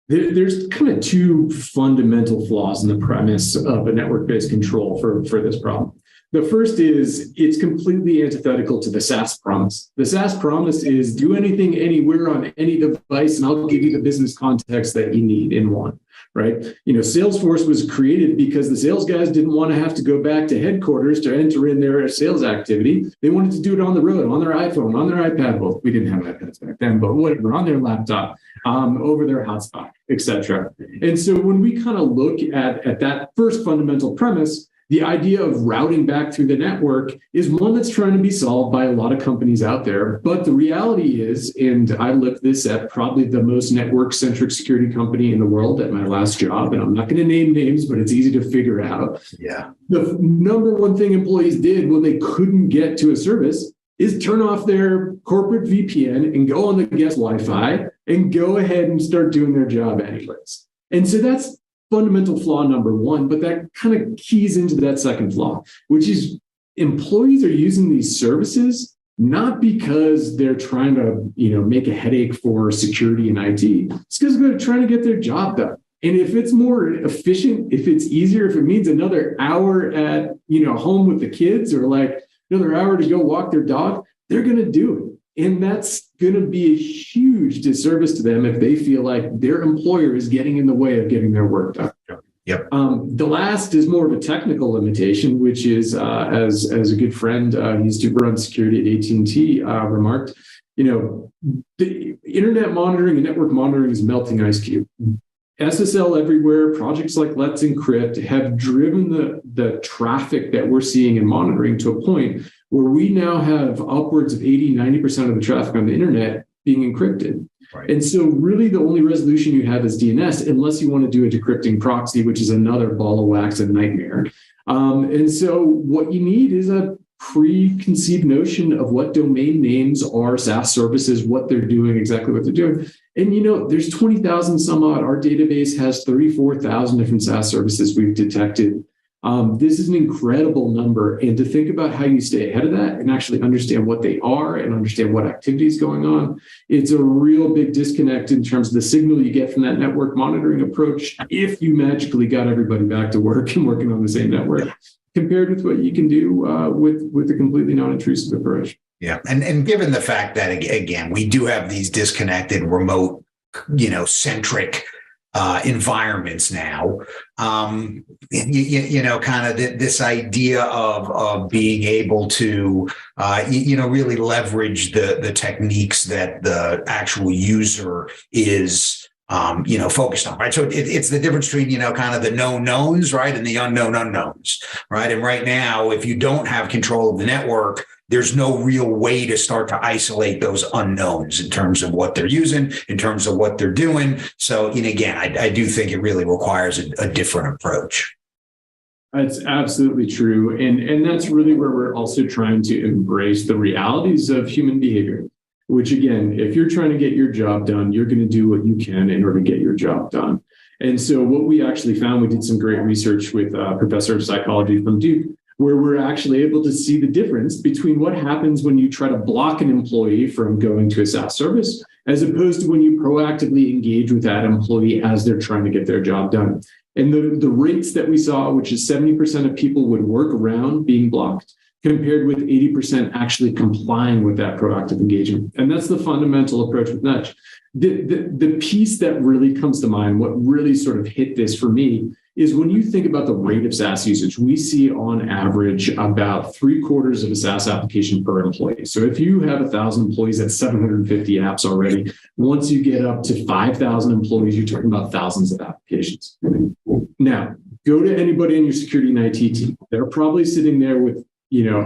There's kind of two fundamental flaws in the premise of a network-based control for this problem. The first is it's completely antithetical to the SaaS promise. The SaaS promise is do anything anywhere on any device, and I'll give you the business context that you need in one. Right? Salesforce was created because the sales guys didn't want to have to go back to headquarters to enter in their sales activity. They wanted to do it on the road, on their iPhone, on their iPad. Well, we didn't have iPads back then, but whatever, on their laptop, over their hotspot, etc. And so when we kind of look at that first fundamental premise, the idea of routing back through the network is one that's trying to be solved by a lot of companies out there. But the reality is, and I lived this at probably the most network-centric security company in the world at my last job, and I'm not going to name names, but it's easy to figure out. Yeah. The number one thing employees did when they couldn't get to a service is turn off their corporate VPN and go on the guest Wi-Fi and go ahead and start doing their job anyways. And so that's fundamental flaw number one, but that kind of keys into that second flaw, which is employees are using these services not because they're trying to, make a headache for security and IT. It's because they're trying to get their job done. And if it's more efficient, if it's easier, if it means another hour at, home with the kids, or like another hour to go walk their dog, they're going to do it. And that's going to be a huge disservice to them if they feel like their employer is getting in the way of getting their work done. Yep. The last is more of a technical limitation, which is, as a good friend, he used to run security at AT&T, remarked, the internet monitoring and network monitoring is a melting ice cube. SSL everywhere, projects like Let's Encrypt have driven the traffic that we're seeing in monitoring to a point where we now have upwards of 80, 90% of the traffic on the internet being encrypted. Right. And so really the only resolution you have is DNS, unless you want to do a decrypting proxy, which is another ball of wax and nightmare. And so what you need is a preconceived notion of what domain names are, SaaS services, what they're doing, exactly what they're doing. And, there's 20,000 some odd. Our database has 34,000 different SaaS services we've detected. This is an incredible number. And to think about how you stay ahead of that and actually understand what they are and understand what activity is going on, it's a real big disconnect in terms of the signal you get from that network monitoring approach if you magically got everybody back to work and working on the same network, compared with what you can do with a completely non-intrusive approach. Yeah. And given the fact that, again, we do have these disconnected, remote, centric environments now, kind of this idea of being able to, really leverage the techniques that the actual user is focused on, right? So it's the difference between, kind of the known knowns, right, and the unknown unknowns, right? And right now, if you don't have control of the network, there's no real way to start to isolate those unknowns in terms of what they're using, in terms of what they're doing. So, again, I do think it really requires a different approach. That's absolutely true. And that's really where we're also trying to embrace the realities of human behavior, which again, if you're trying to get your job done, you're going to do what you can in order to get your job done. And so what we actually found, we did some great research with a professor of psychology from Duke, where we're actually able to see the difference between what happens when you try to block an employee from going to a SaaS service, as opposed to when you proactively engage with that employee as they're trying to get their job done. And the rates that we saw, which is 70% of people would work around being blocked, compared with 80% actually complying with that proactive engagement. And that's the fundamental approach with Nudge. The piece that really comes to mind, what really sort of hit this for me, is when you think about the rate of SaaS usage, we see on average about 3/4 of a SaaS application per employee. So if you have 1,000 employees, that's 750 apps already. Once you get up to 5,000 employees, you're talking about thousands of applications. Now, go to anybody in your security and IT team. They're probably sitting there with,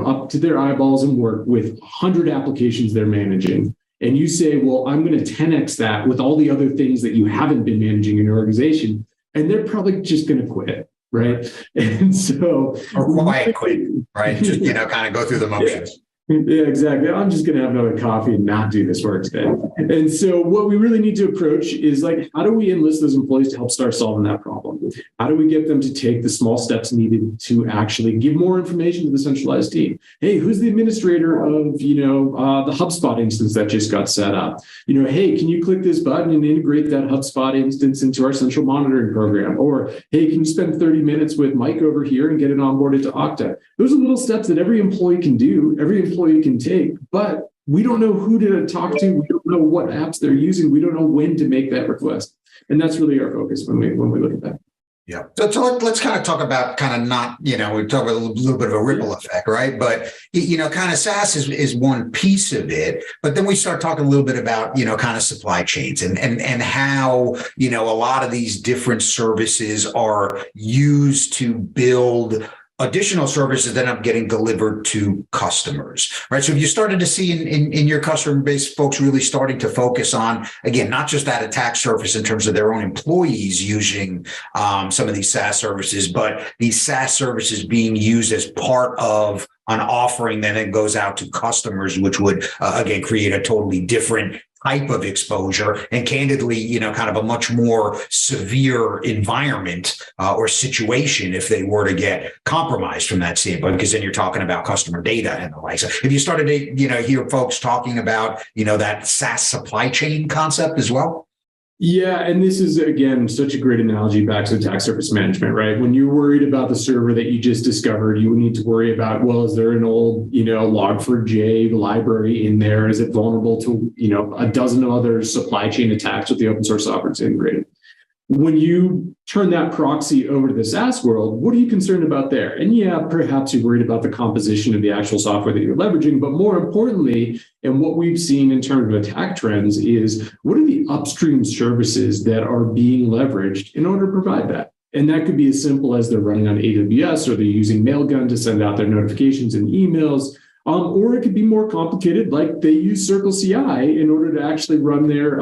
up to their eyeballs in work with 100 applications they're managing. And you say, well, I'm going to 10x that with all the other things that you haven't been managing in your organization. And they're probably just going to quit, right? And so, or quiet quit, right? Just kind of go through the motions. Yeah, exactly. I'm just going to have another coffee and not do this work today. And so what we really need to approach is how do we enlist those employees to help start solving that problem? How do we get them to take the small steps needed to actually give more information to the centralized team? Hey, who's the administrator of, the HubSpot instance that just got set up? Hey, can you click this button and integrate that HubSpot instance into our central monitoring program? Or, hey, can you spend 30 minutes with Mike over here and get it onboarded to Okta? Those are little steps that every employee can do, every employee can take, but we don't know who to talk to. We don't know what apps they're using. We don't know when to make that request. And that's really our focus when we look at that. Yeah. So let's kind of talk about not, we talk about a little bit of a ripple effect, right? But, kind of SaaS is one piece of it. But then we start talking a little bit about, kind of supply chains and how, a lot of these different services are used to build additional services that end up getting delivered to customers, right? So you started to see in your customer base, folks really starting to focus on, again, not just that attack surface in terms of their own employees using some of these SaaS services, but these SaaS services being used as part of an offering that then goes out to customers, which would, again, create a totally different type of exposure and candidly, kind of a much more severe environment or situation if they were to get compromised from that standpoint, because then you're talking about customer data and the like. So if you started to, hear folks talking about, that SaaS supply chain concept as well? Yeah, and this is, again, such a great analogy back to attack surface management, right? When you're worried about the server that you just discovered, you would need to worry about, well, is there an old, Log4j library in there? Is it vulnerable to, a dozen other supply chain attacks with the open source software it's integrated? When you turn that proxy over to the SaaS world, what are you concerned about there? And yeah, perhaps you're worried about the composition of the actual software that you're leveraging, but more importantly, and what we've seen in terms of attack trends is what are the upstream services that are being leveraged in order to provide that? And that could be as simple as they're running on AWS or they're using Mailgun to send out their notifications and emails. Or it could be more complicated, like they use Circle CI in order to actually run their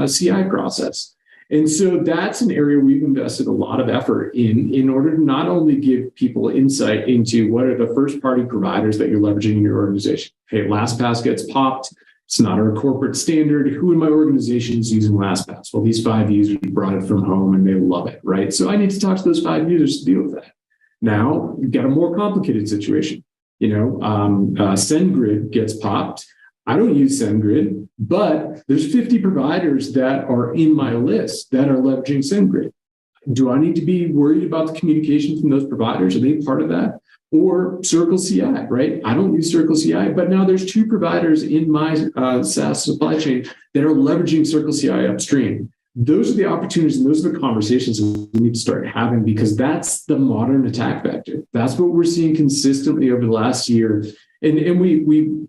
CI process. And so that's an area we've invested a lot of effort in order to not only give people insight into what are the first-party providers that you're leveraging in your organization. Hey, LastPass gets popped. It's not our corporate standard. Who in my organization is using LastPass? Well, these 5 users brought it from home and they love it, right? So I need to talk to those 5 users to deal with that. Now, you've got a more complicated situation. SendGrid gets popped. I don't use SendGrid, but there's 50 providers that are in my list that are leveraging SendGrid. Do I need to be worried about the communication from those providers? Are they part of that? Or Circle CI, right? I don't use Circle CI, but now there's 2 providers in my SaaS supply chain that are leveraging Circle CI upstream. Those are the opportunities and those are the conversations we need to start having, because that's the modern attack vector. That's what we're seeing consistently over the last year. And we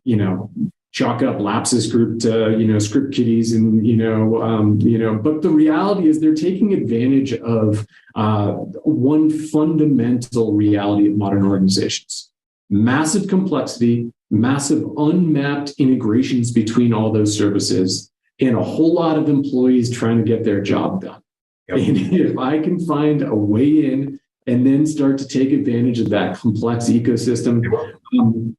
chalk up Lapsus Group to, script kiddies and, but the reality is they're taking advantage of one fundamental reality of modern organizations: massive complexity, massive unmapped integrations between all those services, and a whole lot of employees trying to get their job done. Yep. And if I can find a way in and then start to take advantage of that complex ecosystem,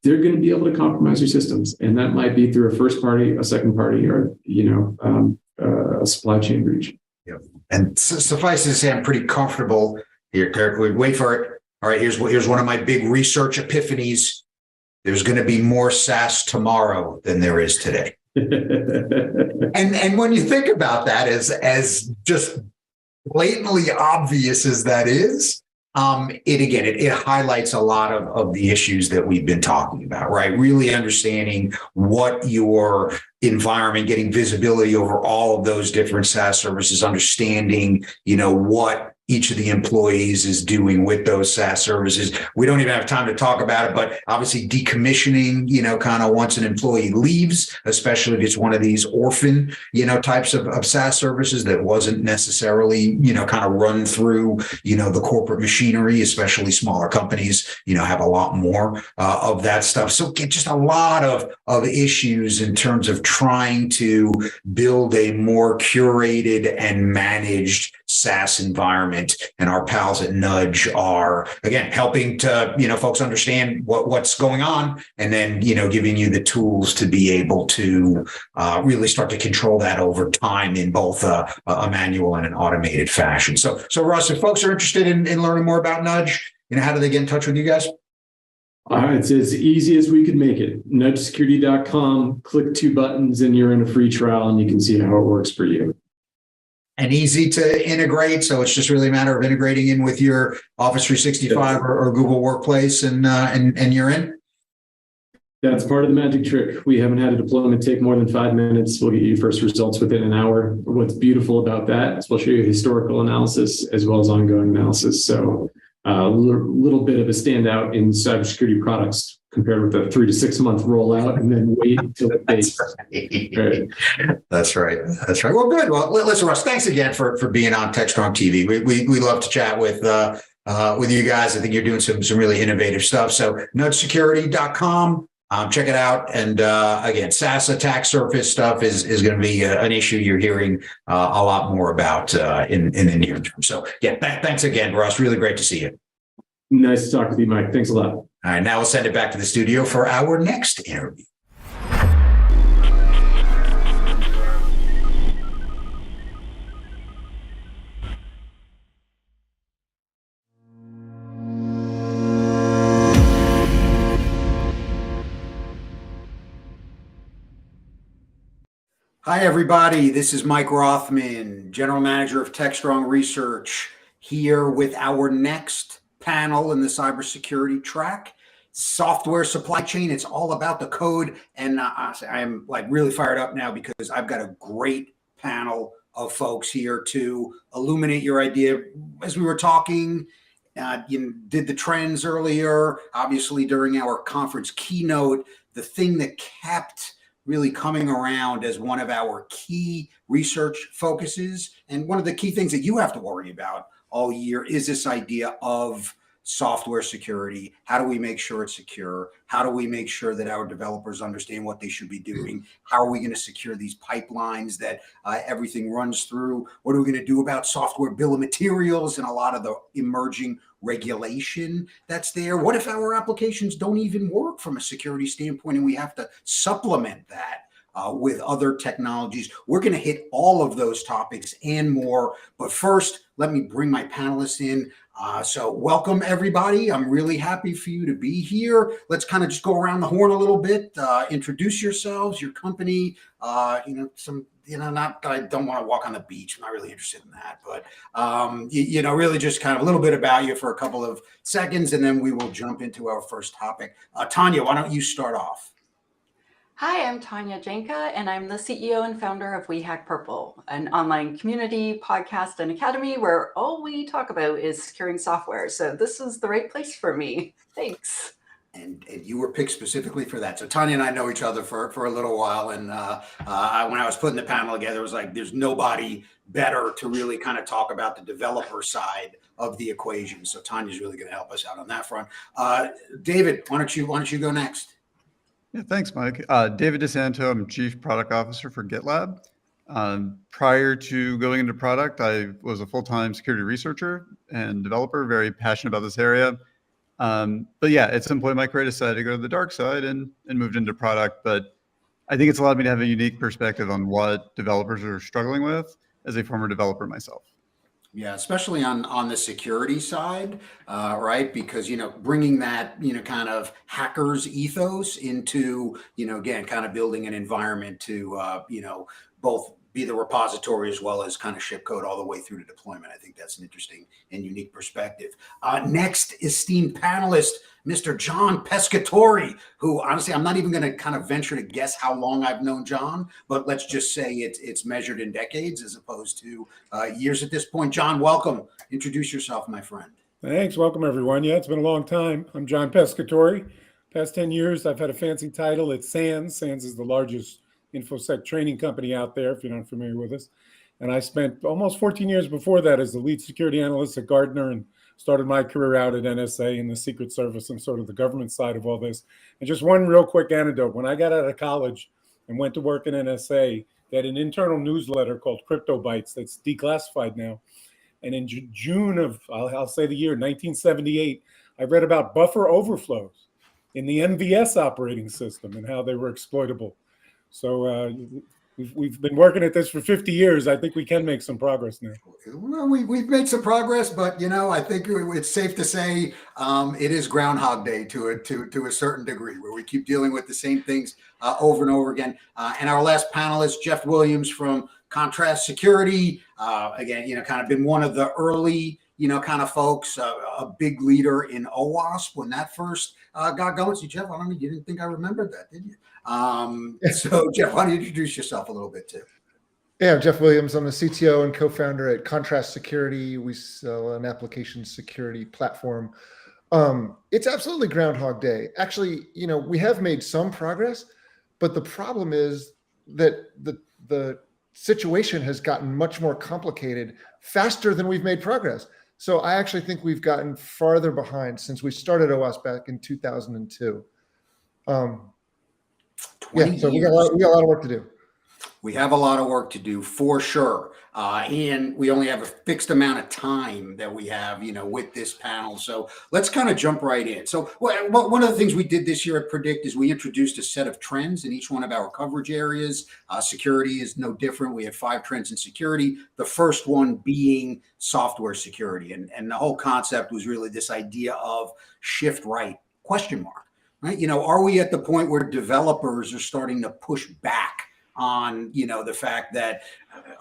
they're going to be able to compromise your systems. And that might be through a first party, a second party, or, a supply chain breach. Yep. And suffice to say, I'm pretty comfortable here, Kirk. Wait for it. All right, here's one of my big research epiphanies. There's going to be more SaaS tomorrow than there is today. and when you think about that, as just blatantly obvious as that is, it highlights a lot of the issues that we've been talking about, right? Really understanding what your environment, getting visibility over all of those different SaaS services, understanding, what each of the employees is doing with those SaaS services. We don't even have time to talk about it, but obviously decommissioning, kind of once an employee leaves, especially if it's one of these orphan, types of SaaS services that wasn't necessarily, kind of run through, the corporate machinery, especially smaller companies, have a lot more of that stuff. So just a lot of issues in terms of trying to build a more curated and managed SaaS environment. And our pals at Nudge are, again, helping to, folks understand what's going on, and then, giving you the tools to be able to really start to control that over time in both a manual and an automated fashion. So Russ, if folks are interested in learning more about Nudge, how do they get in touch with you guys? It's as easy as we could make it. NudgeSecurity.com, click 2 buttons and you're in a free trial and you can see how it works for you. And easy to integrate. So it's just really a matter of integrating in with your Office 365 or Google Workplace and you're in. That's part of the magic trick. We haven't had a deployment take more than 5 minutes. We'll get you first results within an hour. What's beautiful about that is we'll show you historical analysis as well as ongoing analysis. So a little bit of a standout in cybersecurity products compared with the 3 to 6 month rollout, and then wait until it takes. That's right. Well, good. Well, listen, Russ, thanks again for being on Techstrong TV. We love to chat with you guys. I think you're doing some really innovative stuff. So nudgesecurity.com. Check it out. And again, SaaS attack surface stuff is going to be an issue you're hearing a lot more about in the near term. So yeah, thanks again, Russ. Really great to see you. Nice to talk with you, Mike. Thanks a lot. All right, now we'll send it back to the studio for our next interview. Hi, everybody. This is Mike Rothman, General Manager of Techstrong Research, here with our next panel in the cybersecurity track, software supply chain. It's all about the code. And I'm like really fired up now because I've got a great panel of folks here to illuminate your idea. As we were talking, you did the trends earlier, obviously during our conference keynote, the thing that kept really coming around as one of our key research focuses. And one of the key things that you have to worry about all year is this idea of software security. How do we make sure it's secure? How do we make sure that our developers understand what they should be doing? How are we going to secure these pipelines that everything runs through? What are we going to do about software bill of materials and a lot of the emerging regulation that's there? What if our applications don't even work from a security standpoint and we have to supplement that with other technologies? We're going to hit all of those topics and more. But first, let me bring my panelists in. So welcome, everybody. I'm really happy for you to be here. Let's kind of just go around the horn a little bit. Introduce yourselves, your company, not I don't want to walk on the beach. I'm not really interested in that, but, really just kind of a little bit about you for a couple of seconds, and then we will jump into our first topic. Tanya, why don't you start off? Hi, I'm Tanya Janka, and I'm the CEO and founder of We Hack Purple, an online community, podcast, and academy where all we talk about is securing software. So this is the right place for me. Thanks. And you were picked specifically for that. So Tanya and I know each other for a little while. And when I was putting the panel together, it was like, there's nobody better to really kind of talk about the developer side of the equation. So Tanya's really going to help us out on that front. David, why don't you go next? Yeah, thanks, Mike. David DeSanto, I'm Chief Product Officer for GitLab. Prior to going into product, I was a full-time security researcher and developer, very passionate about this area. But yeah, at some point in my career, I decided to go to the dark side and moved into product. But I think it's allowed me to have a unique perspective on what developers are struggling with as a former developer myself. Yeah, especially on the security side, right? Because, bringing that, kind of hackers ethos into, again, kind of building an environment to, both be the repository as well as kind of ship code all the way through to deployment. I think that's an interesting and unique perspective. Next, esteemed panelist, Mr. John Pescatori, who honestly, I'm not even going to kind of venture to guess how long I've known John, but let's just say it's measured in decades as opposed to years at this point. John, welcome. Introduce yourself, my friend. Thanks. Welcome, everyone. Yeah, it's been a long time. I'm John Pescatori. Past 10 years, I've had a fancy title at SANS. SANS is the largest InfoSec training company out there, if you're not familiar with us. And I spent almost 14 years before that as the lead security analyst at Gartner and started my career out at NSA in the Secret Service and sort of the government side of all this. And just one real quick anecdote. When I got out of college and went to work in NSA, they had an internal newsletter called Crypto Bytes that's declassified now. And in June of, I'll say the year, 1978, I read about buffer overflows in the MVS operating system and how they were exploitable. So we've been working at this for 50 years. I think we can make some progress now. Well, we've made some progress, but I think it's safe to say it is Groundhog Day to a certain degree, where we keep dealing with the same things over and over again. And our last panelist, Jeff Williams from Contrast Security, again, kind of been one of the early, kind of folks, a big leader in OWASP when that first got going. So Jeff, I don't know, you didn't think I remembered that, did you? So Jeff, why don't you introduce yourself a little bit too? Yeah, I'm Jeff Williams. I'm the CTO and co-founder at Contrast Security. We sell an application security platform. It's absolutely Groundhog Day. Actually, we have made some progress, but the problem is that the situation has gotten much more complicated faster than we've made progress. So I actually think we've gotten farther behind since we started OWASP back in 2002. So we got a lot of work to do. We have a lot of work to do for sure. And we only have a fixed amount of time that we have, with this panel. So let's kind of jump right in. So one of the things we did this year at Predict is we introduced a set of trends in each one of our coverage areas. Security is no different. We had 5 trends in security. The first one being software security. And the whole concept was really this idea of shift right, ? Right? Are we at the point where developers are starting to push back on, the fact that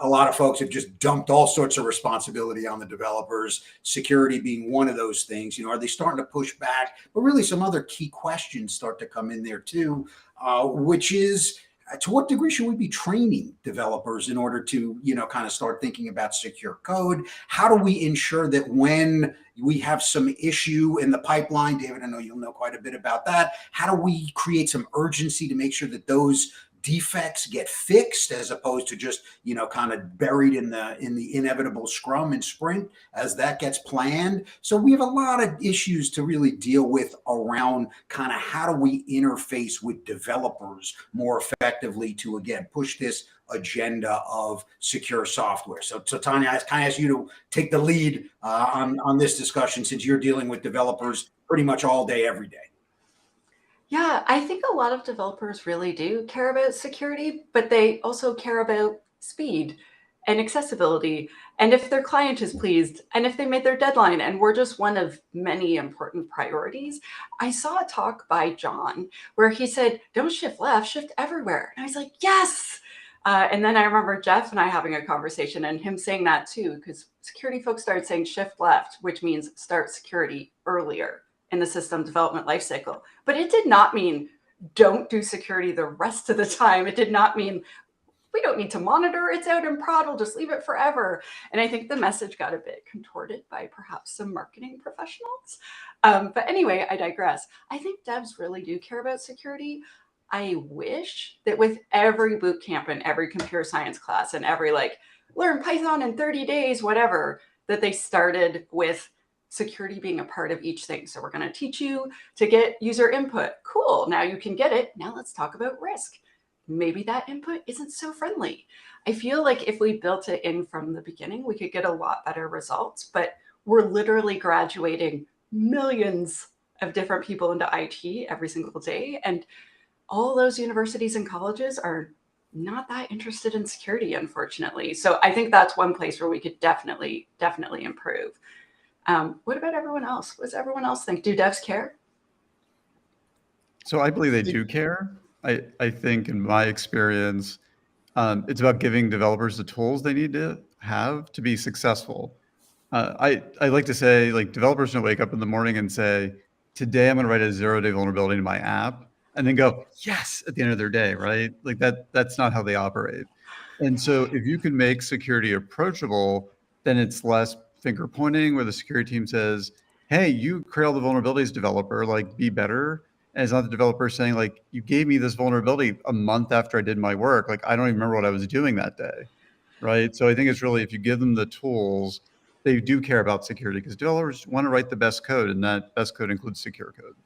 a lot of folks have just dumped all sorts of responsibility on the developers, security being one of those things? Are they starting to push back? But really some other key questions start to come in there too, which is, to what degree should we be training developers in order to, kind of start thinking about secure code? How do we ensure that when we have some issue in the pipeline, David, I know you'll know quite a bit about that. How do we create some urgency to make sure that those defects get fixed as opposed to just, kind of buried in the inevitable scrum and sprint as that gets planned? So we have a lot of issues to really deal with around kind of how do we interface with developers more effectively to, again, push this agenda of secure software. So Tanya, I kind of ask you to take the lead on this discussion, since you're dealing with developers pretty much all day, every day. Yeah, I think a lot of developers really do care about security, but they also care about speed and accessibility, and if their client is pleased, and if they made their deadline, and we're just one of many important priorities. I saw a talk by John where he said, don't shift left, shift everywhere. And I was like, yes. And then I remember Jeff and I having a conversation and him saying that too, because security folks started saying shift left, which means start security earlier in the system development lifecycle. But it did not mean don't do security the rest of the time. It did not mean we don't need to monitor, it's out in prod, we'll just leave it forever. And I think the message got a bit contorted by perhaps some marketing professionals. But anyway, I digress. I think devs really do care about security. I wish that with every boot camp and every computer science class and every learn Python in 30 days, whatever, that they started with security being a part of each thing. So we're going to teach you to get user input. Cool. Now you can get it. Now let's talk about risk. maybe that input isn't so friendly. I feel like if we built it in from the beginning, we could get a lot better results, but we're literally graduating millions of different people into IT every single day. And all those universities and colleges are not that interested in security, unfortunately. So I think that's one place where we could definitely improve. What about everyone else? What does everyone else think? Do devs care? So I believe they do care. I think in my experience, it's about giving developers the tools they need to have to be successful. I like to say, like, developers don't wake up in the morning and say, today I'm going to write a 0-day vulnerability to my app, and then go, yes, at the end of their day, right? Like that's not how they operate. And so if you can make security approachable, then it's less finger pointing where the security team says, hey, you create all the vulnerabilities, developer, like, be better. And it's not the developer saying, like, you gave me this vulnerability a month after I did my work. Like, I don't even remember what I was doing that day, right? So I think it's really, if you give them the tools, they do care about security, because developers want to write the best code, and that best code includes secure code.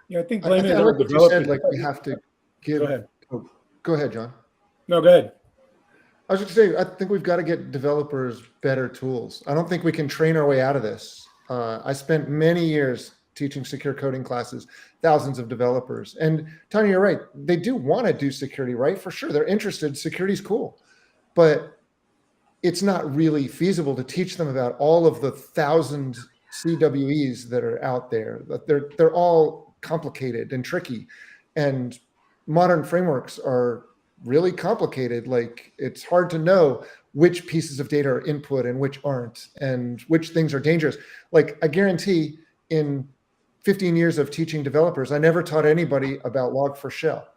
Yeah, I think I blaming it like on what you said, developers. like we have to give. Go ahead. Oh, go ahead, John. No, go ahead. I was just saying, I think we've got to get developers better tools. I don't think we can train our way out of this. I spent many years teaching secure coding classes, thousands of developers. And Tanya, you're right. They do want to do security, right? For sure. They're interested. Security's cool. But it's not really feasible to teach them about all of the 1,000 CWEs that are out there. They're all complicated and tricky. And modern frameworks are really complicated. Like, it's hard to know which pieces of data are input and which aren't, and which things are dangerous. Like, I guarantee in 15 years of teaching developers, I never taught anybody about log4shell,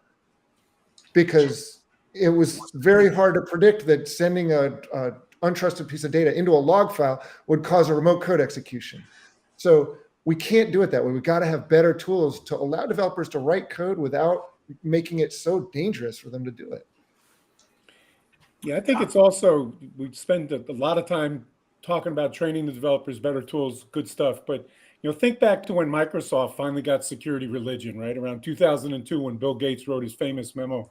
because it was very hard to predict that sending a untrusted piece of data into a log file would cause a remote code execution. So we can't do it that way. We've got to have better tools to allow developers to write code without making it so dangerous for them to do it. Yeah, I think it's also, we spend a lot of time talking about training the developers, better tools, good stuff. But, think back to when Microsoft finally got security religion, right? Around 2002, when Bill Gates wrote his famous memo.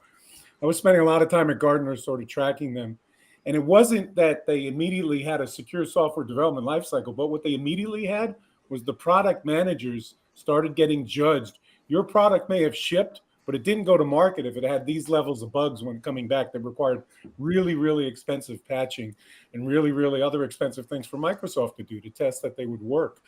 I was spending a lot of time at Gartner sort of tracking them. And it wasn't that they immediately had a secure software development lifecycle, but what they immediately had was the product managers started getting judged. Your product may have shipped, but it didn't go to market if it had these levels of bugs when coming back that required really, really expensive patching and really, really other expensive things for Microsoft to do to test that they would work.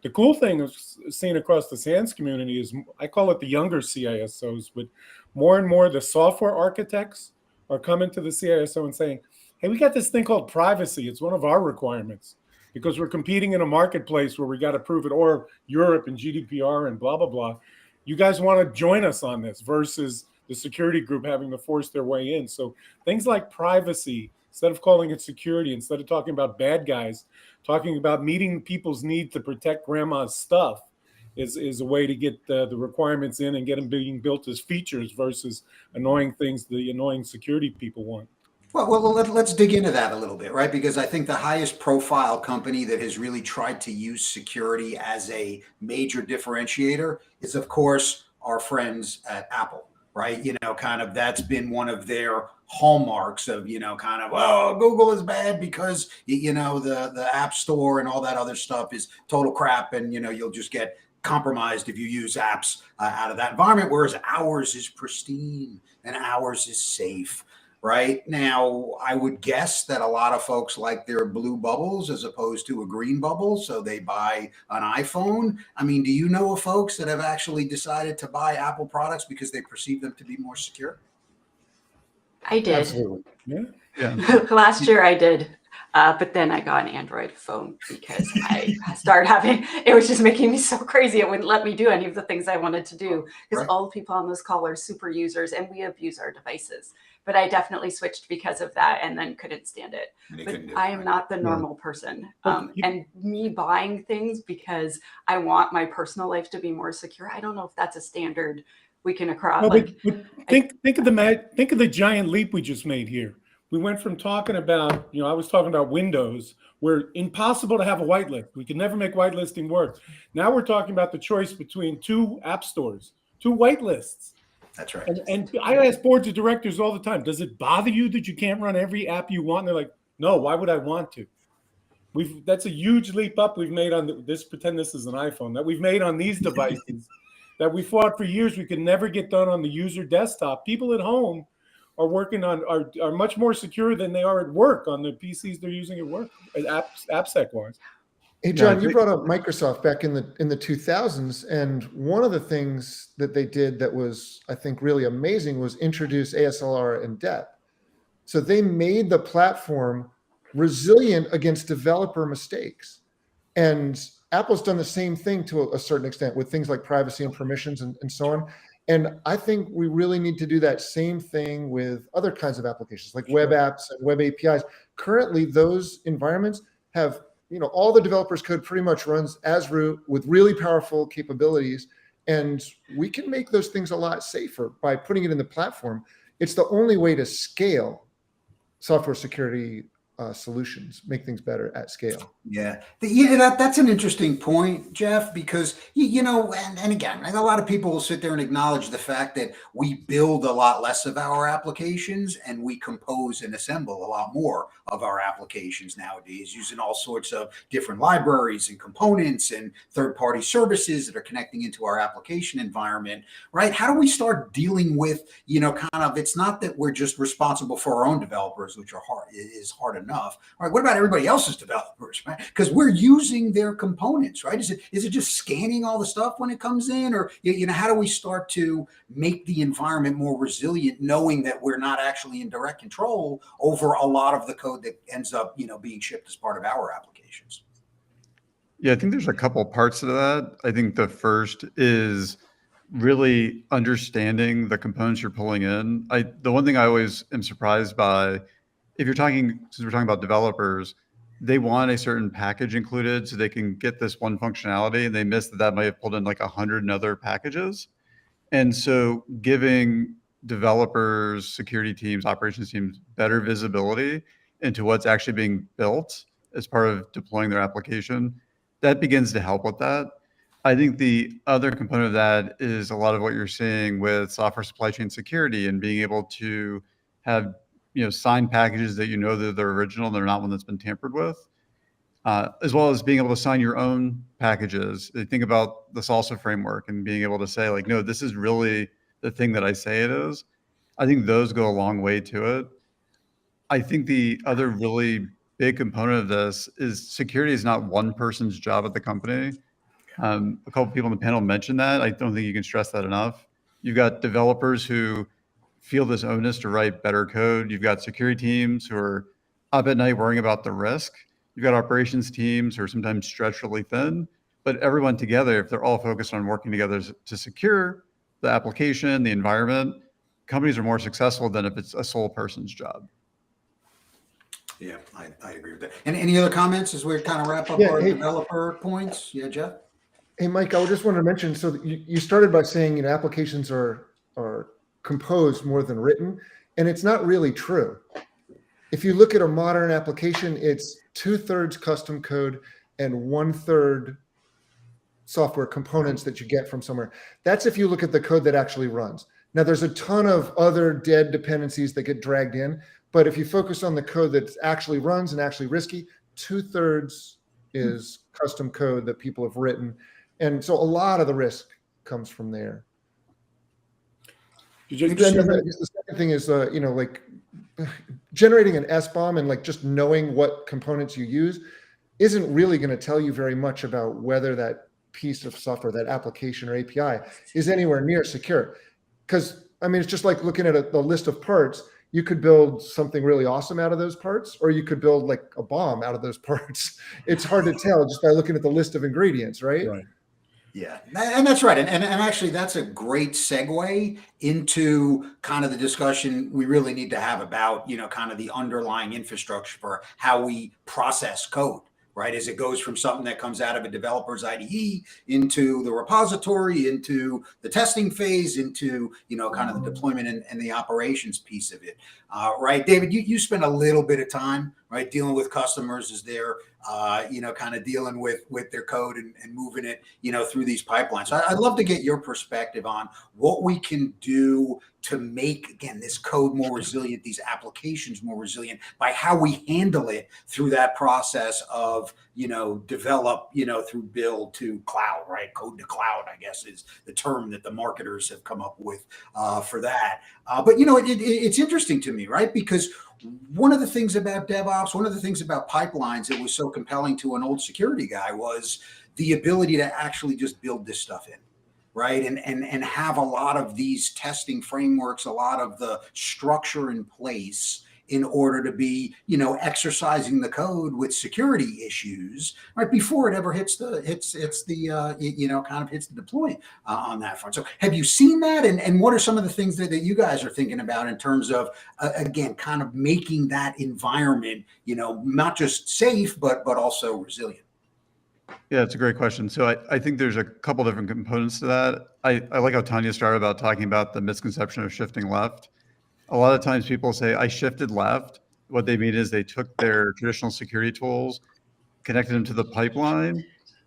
The cool thing is seen across the SANS community is, I call it the younger CISOs, but more and more the software architects are coming to the CISO and saying, hey, we got this thing called privacy. It's one of our requirements because we're competing in a marketplace where we got to prove it, or Europe and GDPR and blah, blah, blah. You guys want to join us on this, versus the security group having to force their way in. So things like privacy, instead of calling it security, instead of talking about bad guys, talking about meeting people's need to protect grandma's stuff is a way to get the requirements in and get them being built as features versus annoying things the annoying security people want. Well, let's dig into that a little bit, right? Because I think the highest profile company that has really tried to use security as a major differentiator is, of course, our friends at Apple, right? Kind of that's been one of their hallmarks of, kind of, oh, Google is bad because, the App Store and all that other stuff is total crap. And, you'll just get compromised if you use apps out of that environment, whereas ours is pristine and ours is safe. Right now, I would guess that a lot of folks like their blue bubbles as opposed to a green bubble, so they buy an iPhone. I mean, do you know of folks that have actually decided to buy Apple products because they perceive them to be more secure? I did. Absolutely. Yeah. Last year I did. But then I got an Android phone because I started having, it was just making me so crazy. It wouldn't let me do any of the things I wanted to do because all the people on this call are super users and we abuse our devices. But I definitely switched because of that and then couldn't stand it. But I am not the normal person. And me buying things because I want my personal life to be more secure, I don't know if that's a standard we can across. Well, think of the giant leap we just made here. We went from talking about, I was talking about Windows, where impossible to have a whitelist. We could never make whitelisting work. Now we're talking about the choice between two app stores, two whitelists. That's right. And I ask boards of directors all the time, does it bother you that you can't run every app you want? And they're like, no, why would I want to? That's a huge leap up we've made on this, pretend this is an iPhone, that we've made on these devices that we fought for years we could never get done on the user desktop. People at home are working on are much more secure than they are at work on the PCs they're using at work, AppSec wise. Hey John, you brought up Microsoft back in the 2000s, and one of the things that they did that was, I think, really amazing was introduce ASLR in depth. So they made the platform resilient against developer mistakes. And Apple's done the same thing to a certain extent with things like privacy and permissions and so on. And I think we really need to do that same thing with other kinds of applications like web apps and web APIs. Currently, those environments have, all the developers' code pretty much runs as root with really powerful capabilities. And we can make those things a lot safer by putting it in the platform. It's the only way to scale software security solutions, make things better at scale. Yeah, that's an interesting point, Jeff, because, and again, a lot of people will sit there and acknowledge the fact that we build a lot less of our applications and we compose and assemble a lot more of our applications nowadays using all sorts of different libraries and components and third-party services that are connecting into our application environment, right? How do we start dealing with, it's not that we're just responsible for our own developers, which is hard enough. All right, what about everybody else's developers, right? Because we're using their components, right? Is it just scanning all the stuff when it comes in, or how do we start to make the environment more resilient, knowing that we're not actually in direct control over a lot of the code that ends up, being shipped as part of our applications? Yeah, I think there's a couple parts to that. I think the first is really understanding the components you're pulling in. The one thing I always am surprised by, since we're talking about developers, they want a certain package included so they can get this one functionality, and they miss that might have pulled in like 100 other packages. And so giving developers, security teams, operations teams better visibility into what's actually being built as part of deploying their application, that begins to help with that. I think the other component of that is a lot of what you're seeing with software supply chain security and being able to have signed packages that that they're original, they're not one that's been tampered with, as well as being able to sign your own packages. Think about the SALSA framework and being able to say, like, no, this is really the thing that I say it is. I think those go a long way to it. I think the other really big component of this is security is not one person's job at the company. A couple of people on the panel mentioned that. I don't think you can stress that enough. You've got developers who feel this onus to write better code. You've got security teams who are up at night worrying about the risk. You've got operations teams who are sometimes stretched really thin, but everyone together, if they're all focused on working together to secure the application, the environment, companies are more successful than if it's a sole person's job. Yeah, I agree with that. And any other comments as we kind of wrap up our developer points? Yeah, Jeff? Hey, Mike, I just wanted to mention, so you started by saying, applications are composed more than written, and it's not really true. If you look at a modern application, it's 2/3 custom code and 1/3 software components that you get from somewhere. That's if you look at the code that actually runs. Now, there's a ton of other dead dependencies that get dragged in, but if you focus on the code that actually runs and actually risky, 2/3 is custom code that people have written. And so a lot of the risk comes from there. The second thing is, like generating an SBOM and like just knowing what components you use isn't really going to tell you very much about whether that piece of software, that application or API is anywhere near secure. Because, it's just like looking at the list of parts. You could build something really awesome out of those parts, or you could build like a bomb out of those parts. It's hard to tell just by looking at the list of ingredients, right? Right. Yeah, and that's right. And actually, that's a great segue into kind of the discussion we really need to have about, kind of the underlying infrastructure for how we process code, right? As it goes from something that comes out of a developer's IDE into the repository, into the testing phase, into, kind of the deployment and the operations piece of it, right? David, you spend a little bit of time, right, dealing with customers as they're kind of dealing with their code and moving it, through these pipelines. So I'd love to get your perspective on what we can do to make, again, this code more resilient, these applications more resilient by how we handle it through that process of, develop, through build to cloud, right? Code to cloud, I guess, is the term that the marketers have come up with for that. But, it's interesting to me, right? Because one of the things about DevOps, one of the things about pipelines that was so compelling to an old security guy was the ability to actually just build this stuff in. Right. And have a lot of these testing frameworks, a lot of the structure in place in order to be, exercising the code with security issues right before it ever hits the deploy on that front. So have you seen that? And what are some of the things that you guys are thinking about in terms of, again, kind of making that environment, not just safe, but also resilient? Yeah, it's a great question. So I think there's a couple different components to that. I like how Tanya started about talking about the misconception of shifting left. A lot of times people say, I shifted left. What they mean is they took their traditional security tools, connected them to the pipeline,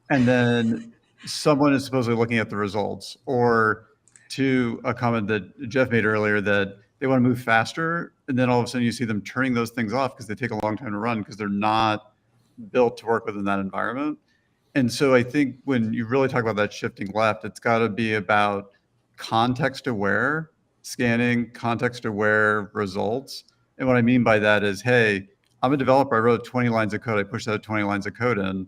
and then someone is supposedly looking at the results. Or to a comment that Jeff made earlier that they want to move faster, and then all of a sudden you see them turning those things off because they take a long time to run because they're not built to work within that environment. And so I think when you really talk about that shifting left, it's got to be about context aware scanning, context aware results. And what I mean by that is, hey, I'm a developer. I wrote 20 lines of code. I pushed that 20 lines of code in.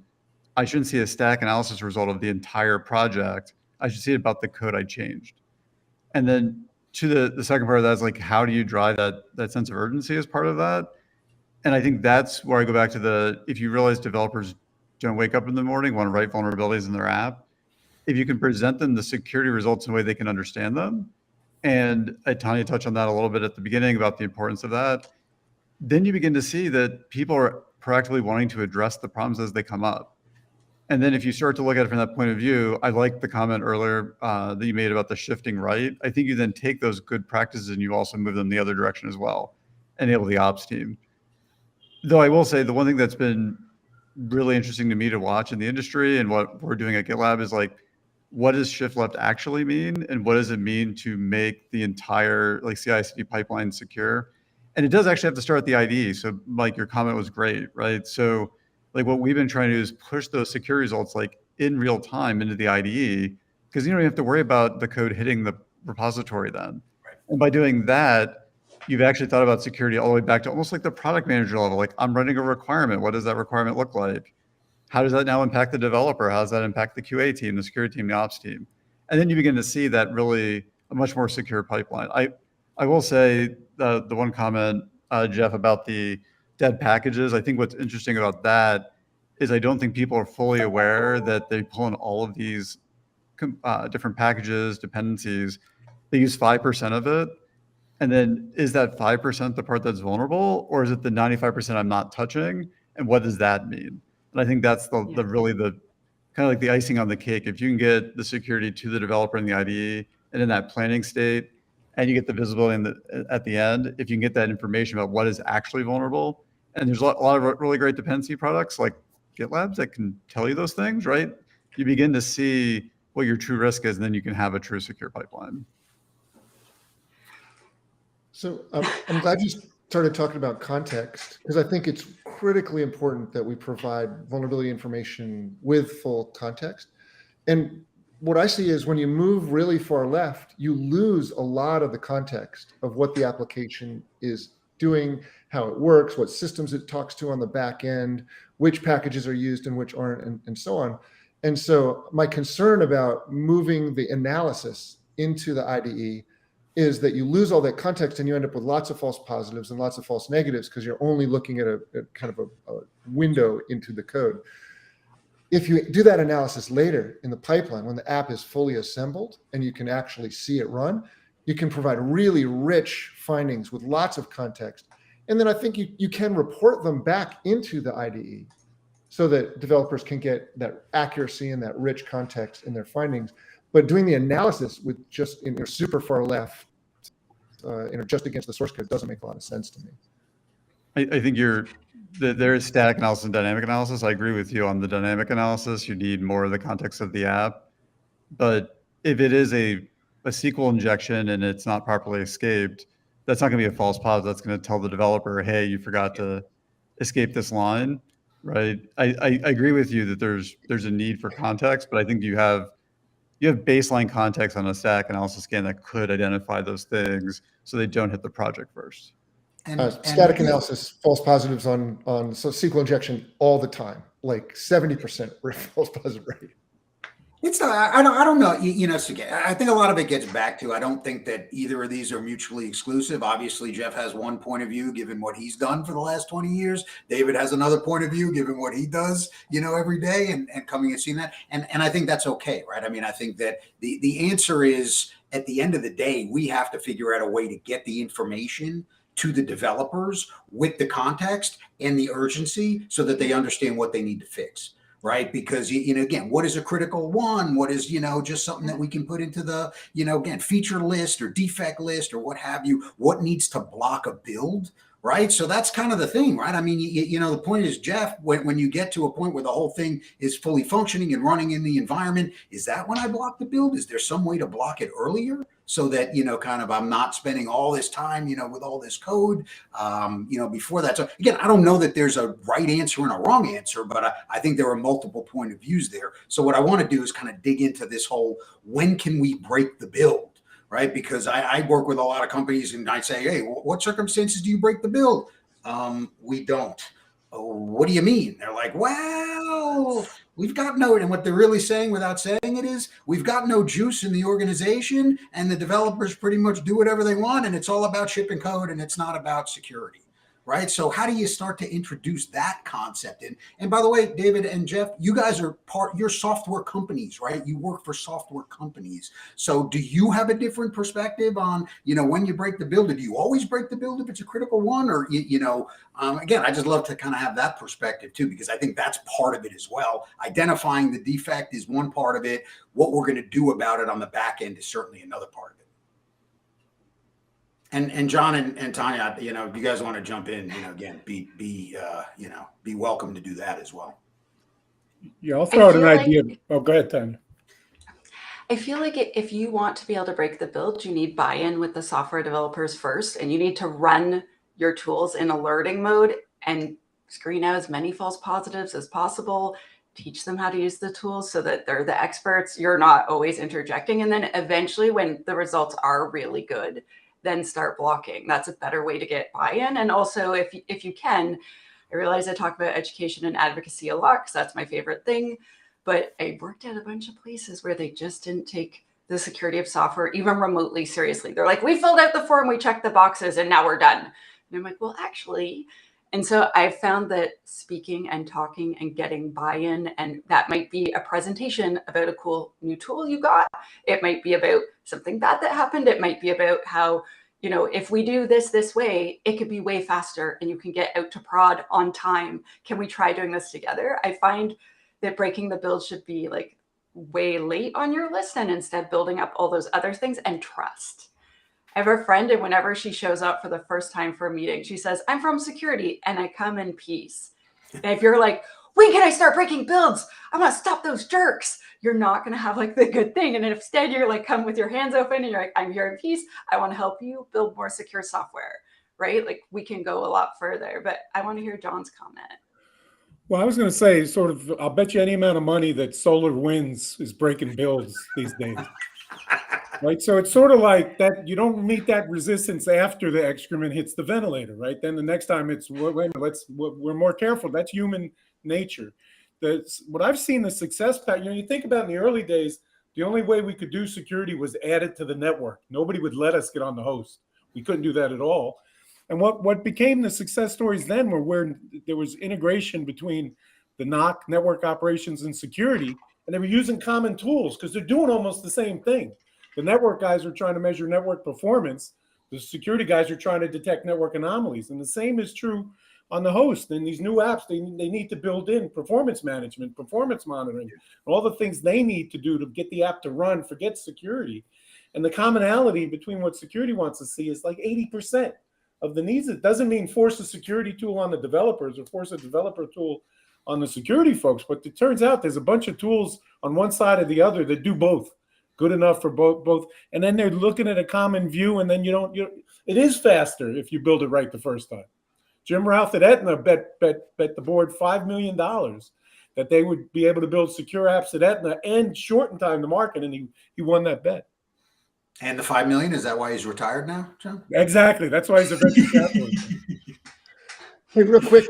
I shouldn't see a stack analysis result of the entire project. I should see it about the code I changed. And then to the second part of that is like, how do you drive that sense of urgency as part of that? And I think that's where I go back to if you realize developers don't wake up in the morning, want to write vulnerabilities in their app, if you can present them the security results in a way they can understand them, and Tanya touched on that a little bit at the beginning about the importance of that, then you begin to see that people are proactively wanting to address the problems as they come up. And then if you start to look at it from that point of view, I like the comment earlier that you made about the shifting right. I think you then take those good practices and you also move them the other direction as well, enable the ops team. Though I will say the one thing that's been really interesting to me to watch in the industry and what we're doing at GitLab is like, what does shift left actually mean? And what does it mean to make the entire like CI/CD pipeline secure? And it does actually have to start at the IDE. So Mike, your comment was great, right? So like what we've been trying to do is push those secure results like in real time into the IDE, because you don't have to worry about the code hitting the repository then. Right. And by doing that, you've actually thought about security all the way back to almost like the product manager level. Like I'm running a requirement. What does that requirement look like? How does that now impact the developer? How does that impact the QA team, the security team, the ops team? And then you begin to see that really a much more secure pipeline. I will say the one comment, Jeff, about the dead packages. I think what's interesting about that is I don't think people are fully aware that they pull in all of these different packages, dependencies. They use 5% of it. And then is that 5% the part that's vulnerable, or is it the 95% I'm not touching? And what does that mean? And I think that's the really the kind of like the icing on the cake. If you can get the security to the developer in the IDE and in that planning state, and you get the visibility at the end, if you can get that information about what is actually vulnerable, and there's a lot of really great dependency products like GitLabs that can tell you those things, right? You begin to see what your true risk is, and then you can have a true secure pipeline. So I'm glad you started talking about context, because I think it's critically important that we provide vulnerability information with full context. And what I see is when you move really far left, you lose a lot of the context of what the application is doing, how it works, what systems it talks to on the back end, which packages are used and which aren't, and so on. And so my concern about moving the analysis into the IDE is that you lose all that context and you end up with lots of false positives and lots of false negatives because you're only looking at a kind of a window into the code. If you do that analysis later in the pipeline, when the app is fully assembled and you can actually see it run, you can provide really rich findings with lots of context. And then I think you can report them back into the IDE so that developers can get that accuracy and that rich context in their findings. But doing the analysis with just super far left, just against the source code doesn't make a lot of sense to me. I think you're there is static analysis and dynamic analysis. I agree with you on the dynamic analysis. You need more of the context of the app. But if it is a SQL injection and it's not properly escaped, that's not going to be a false positive. That's going to tell the developer, hey, you forgot to escape this line, right? I agree with you that there's a need for context, but I think you have baseline context on a static analysis scan that could identify those things so they don't hit the project first. Static analysis, false positives on so SQL injection all the time, like 70% false positive rate. It's I don't know. I think a lot of it gets back to, I don't think that either of these are mutually exclusive. Obviously, Jeff has one point of view given what he's done for the last 20 years. David has another point of view given what he does, every day and coming and seeing that. And I think that's okay, right? I mean, I think that the answer is, at the end of the day, we have to figure out a way to get the information to the developers with the context and the urgency so that they understand what they need to fix. Right. Because, again, what is a critical one? What is, just something that we can put into the, again, feature list or defect list or what have you? What needs to block a build? Right. So that's kind of the thing. Right. I mean, the point is, Jeff, when you get to a point where the whole thing is fully functioning and running in the environment, is that when I block the build? Is there some way to block it earlier so that, kind of I'm not spending all this time, with all this code, before that? So again, I don't know that there's a right answer and a wrong answer, but I think there are multiple point of views there. So what I want to do is kind of dig into this whole, when can we break the build? Right? Because I work with a lot of companies and I say, hey, what circumstances do you break the build? We don't. Oh, what do you mean? They're like, well, we've got no, and what they're really saying without saying it is, we've got no juice in the organization and the developers pretty much do whatever they want and it's all about shipping code and it's not about security. Right. So how do you start to introduce that concept in? And by the way, David and Jeff, you guys are you're software companies, right? You work for software companies. So do you have a different perspective on, when you break the build? Do you always break the build if it's a critical one? Or, again, I just love to kind of have that perspective too, because I think that's part of it as well. Identifying the defect is one part of it. What we're going to do about it on the back end is certainly another part of it. And John and Tanya, if you guys want to jump in, again, be welcome to do that as well. Yeah, I'll throw out an idea. Oh, go ahead, Tanya. I feel like if you want to be able to break the build, you need buy-in with the software developers first, and you need to run your tools in alerting mode and screen out as many false positives as possible. Teach them how to use the tools so that they're the experts. You're not always interjecting, and then eventually, when the results are really good, then start blocking. That's a better way to get buy-in. And also, if you can, I realize I talk about education and advocacy a lot because that's my favorite thing, but I worked at a bunch of places where they just didn't take the security of software even remotely seriously. They're like, we filled out the form, we checked the boxes, and now we're done. And I'm like, well, actually. And so I've found that speaking and talking and getting buy-in, and that might be a presentation about a cool new tool you got. It might be about something bad that happened. It might be about how, if we do this way, it could be way faster and you can get out to prod on time. Can we try doing this together? I find that breaking the build should be like way late on your list and instead building up all those other things and trust. I have a friend, and whenever she shows up for the first time for a meeting, she says, I'm from security and I come in peace. And if you're like, when can I start breaking builds? I want to stop those jerks. You're not going to have like the good thing. And instead you're like, come with your hands open and you're like, I'm here in peace. I want to help you build more secure software, right? Like we can go a lot further, but I want to hear John's comment. Well, I was going to say I'll bet you any amount of money that SolarWinds is breaking builds these days. Right. So it's sort of like that. You don't meet that resistance after the excrement hits the ventilator. Right. Then the next time it's, we're more careful. That's human nature. What I've seen the success pattern, you think about in the early days, the only way we could do security was add it to the network. Nobody would let us get on the host. We couldn't do that at all. And what became the success stories then were where there was integration between the NOC, network operations, and security, and they were using common tools because they're doing almost the same thing. The network guys are trying to measure network performance. The security guys are trying to detect network anomalies. And the same is true on the host. And these new apps, they need to build in performance management, performance monitoring, all the things they need to do to get the app to run, forget security. And the commonality between what security wants to see is like 80% of the needs. It doesn't mean force a security tool on the developers or force a developer tool on the security folks, but it turns out there's a bunch of tools on one side or the other that do both, good enough for both. And then they're looking at a common view, and then it is faster if you build it right the first time. Jim Ralph at Aetna bet the board $5 million that they would be able to build secure apps at Aetna and shorten time to market, and he won that bet. And the $5 million, is that why he's retired now, John? Exactly. That's why he's a venture capitalist. Hey, real quick,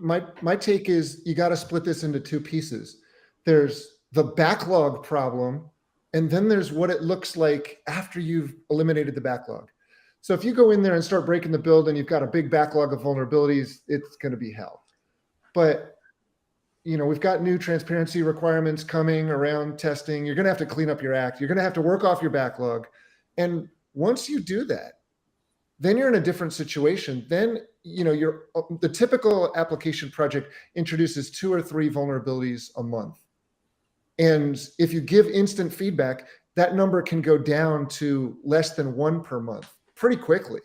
my take is you got to split this into two pieces. There's the backlog problem, and then there's what it looks like after you've eliminated the backlog. So if you go in there and start breaking the build and you've got a big backlog of vulnerabilities, it's going to be hell. But we've got new transparency requirements coming around testing. You're going to have to clean up your act. You're going to have to work off your backlog. And once you do that, then you're in a different situation. Then, the typical application project introduces 2 or 3 vulnerabilities a month. And if you give instant feedback, that number can go down to less than 1 per month pretty quickly.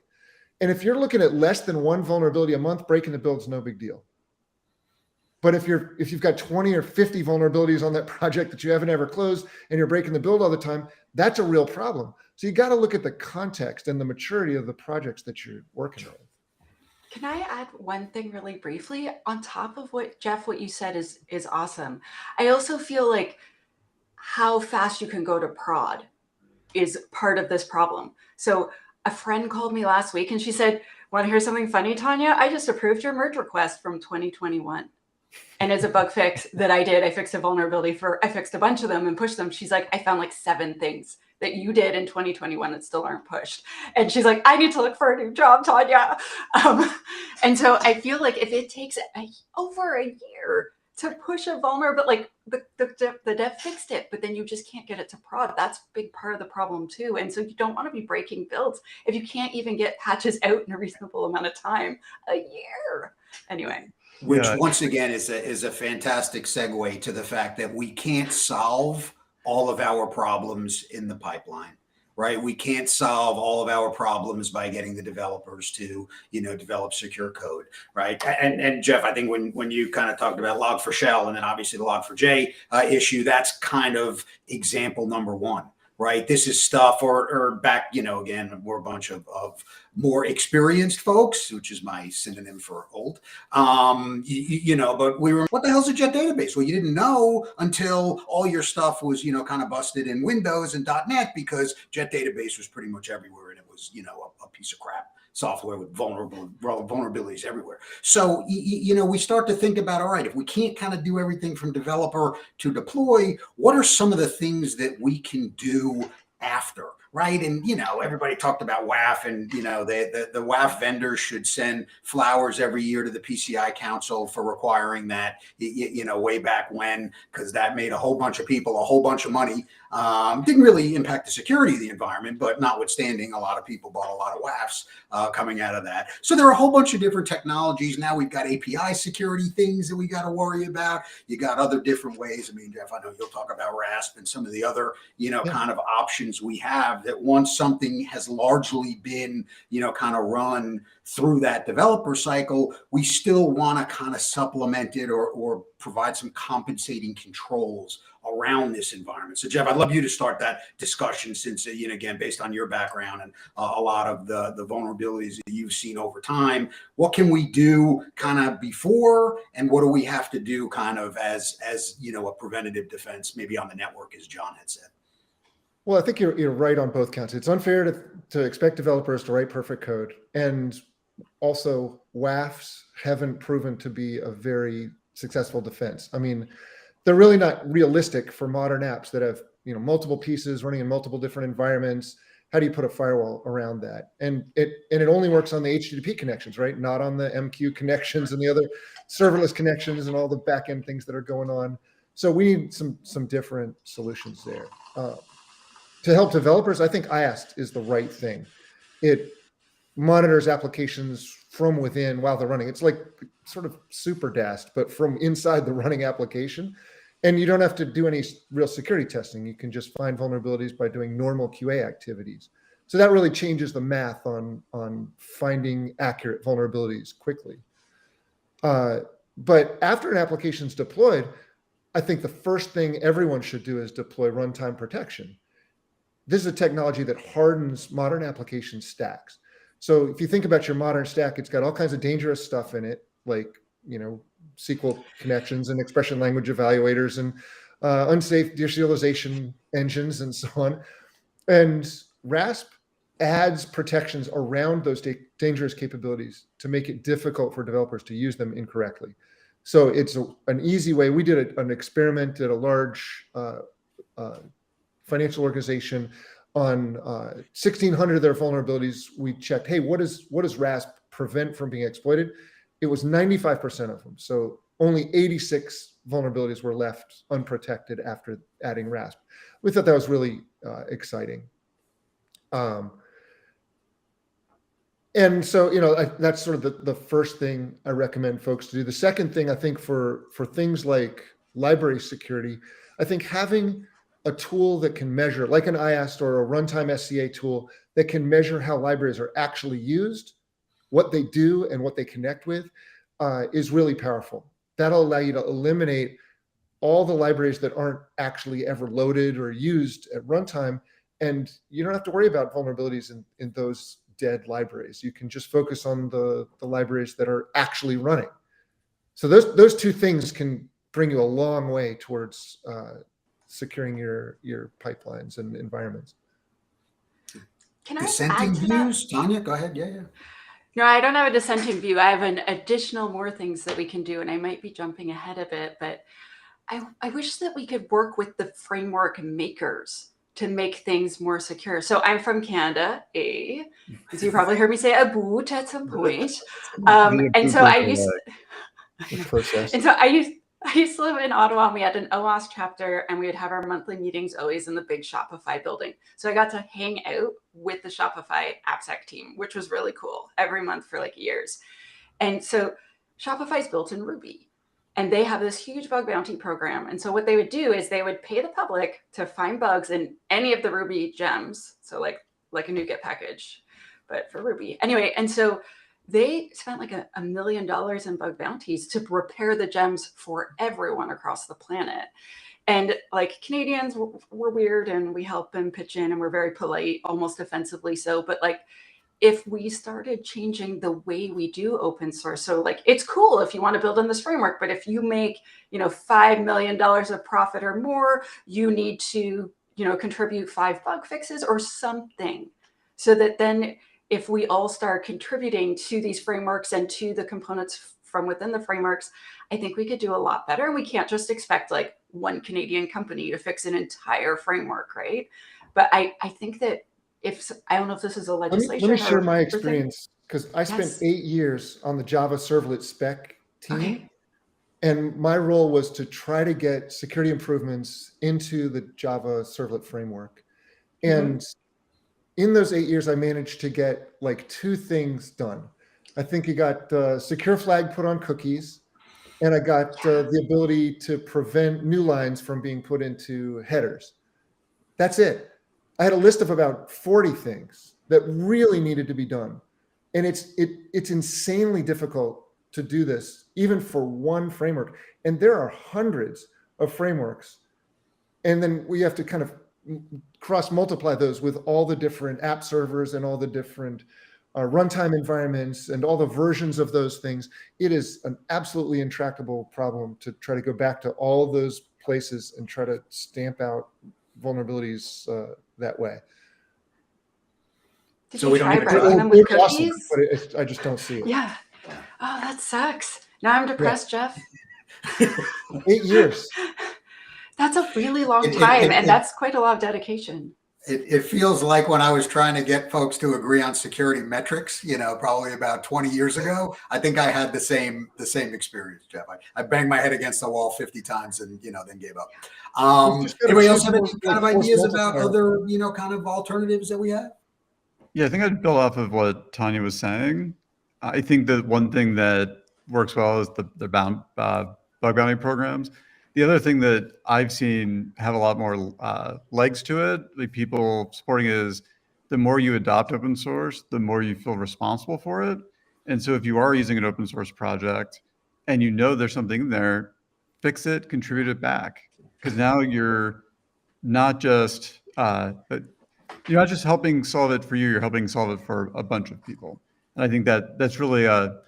And if you're looking at less than 1 vulnerability a month, breaking the build is no big deal. But if you've got 20 or 50 vulnerabilities on that project that you haven't ever closed and you're breaking the build all the time, that's a real problem. So you got to look at the context and the maturity of the projects that you're working with. Can I add one thing really briefly on top of what you said is awesome. I also feel like how fast you can go to prod is part of this problem. So a friend called me last week and she said, "Want to hear something funny, Tanya? I just approved your merge request from 2021. And as a bug fix that I did, I fixed a vulnerability I fixed a bunch of them and pushed them. She's like, I found like 7 things that you did in 2021 that still aren't pushed. And she's like, I need to look for a new job, Tanya. And so I feel like if it takes over a year to push a vulnerability, like the dev fixed it, but then you just can't get it to prod. That's a big part of the problem too. And so you don't want to be breaking builds if you can't even get patches out in a reasonable amount of time, a year. Anyway. Which once again is a fantastic segue to the fact that we can't solve all of our problems in the pipeline, right? We can't solve all of our problems by getting the developers to, develop secure code, right? And Jeff, I think when you kind of talked about Log4Shell and then obviously the Log4j issue, that's kind of example number 1. Right. This is stuff or back, again, we're a bunch of more experienced folks, which is my synonym for old. But we were, what the hell's a Jet database? Well, you didn't know until all your stuff was, kind of busted in Windows and .NET because Jet database was pretty much everywhere. And it was, a piece of crap software with vulnerabilities everywhere. So, we start to think about, all right, if we can't kind of do everything from developer to deploy, what are some of the things that we can do after? Right. And, everybody talked about WAF and, the WAF vendors should send flowers every year to the PCI Council for requiring that, way back when, because that made a whole bunch of people a whole bunch of money. Didn't really impact the security of the environment, but notwithstanding, a lot of people bought a lot of WAFs coming out of that. So there are a whole bunch of different technologies. Now we've got API security things that we got to worry about. You got other different ways. I mean, Jeff, I know you'll talk about RASP and some of the other, kind of options we have that once something has largely been, kind of run through that developer cycle, we still want to kind of supplement it or provide some compensating controls around this environment. So Jeff, I'd love you to start that discussion since, again, based on your background and a lot of the vulnerabilities that you've seen over time, what can we do kind of before and what do we have to do kind of as a preventative defense, maybe on the network, as John had said? Well, I think you're right on both counts. It's unfair to expect developers to write perfect code. And also WAFs haven't proven to be a very successful defense. I mean, they're really not realistic for modern apps that have, multiple pieces running in multiple different environments. How do you put a firewall around that? And it only works on the HTTP connections, right? Not on the MQ connections and the other serverless connections and all the backend things that are going on. So we need some different solutions there. To help developers, I think IAST is the right thing. It monitors applications from within while they're running. It's like sort of super DAST, but from inside the running application. And you don't have to do any real security testing. You can just find vulnerabilities by doing normal QA activities. So that really changes the math on finding accurate vulnerabilities quickly. But after an application's deployed, I think the first thing everyone should do is deploy runtime protection. This is a technology that hardens modern application stacks. So if you think about your modern stack, it's got all kinds of dangerous stuff in it, like, SQL connections and expression language evaluators and unsafe deserialization engines and so on. And RASP adds protections around those dangerous capabilities to make it difficult for developers to use them incorrectly. So it's an easy way. We did an experiment at a large financial organization on 1,600 of their vulnerabilities. We checked, hey, what does RASP prevent from being exploited? It was 95% of them. So only 86 vulnerabilities were left unprotected after adding RASP. We thought that was really exciting. And so, that's sort of the first thing I recommend folks to do. The second thing, I think, for things like library security, I think having a tool that can measure, like an IAST or a runtime SCA tool, that can measure how libraries are actually used, what they do, and what they connect with, is really powerful. That'll allow you to eliminate all the libraries that aren't actually ever loaded or used at runtime, and you don't have to worry about vulnerabilities in those dead libraries. You can just focus on the libraries that are actually running. So those two things can bring you a long way towards securing your pipelines and environments. Can I Dissenting add to views? that? Tanya, go ahead. Yeah. No, I don't have a dissenting view. I have an additional more things that we can do, and I might be jumping ahead a bit, but I wish that we could work with the framework makers to make things more secure. So I'm from Canada, as you probably heard me say a boot at some point. And so I used to live in Ottawa, and we had an OWASP chapter, and we would have our monthly meetings always in the big Shopify building. So I got to hang out with the Shopify AppSec team, which was really cool, every month for like years. And so Shopify's built in Ruby, and they have this huge bug bounty program. And so what they would do is they would pay the public to find bugs in any of the Ruby gems. So like a NuGet package, but for Ruby. Anyway, and so they spent like $1 million in bug bounties to repair the gems for everyone across the planet. And like Canadians were weird, and we help them pitch in, and we're very polite, almost offensively so. But like, if we started changing the way we do open source, so like, it's cool if you want to build in this framework, but if you make, $5 million of profit or more, you need to, contribute 5 bug fixes or something, so that then if we all start contributing to these frameworks and to the components from within the frameworks, I think we could do a lot better. And we can't just expect like one Canadian company to fix an entire framework, right? But I think that I don't know if this is a legislation. Let me share my experience, because I spent 8 years on the Java servlet spec team. Okay. And my role was to try to get security improvements into the Java servlet framework. And in those 8 years, I managed to get like 2 things done. I think you got secure flag put on cookies, and I got the ability to prevent new lines from being put into headers. That's it. I had a list of about 40 things that really needed to be done. And it's insanely difficult to do this, even for one framework. And there are hundreds of frameworks. And then we have to kind of cross multiply those with all the different app servers and all the different runtime environments and all the versions of those things. It is an absolutely intractable problem to try to go back to all those places and try to stamp out vulnerabilities that way. Did you try breaking them with cookies? Awesome, but I just don't see it. Yeah. Oh, that sucks. Now I'm depressed, Jeff. 8 years. That's a really long time, and that's quite a lot of dedication. It feels like when I was trying to get folks to agree on security metrics, probably about 20 years ago, I think I had the same experience, Jeff. I banged my head against the wall 50 times and, then gave up. Anybody else have any kind of ideas about other, kind of alternatives that we have? Yeah, I think I'd build off of what Tanya was saying. I think that one thing that works well is the bug bounty programs. The other thing that I've seen have a lot more legs to it, like people supporting, is the more you adopt open source, the more you feel responsible for it. And so if you are using an open source project and you know there's something in there, fix it, contribute it back. Because now you're not just helping solve it for you, you're helping solve it for a bunch of people. And I think that that's really a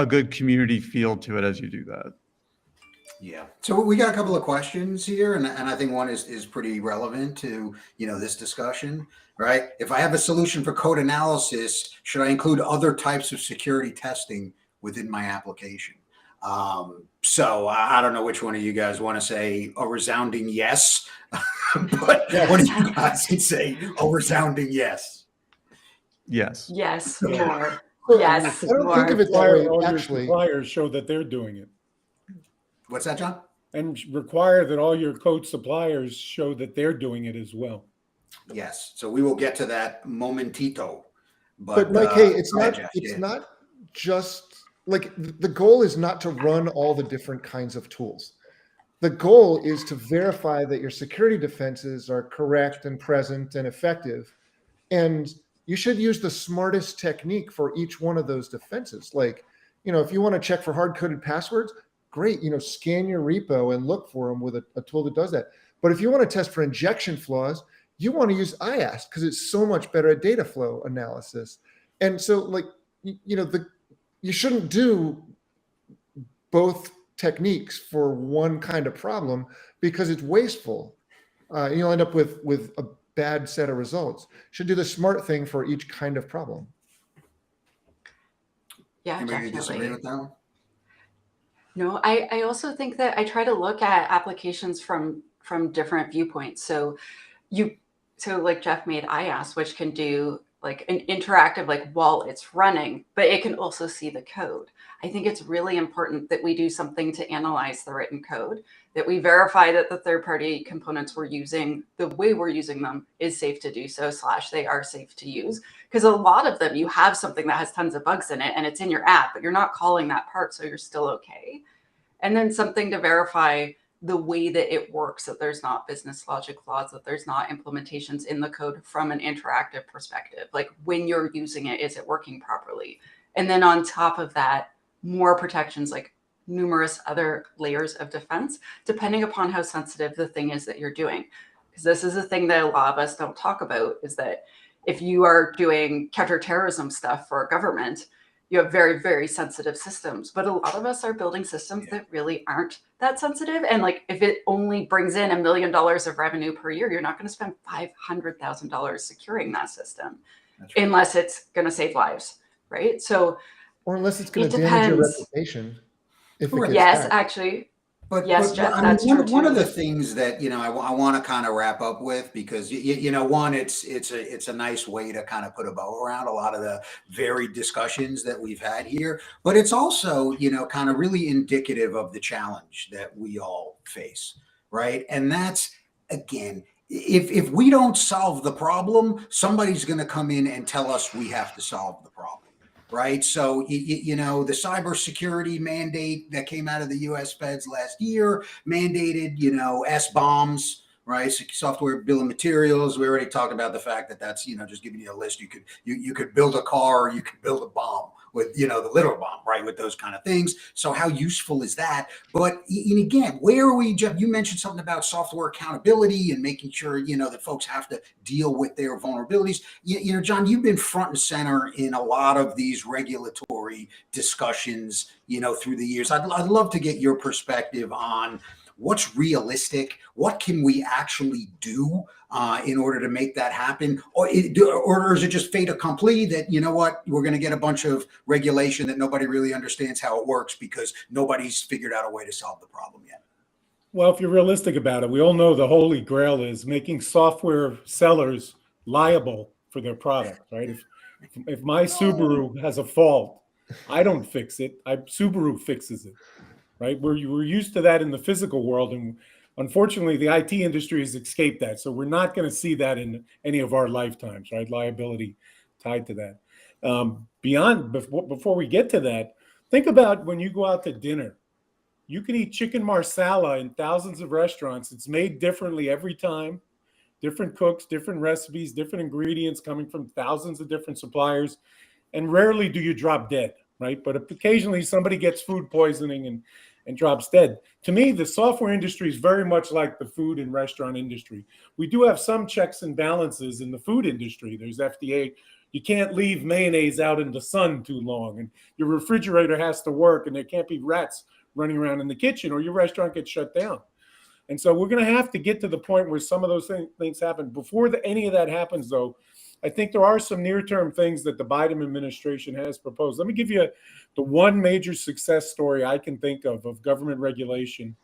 good community feel to it as you do that. Yeah. So we got a couple of questions here, and I think one is pretty relevant to, this discussion, right? If I have a solution for code analysis, should I include other types of security testing within my application? So I don't know which one of you guys want to say a resounding yes, but what do you guys say? A resounding yes. Yes. Yes, more. Yes, I don't think of it that way, actually. Suppliers show that they're doing it. What's that, John? And require that all your code suppliers show that they're doing it as well. Yes. So we will get to that momentito. But Mike, hey, it's not just like the goal is not to run all the different kinds of tools. The goal is to verify that your security defenses are correct and present and effective. And you should use the smartest technique for each one of those defenses. Like, if you want to check for hard-coded passwords, great, scan your repo and look for them with a tool that does that. But if you want to test for injection flaws, you want to use IAST because it's so much better at data flow analysis. And so, you shouldn't do both techniques for one kind of problem because it's wasteful. You'll end up with a bad set of results. You should do the smart thing for each kind of problem. Yeah, Anybody disagree definitely. with that one? No, I also think that I try to look at applications from different viewpoints. So like Jeff made IAS, which can do like an interactive, like while it's running, but it can also see the code. I think it's really important that we do something to analyze the written code, that we verify that the third-party components we're using, the way we're using them is safe to do so, / they are safe to use. Because a lot of them, you have something that has tons of bugs in it and it's in your app, but you're not calling that part, so you're still okay. And then something to verify the way that it works, that there's not business logic flaws, that there's not implementations in the code from an interactive perspective. Like when you're using it, is it working properly? And then on top of that, more protections, like numerous other layers of defense, depending upon how sensitive the thing is that you're doing. Because this is a thing that a lot of us don't talk about, is that if you are doing counterterrorism stuff for a government, you have very, very sensitive systems. But a lot of us are building systems that really aren't that sensitive. And like, if it only brings in $1 million of revenue per year, you're not going to spend $500,000 securing that system, unless it's going to save lives, right? So, or unless it's going to damage your reputation. If it gets hacked. Actually. But yes, Jeff, that's one of the things that I want to kind of wrap up with, because one, it's a nice way to kind of put a bow around a lot of the varied discussions that we've had here, but it's also kind of really indicative of the challenge that we all face, right? And that's, again, if we don't solve the problem, somebody's going to come in and tell us we have to solve the problem. Right. So, the cybersecurity mandate that came out of the U.S. Feds last year mandated, SBOMs, right? Software bill of materials. We already talked about the fact that that's, just giving you a list. You could build a car, or you could build a bomb with, the literal bomb, right? With those kind of things. So how useful is that? But and again, where are we, Jeff? You mentioned something about software accountability and making sure, that folks have to deal with their vulnerabilities. John, you've been front and center in a lot of these regulatory discussions, through the years. I'd love to get your perspective on what's realistic, what can we actually do in order to make that happen? Or is it just fait accompli that, we're going to get a bunch of regulation that nobody really understands how it works because nobody's figured out a way to solve the problem yet? Well, if you're realistic about it, we all know the holy grail is making software sellers liable for their product, right? If my Subaru has a fault, I don't fix it. Subaru fixes it, right? We're used to that in the physical world, and unfortunately, the IT industry has escaped that. So we're not going to see that in any of our lifetimes, right? Liability tied to that. Before we get to that, think about when you go out to dinner. You can eat chicken marsala in thousands of restaurants. It's made differently every time. different cooks, different recipes, different ingredients coming from thousands of different suppliers. And rarely do you drop dead, right? But occasionally somebody gets food poisoning and drops dead. To me, the software industry is very much like the food and restaurant industry. We do have some checks and balances in the food industry. There's FDA. You can't leave mayonnaise out in the sun too long, and your refrigerator has to work, and there can't be rats running around in the kitchen, or your restaurant gets shut down. And so we're going to have to get to the point where some of those things happen. Before any of that happens, though, I think there are some near-term things that the Biden administration has proposed. Let me give you the one major success story I can think of government regulation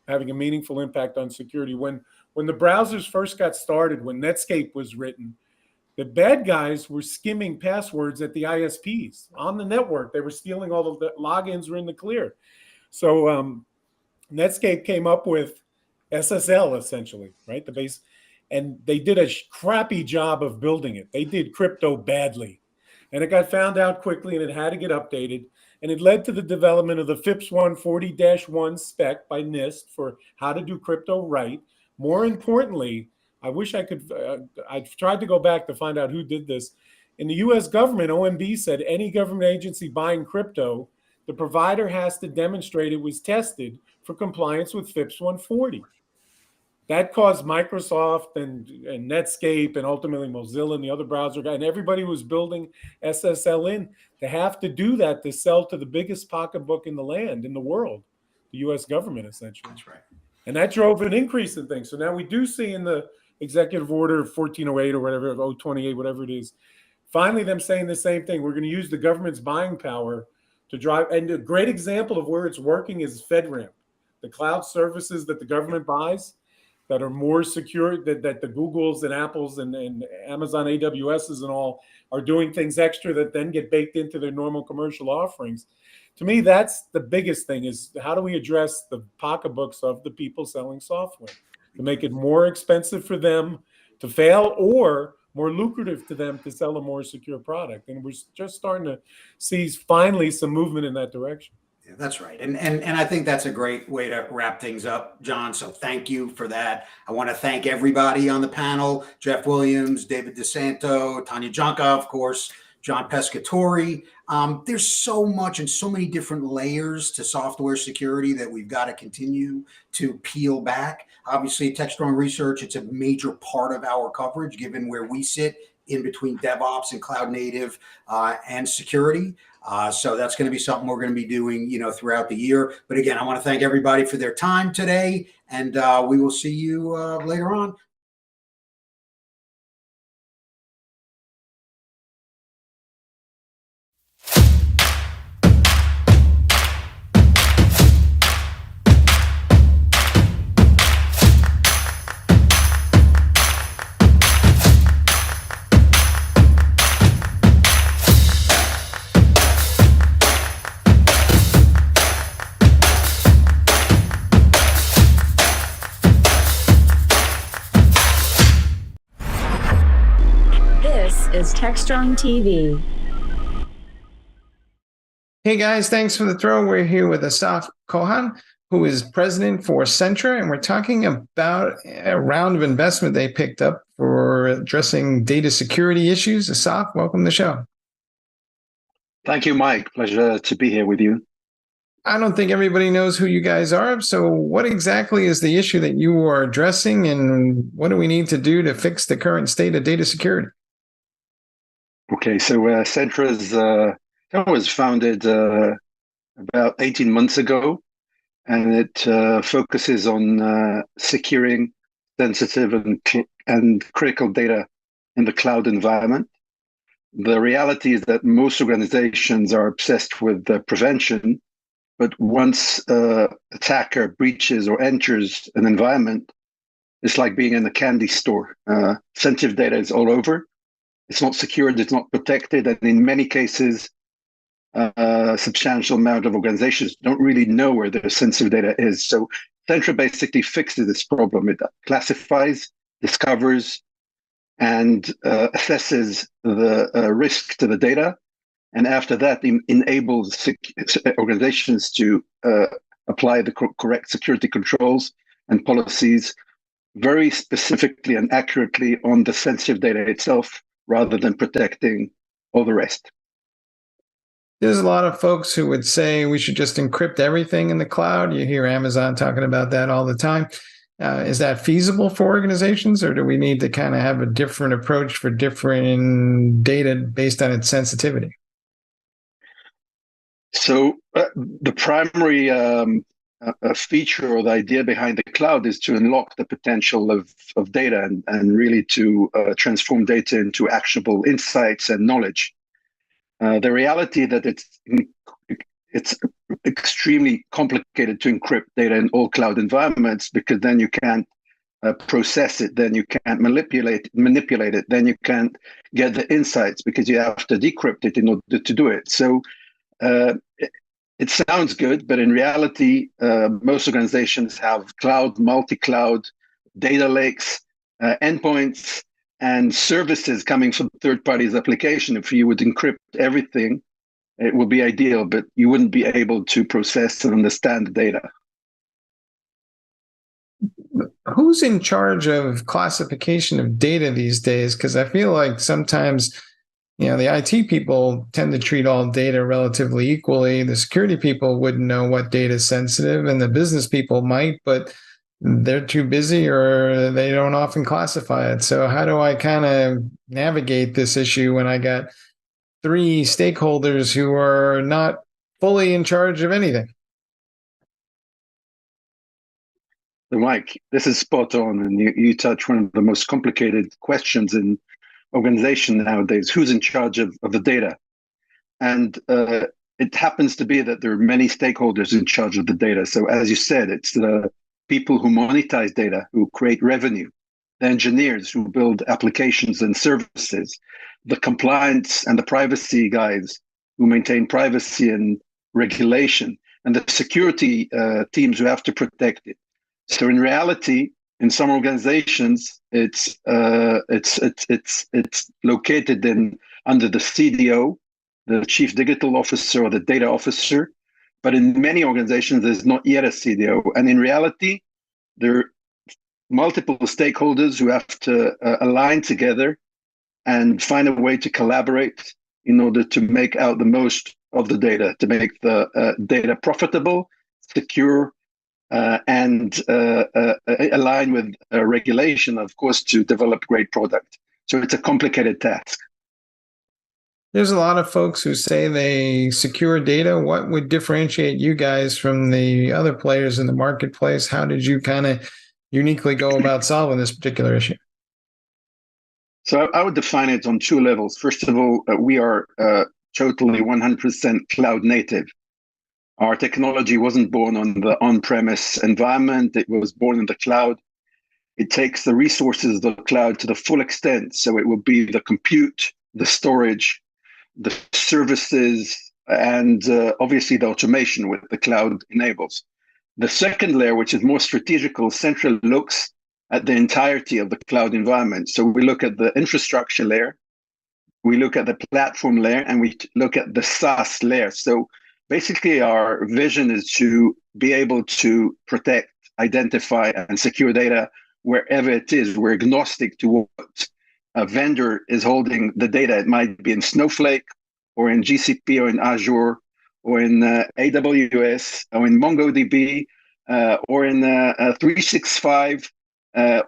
having a meaningful impact on security. When the browsers first got started, when Netscape was written, the bad guys were skimming passwords at the ISPs on the network. They were stealing all of the logins were in the clear. So Netscape came up with SSL, essentially, right? The base. And they did a crappy job of building it. They did crypto badly. And it got found out quickly, and it had to get updated. And it led to the development of the FIPS 140-1 spec by NIST for how to do crypto right. More importantly, I wish I could, I've tried to go back to find out who did this. In the US government, OMB said any government agency buying crypto, the provider has to demonstrate it was tested for compliance with FIPS 140. That caused Microsoft and Netscape and ultimately Mozilla and the other browser guy and everybody who was building SSL in to have to do that to sell to the biggest pocketbook in the land, in the world, the US government, essentially. That's right. And that drove an increase in things. So now we do see in the executive order 1408 or whatever, 028, whatever it is, finally them saying the same thing. We're going to use the government's buying power to drive. And a great example of where it's working is FedRAMP, the cloud services that the government buys that are more secure, that the Googles and Apples and Amazon AWSs and all are doing things extra that then get baked into their normal commercial offerings. To me, that's the biggest thing is how do we address the pocketbooks of the people selling software to make it more expensive for them to fail or more lucrative to them to sell a more secure product. And we're just starting to see finally some movement in that direction. Yeah, that's right. And I think that's a great way to wrap things up, John. So thank you for that. I want to thank everybody on the panel, Jeff Williams, David DeSanto, Tanya Janka, of course, John Pescatori. There's so much and so many different layers to software security that we've got to continue to peel back. Obviously, Techstrong Research, it's a major part of our coverage, given where we sit in between DevOps and cloud native and security. So that's going to be something we're going to be doing, throughout the year. But again, I want to thank everybody for their time today, and we will see you later on. Is Techstrong TV. Hey guys, thanks for the throw. We're here with Asaf Kohan, who is president for Centra, and we're talking about a round of investment they picked up for addressing data security issues. Asaf, welcome to the show. Thank you, Mike. Pleasure to be here with you. I don't think everybody knows who you guys are. So what exactly is the issue that you are addressing, and what do we need to do to fix the current state of data security? Okay, so Centra was founded about 18 months ago, and it focuses on securing sensitive and critical data in the cloud environment. The reality is that most organizations are obsessed with prevention, but once an attacker breaches or enters an environment, it's like being in a candy store. Sensitive data is all over. It's not secured, it's not protected, and in many cases, a substantial amount of organizations don't really know where their sensitive data is. So Centra basically fixes this problem. It classifies, discovers, and assesses the risk to the data, and after that, enables organizations to apply the correct security controls and policies very specifically and accurately on the sensitive data itself rather than protecting all the rest. There's a lot of folks who would say we should just encrypt everything in the cloud. You hear Amazon talking about that all the time. Is that feasible for organizations, or do we need to kind of have a different approach for different data based on its sensitivity? So the primary feature or the idea behind the cloud is to unlock the potential of data and really to transform data into actionable insights and knowledge. The reality that it's extremely complicated to encrypt data in all cloud environments, because then you can't process it, then you can't manipulate it, then you can't get the insights because you have to decrypt it in order to do it. So it sounds good, but in reality, most organizations have cloud, multi-cloud, data lakes, endpoints, and services coming from third parties' application. If you would encrypt everything, it would be ideal, but you wouldn't be able to process and understand the data. Who's in charge of classification of data these days? Because I feel like sometimes, the IT people tend to treat all data relatively equally. The security people wouldn't know what data is sensitive, and the business people might, but they're too busy or they don't often classify it. So how do I kind of navigate this issue when I got 3 stakeholders who are not fully in charge of anything? Mike, this is spot on, and you touch one of the most complicated questions in organization nowadays. Who's in charge of the data? And it happens to be that there are many stakeholders in charge of the data. So as you said, it's the people who monetize data, who create revenue, the engineers who build applications and services, the compliance and the privacy guys who maintain privacy and regulation, and the security teams who have to protect it. So in reality, in some organizations, it's located under the CDO, the Chief Digital Officer or the Data Officer. But in many organizations, there's not yet a CDO. And in reality, there are multiple stakeholders who have to align together and find a way to collaborate in order to make out the most of the data, to make the data profitable, secure, and align with regulation, of course, to develop great product. So it's a complicated task. There's a lot of folks who say they secure data. What would differentiate you guys from the other players in the marketplace? How did you kind of uniquely go about solving this particular issue? So I would define it on 2 levels. First of all, we are totally 100% cloud native. Our technology wasn't born on the on-premise environment. It was born in the cloud. It takes the resources of the cloud to the full extent. So it will be the compute, the storage, the services, and obviously the automation with the cloud enables. The second layer, which is more strategical, Centra looks at the entirety of the cloud environment. So we look at the infrastructure layer, we look at the platform layer, and we look at the SaaS layer. So basically, our vision is to be able to protect, identify, and secure data wherever it is. We're agnostic to what a vendor is holding the data. It might be in Snowflake or in GCP or in Azure or in AWS or in MongoDB or in 365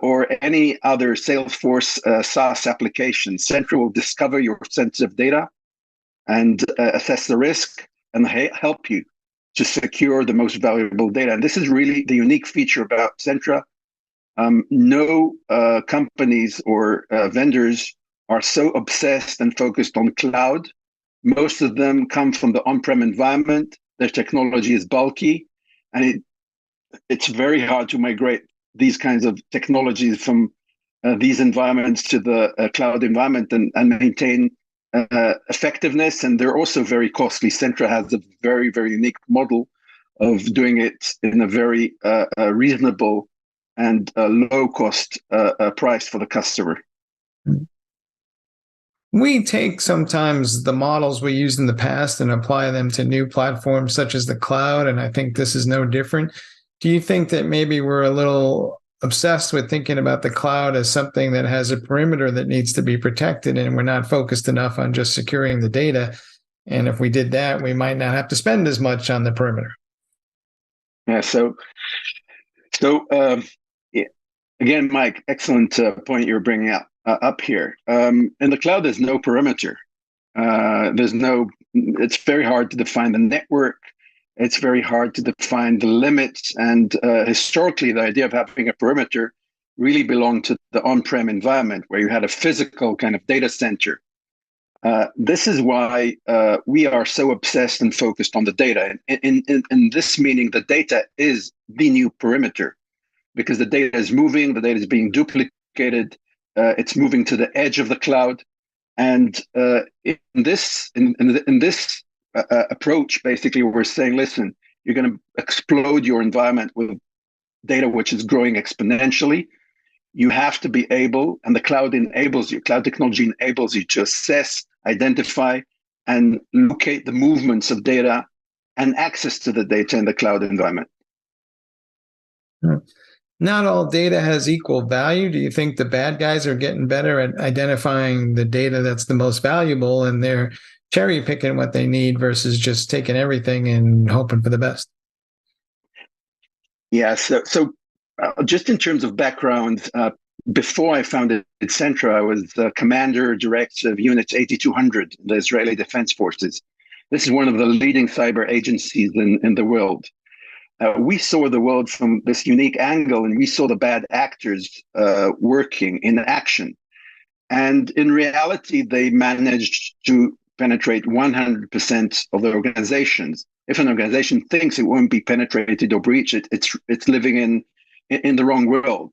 or any other Salesforce SaaS application. Centra will discover your sensitive data and assess the risk and help you to secure the most valuable data. And this is really the unique feature about Centra. No companies or vendors are so obsessed and focused on cloud. Most of them come from the on-prem environment. Their technology is bulky, and it's very hard to migrate these kinds of technologies from these environments to the cloud environment and maintain effectiveness. And they're also very costly. Centra has a very, very unique model of doing it in a very reasonable and low cost price for the customer. We take sometimes the models we used in the past and apply them to new platforms such as the cloud, and I think this is no different. Do you think that maybe we're a little obsessed with thinking about the cloud as something that has a perimeter that needs to be protected, and we're not focused enough on just securing the data. And if we did that, we might not have to spend as much on the perimeter. Yeah. Yeah, again, Mike, excellent point you're bringing up here. In the cloud, there's no perimeter. It's very hard to define the network. It's very hard to define the limits. And historically, the idea of having a perimeter really belonged to the on-prem environment where you had a physical kind of data center. This is why we are so obsessed and focused on the data. In this meaning, the data is the new perimeter because the data is moving, the data is being duplicated, it's moving to the edge of the cloud. And in this approach, basically, we're saying, listen, you're going to explode your environment with data which is growing exponentially. You have to be able, and the cloud enables you, cloud technology enables you to assess, identify, and locate the movements of data and access to the data in the cloud environment. Not all data has equal value. Do you think the bad guys are getting better at identifying the data that's the most valuable and they're cherry picking what they need versus just taking everything and hoping for the best? Yeah, so just in terms of background, before I founded Centra, I was the commander director of Unit 8200, the Israeli Defense Forces. This is one of the leading cyber agencies in the world. We saw the world from this unique angle, and we saw the bad actors working in action. And in reality, they managed to penetrate 100% of the organizations. If an organization thinks it won't be penetrated or breached, it's living in the wrong world.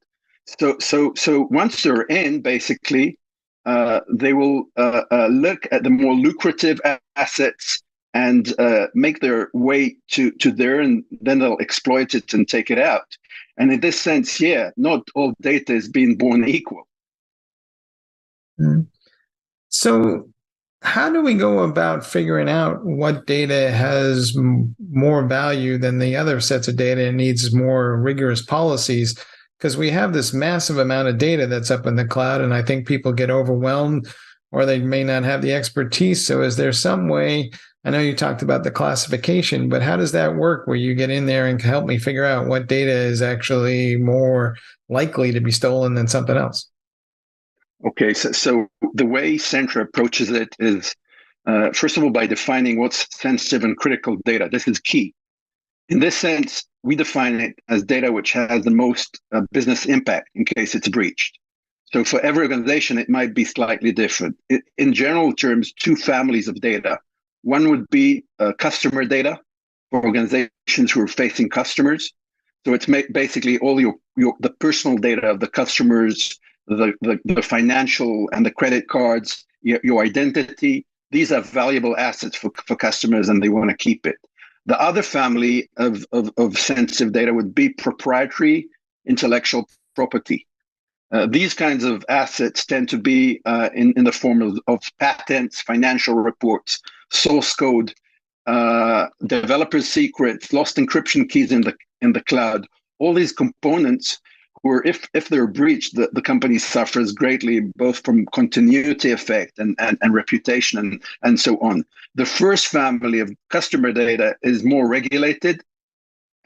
So once they're in, basically, they will look at the more lucrative assets and make their way to there, and then they'll exploit it and take it out. And in this sense, yeah, not all data is being born equal. So how do we go about figuring out what data has more value than the other sets of data and needs more rigorous policies? Because we have this massive amount of data that's up in the cloud, and I think people get overwhelmed or they may not have the expertise. So is there some way, I know you talked about the classification, but how does that work where you get in there and help me figure out what data is actually more likely to be stolen than something else? Okay, so the way Centra approaches it is, first of all, by defining what's sensitive and critical data. This is key. In this sense, we define it as data which has the most business impact in case it's breached. So for every organization, it might be slightly different. In general terms, two families of data. One would be customer data for organizations who are facing customers. So it's basically all the personal data of the customers, the financial and the credit cards, your identity. These are valuable assets for customers, and they want to keep it. The other family of sensitive data would be proprietary intellectual property. These kinds of assets tend to be in the form of patents, financial reports, source code, developer secrets, lost encryption keys in the cloud. All these components, where if they're breached, the company suffers greatly, both from continuity effect and reputation and so on. The first family of customer data is more regulated,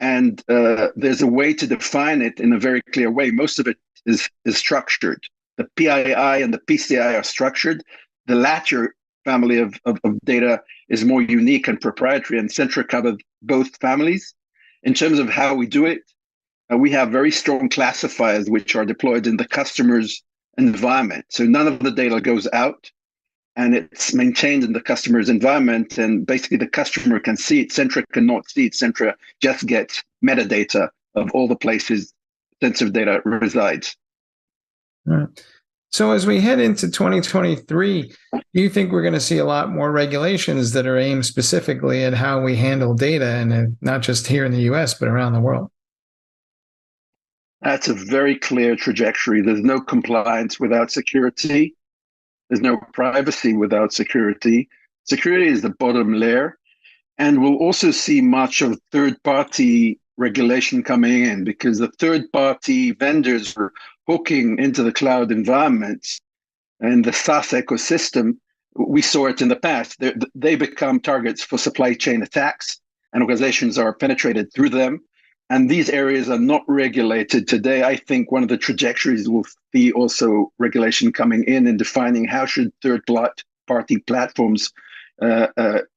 and there's a way to define it in a very clear way. Most of it is structured. The PII and the PCI are structured. The latter family of data is more unique and proprietary, and Centra covers both families. In terms of how we do it, we have very strong classifiers which are deployed in the customer's environment. So none of the data goes out, and it's maintained in the customer's environment. And basically the customer can see it. Centra cannot see it. Centra just gets metadata of all the places sensitive data resides. Right. So as we head into 2023, do you think we're going to see a lot more regulations that are aimed specifically at how we handle data, and not just here in the US, but around the world? That's a very clear trajectory. There's no compliance without security. There's no privacy without security. Security is the bottom layer. And we'll also see much of third-party regulation coming in because the third-party vendors were hooking into the cloud environments and the SaaS ecosystem. We saw it in the past. They become targets for supply chain attacks, and organizations are penetrated through them. And these areas are not regulated today. I think one of the trajectories will be also regulation coming in and defining how should third-party platforms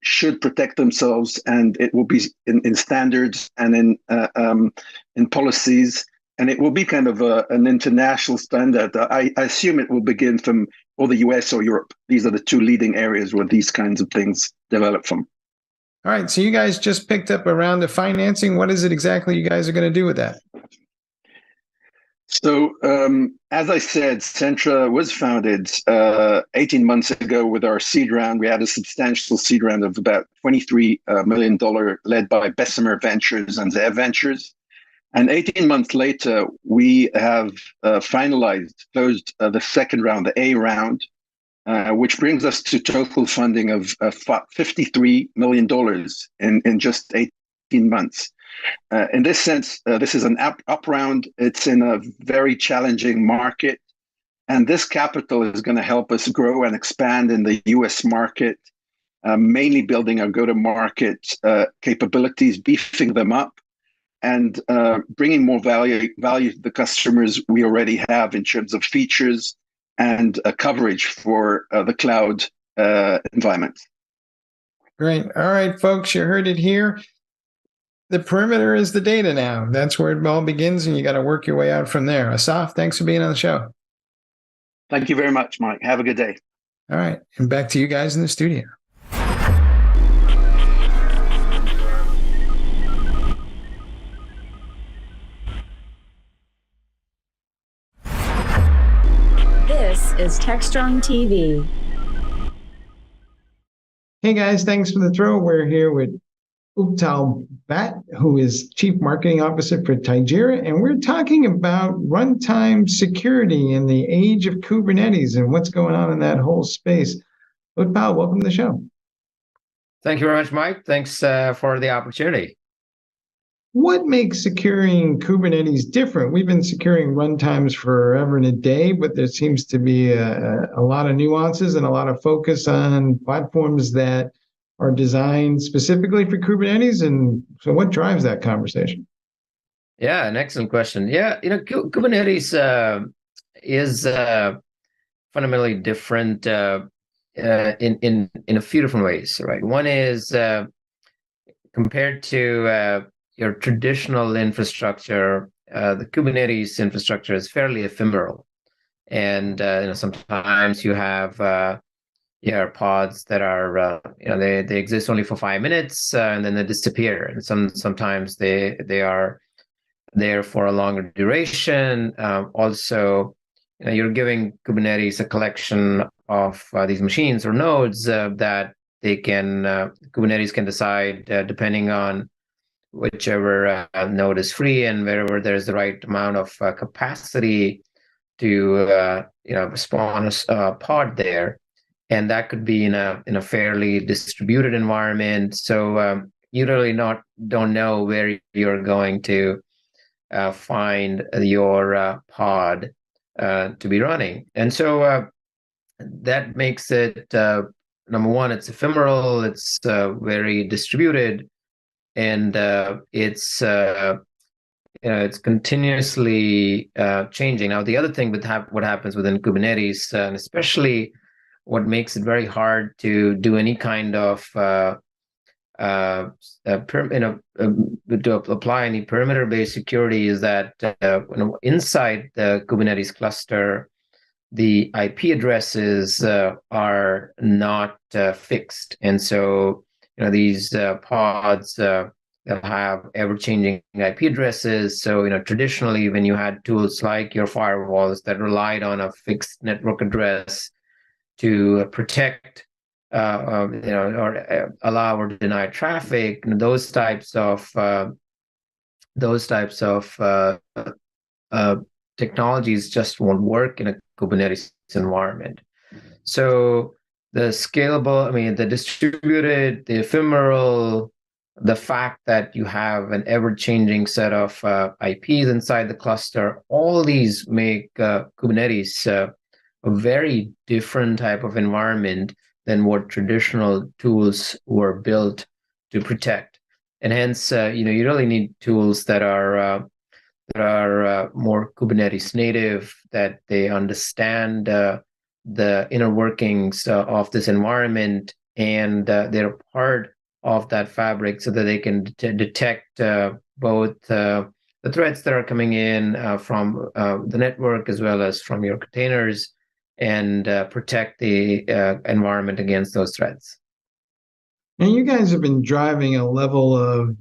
should protect themselves, and it will be in standards and in policies, and it will be kind of an international standard. I assume it will begin from or the US or Europe. These are the two leading areas where these kinds of things develop from. All right, so you guys just picked up a round of financing. What is it exactly you guys are going to do with that? So, as I said, Centra was founded 18 months ago with our seed round. We had a substantial seed round of about $23 million led by Bessemer Ventures and Zev Ventures. And 18 months later, we have closed the second round, the A round, which brings us to total funding of $53 million in just 18 months. In this sense, this is an up round. It's in a very challenging market. And this capital is going to help us grow and expand in the US market, mainly building our go-to-market capabilities, beefing them up, and bringing more value to the customers we already have in terms of features and coverage for the cloud environment. Great. All right, folks, you heard it here. The perimeter is the data now. That's where it all begins, and you got to work your way out from there. Asaf, thanks for being on the show. Thank you very much, Mike. Have a good day. All right, and back to you guys in the studio. This is Techstrong TV. Hey guys, thanks for the throw. We're here with Uptal Bhatt, who is Chief Marketing Officer for Tigera, and we're talking about runtime security in the age of Kubernetes and what's going on in that whole space. Uptal, welcome to the show. Thank you very much, Mike. Thanks for the opportunity. What makes securing Kubernetes different? We've been securing runtimes forever and a day, but there seems to be a lot of nuances and a lot of focus on platforms that are designed specifically for Kubernetes. And so what drives that conversation? Yeah, an excellent question. Yeah, Kubernetes is fundamentally different in a few different ways, right? One is compared to your traditional infrastructure, the Kubernetes infrastructure is fairly ephemeral, and sometimes you have pods that are they exist only for 5 minutes and then they disappear, and sometimes they are there for a longer duration. Also, you're giving Kubernetes a collection of these machines or nodes that they can Kubernetes can decide depending on whichever node is free and wherever there's the right amount of capacity to spawn a pod there, and that could be in a fairly distributed environment. So you really don't know where you're going to find your pod to be running, and so that makes it number one, it's ephemeral, it's very distributed, and it's continuously changing. Now, the other thing with what happens within Kubernetes, and especially what makes it very hard to do any kind of to apply any perimeter-based security, is that inside the Kubernetes cluster, the IP addresses are not fixed, and so these pods they'll have ever-changing IP addresses. So traditionally, when you had tools like your firewalls that relied on a fixed network address to protect or allow or deny traffic, those types of technologies just won't work in a Kubernetes environment. So the scalable, the distributed, the ephemeral, the fact that you have an ever-changing set of IPs inside the cluster, all these make Kubernetes a very different type of environment than what traditional tools were built to protect. And hence, you really need tools that are more Kubernetes native, that they understand the inner workings of this environment, and they're part of that fabric so that they can detect both the threats that are coming in from the network as well as from your containers, and protect the environment against those threats. And you guys have been driving a level of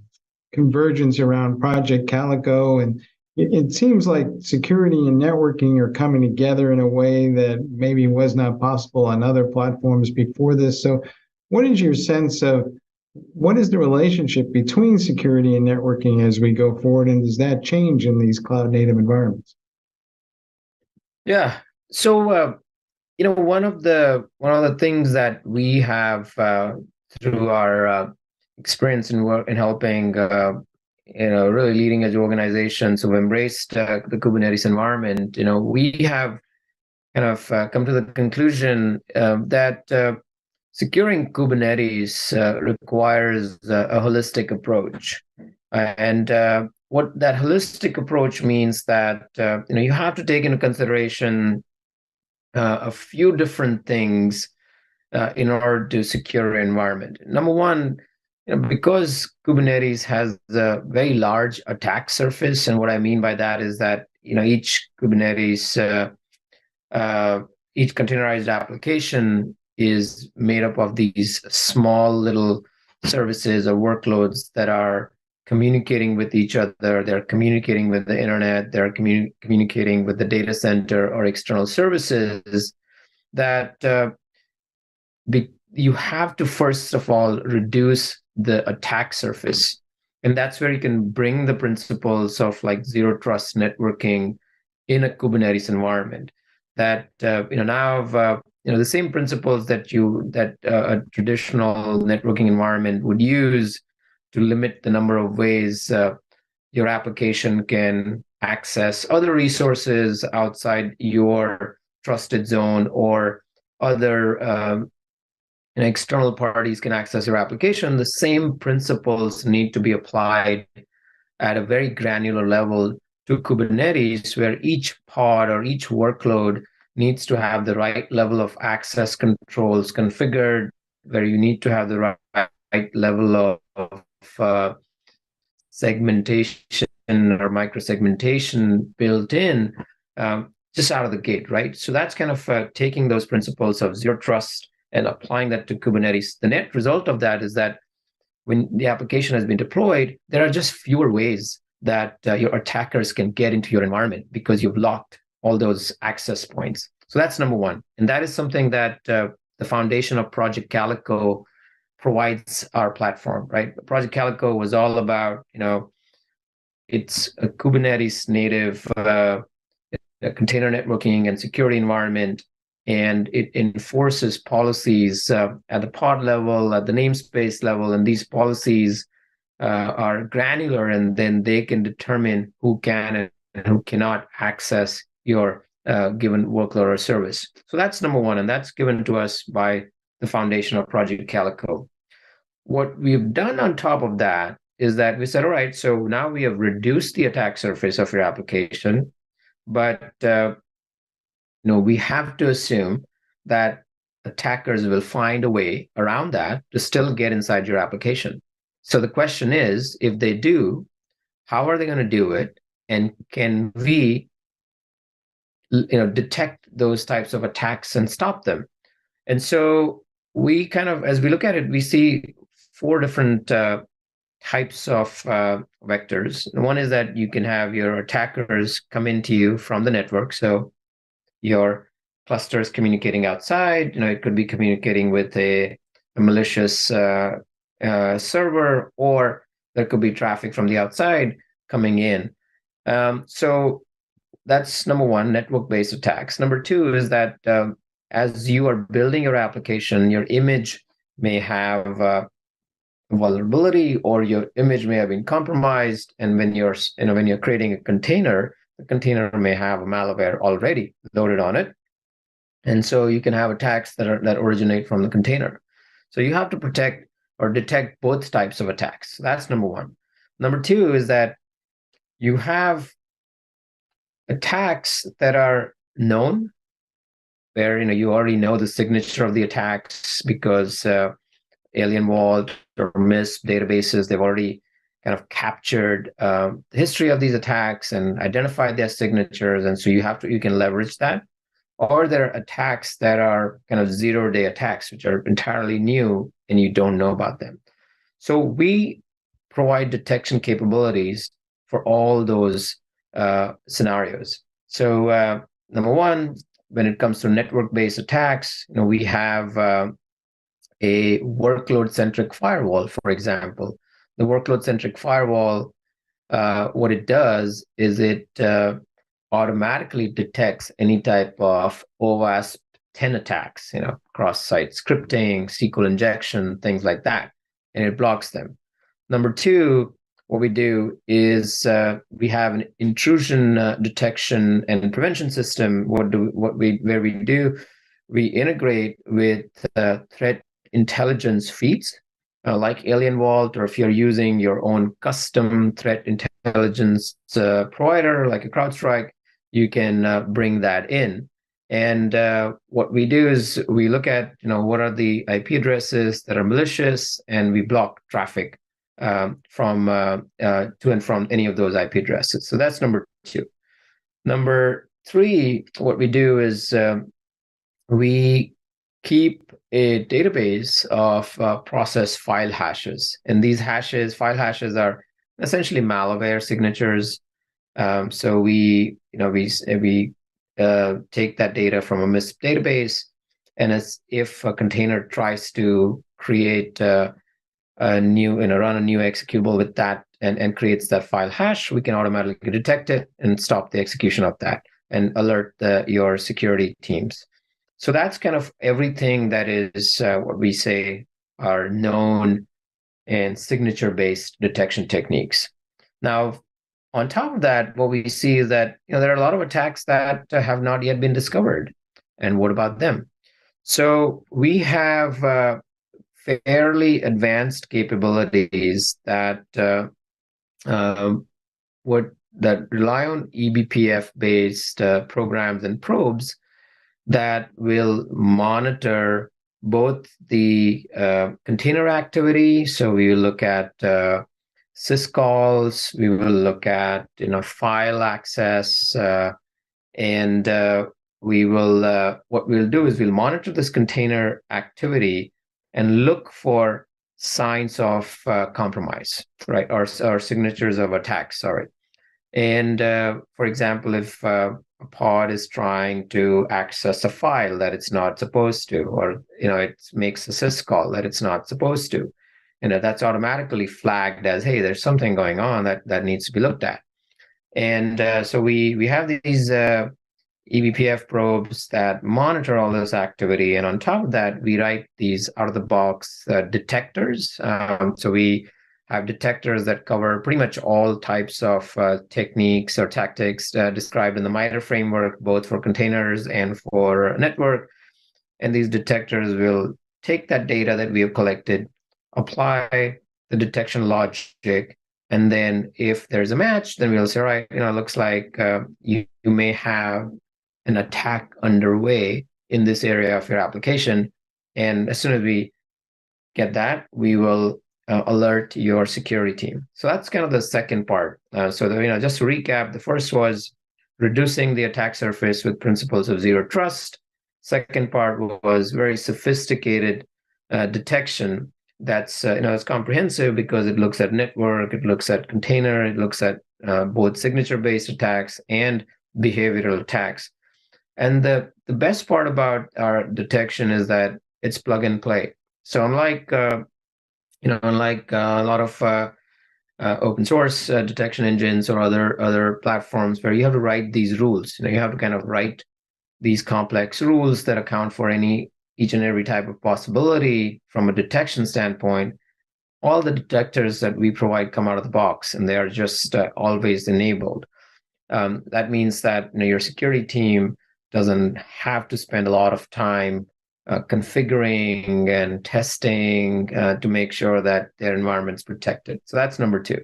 convergence around Project Calico, and it seems like security and networking are coming together in a way that maybe was not possible on other platforms before this. So what is your sense of what is the relationship between security and networking as we go forward, and does that change in these cloud native environments? Yeah. So one of the things that we have through our experience in helping really leading edge organizations who've embraced the Kubernetes environment, we have kind of come to the conclusion that securing Kubernetes requires a holistic approach. And what that holistic approach means that you have to take into consideration a few different things in order to secure your environment. Number one, because Kubernetes has a very large attack surface, and what I mean by that is that each Kubernetes, each containerized application is made up of these small little services or workloads that are communicating with each other. They're communicating with the internet. They're communicating with the data center or external services that you have to, first of all, reduce the attack surface. And that's where you can bring the principles of like zero trust networking in a Kubernetes environment. That now the same principles that a traditional networking environment would use to limit the number of ways your application can access other resources outside your trusted zone, or other external parties can access your application. The same principles need to be applied at a very granular level to Kubernetes, where each pod or each workload needs to have the right level of access controls configured, where you need to have the right level of segmentation or microsegmentation built in just out of the gate, right? So that's kind of taking those principles of zero trust and applying that to Kubernetes. The net result of that is that when the application has been deployed, there are just fewer ways that your attackers can get into your environment because you've locked all those access points. So that's number one. And that is something that the foundation of Project Calico provides our platform, right? Project Calico was all about, it's a Kubernetes native container networking and security environment, and it enforces policies at the pod level, at the namespace level, and these policies are granular, and then they can determine who can and who cannot access your given workload or service. So that's number one, and that's given to us by the foundation of Project Calico. What we've done on top of that is that we said, all right, so now we have reduced the attack surface of your application, but we have to assume that attackers will find a way around that to still get inside your application. So the question is, if they do, how are they going to do it? And can we detect those types of attacks and stop them? And so we kind of, as we look at it, we see four different types of vectors. One is that you can have your attackers come into you from the network. So your cluster is communicating outside. It could be communicating with a malicious server, or there could be traffic from the outside coming in. So that's number one, network-based attacks. Number two is that as you are building your application, your image may have vulnerability, or your image may have been compromised. And when you're creating a container, the container may have a malware already loaded on it. And so you can have attacks that originate from the container. So you have to protect or detect both types of attacks. That's number one. Number two is that you have attacks that are known, where you already know the signature of the attacks because Alien Vault or MISP databases, they've already kind of captured the history of these attacks and identified their signatures, and so you can leverage that. Or there are attacks that are kind of zero-day attacks, which are entirely new and you don't know about them. So we provide detection capabilities for all those scenarios. So number one, when it comes to network-based attacks, we have a workload-centric firewall, for example. The workload-centric firewall, what it does is it automatically detects any type of OWASP 10 attacks, cross-site scripting, SQL injection, things like that, and it blocks them. Number two, what we do is we have an intrusion detection and prevention system. We integrate with threat intelligence feeds like Alien Vault, or if you're using your own custom threat intelligence provider like a CrowdStrike, you can bring that in. And what we do is we look at what are the IP addresses that are malicious, and we block traffic from to and from any of those IP addresses. So that's number two. Number three, what we do is we keep a database of process file hashes, and these file hashes are essentially malware signatures. So we take that data from a MISP database, and as if a container tries to create run a new executable with that and creates that file hash, we can automatically detect it and stop the execution of that and alert your security teams. So that's kind of everything that is what we say are known and signature-based detection techniques. Now, on top of that, what we see is that there are a lot of attacks that have not yet been discovered. And what about them? So we have fairly advanced capabilities that rely on eBPF-based programs and probes that will monitor both the container activity. So we will look at syscalls, we will look at file access, and we will what we'll do is we'll monitor this container activity and look for signs of compromise, right, or signatures of attacks. Sorry. And for example, if a pod is trying to access a file that it's not supposed to, or it makes a syscall that it's not supposed to, that's automatically flagged as, hey, there's something going on that needs to be looked at. And so we have these eBPF probes that monitor all this activity, and on top of that, we write these out-of-the-box detectors. So we have detectors that cover pretty much all types of techniques or tactics described in the MITRE framework, both for containers and for network. And these detectors will take that data that we have collected, apply the detection logic, and then if there's a match, then we'll say, all right, it looks like you may have an attack underway in this area of your application. And as soon as we get that, we will alert your security team. So that's kind of the second part. Just to recap, the first was reducing the attack surface with principles of zero trust. Second part was very sophisticated detection that's it's comprehensive because it looks at network, it looks at container, it looks at both signature-based attacks and behavioral attacks. And the best part about our detection is that it's plug and play. So unlike a lot of open source detection engines or other platforms where you have to write these rules, you have to kind of write these complex rules that account for each and every type of possibility from a detection standpoint. all the detectors that we provide come out of the box, and they are just always enabled. That means that your security team doesn't have to spend a lot of time configuring and testing to make sure that their environment's protected. So that's number two.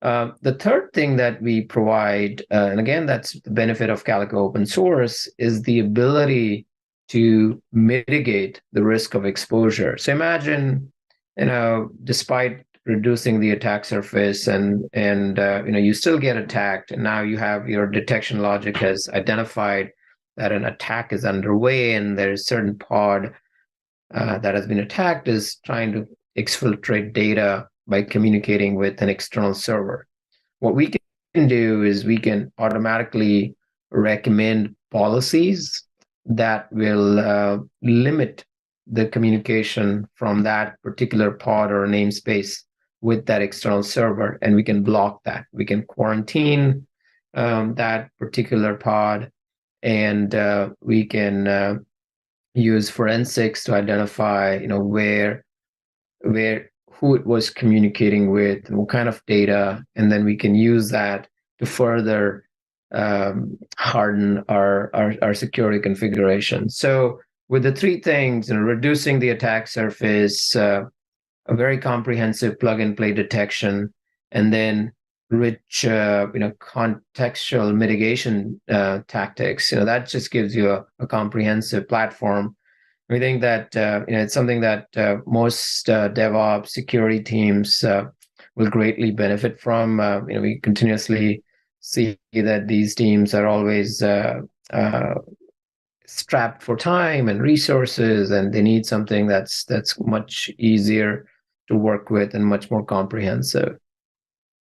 The third thing that we provide, and again, that's the benefit of Calico open source, is the ability to mitigate the risk of exposure. So imagine, despite reducing the attack surface and you still get attacked, and now you have your detection logic has identified that an attack is underway, and there's a certain pod that has been attacked is trying to exfiltrate data by communicating with an external server. What we can do is we can automatically recommend policies that will limit the communication from that particular pod or namespace with that external server, and we can block that. We can quarantine that particular pod, and we can use forensics to identify, where who it was communicating with and what kind of data, and then we can use that to further harden our security configuration. So with the three things, reducing the attack surface, a very comprehensive plug-and-play detection, and then rich, contextual mitigation tactics, that just gives you a comprehensive platform. We think that it's something that most DevOps security teams will greatly benefit from. We continuously see that these teams are always strapped for time and resources, and they need something that's much easier to work with and much more comprehensive.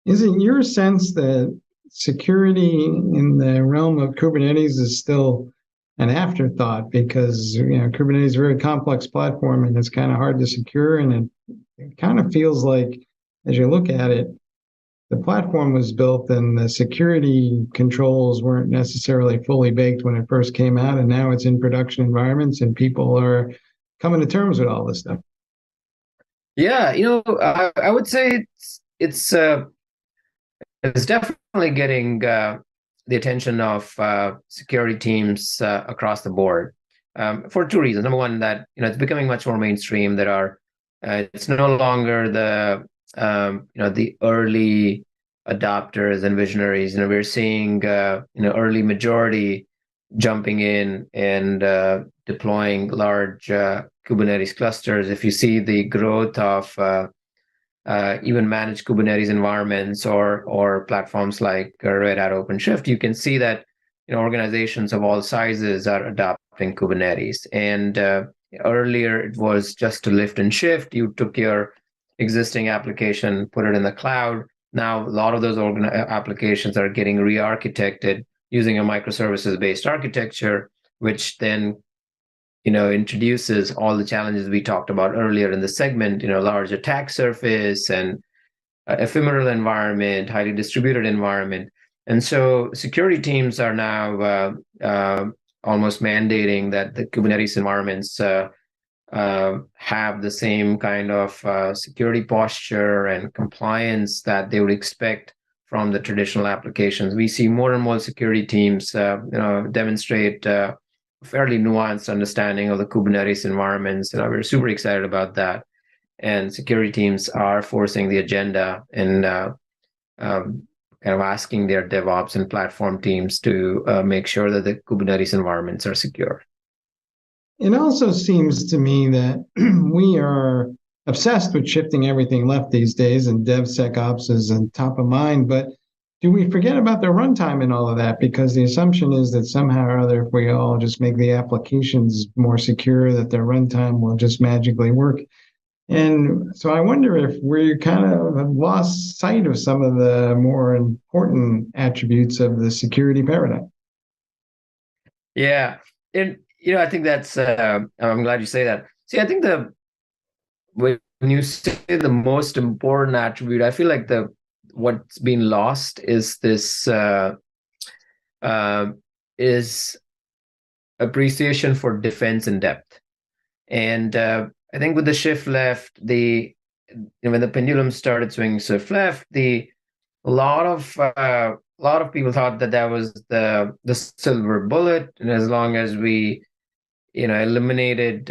Is it your sense that security in the realm of Kubernetes is still an afterthought, because Kubernetes is a very complex platform and it's kind of hard to secure, and it kind of feels like, as you look at it, the platform was built and the security controls weren't necessarily fully baked when it first came out, and now it's in production environments and people are coming to terms with all this stuff. Yeah, I would say it's definitely getting the attention of security teams across the board for two reasons. Number one, that it's becoming much more mainstream. It's no longer the early adopters and visionaries. We're seeing early majority jumping in and deploying large Kubernetes clusters. If you see the growth of even managed Kubernetes environments or platforms like Red Hat OpenShift, you can see that organizations of all sizes are adopting Kubernetes. And earlier it was just to lift and shift. You took your existing application, put it in the cloud. Now a lot of those applications are getting re-architected using a microservices-based architecture, which then introduces all the challenges we talked about earlier in the segment, large attack surface and ephemeral environment, highly distributed environment. And so security teams are now almost mandating that the Kubernetes environments have the same kind of security posture and compliance that they would expect from the traditional applications. We see more and more security teams demonstrate fairly nuanced understanding of the Kubernetes environments. We're super excited about that. And security teams are forcing the agenda and kind of asking their DevOps and platform teams to make sure that the Kubernetes environments are secure. It also seems to me that we are obsessed with shifting everything left these days, and DevSecOps is on top of mind, but do we forget about the runtime and all of that? Because the assumption is that somehow or other, if we all just make the applications more secure, that their runtime will just magically work. And so I wonder if we kind of have lost sight of some of the more important attributes of the security paradigm. Yeah. And, I think that's, I'm glad you say that. See, I think when you say the most important attribute, I feel like what's been lost is this is appreciation for defense in depth. And I think with the shift left, the when the pendulum started swinging swift left, a lot of people thought that was the silver bullet, and as long as we eliminated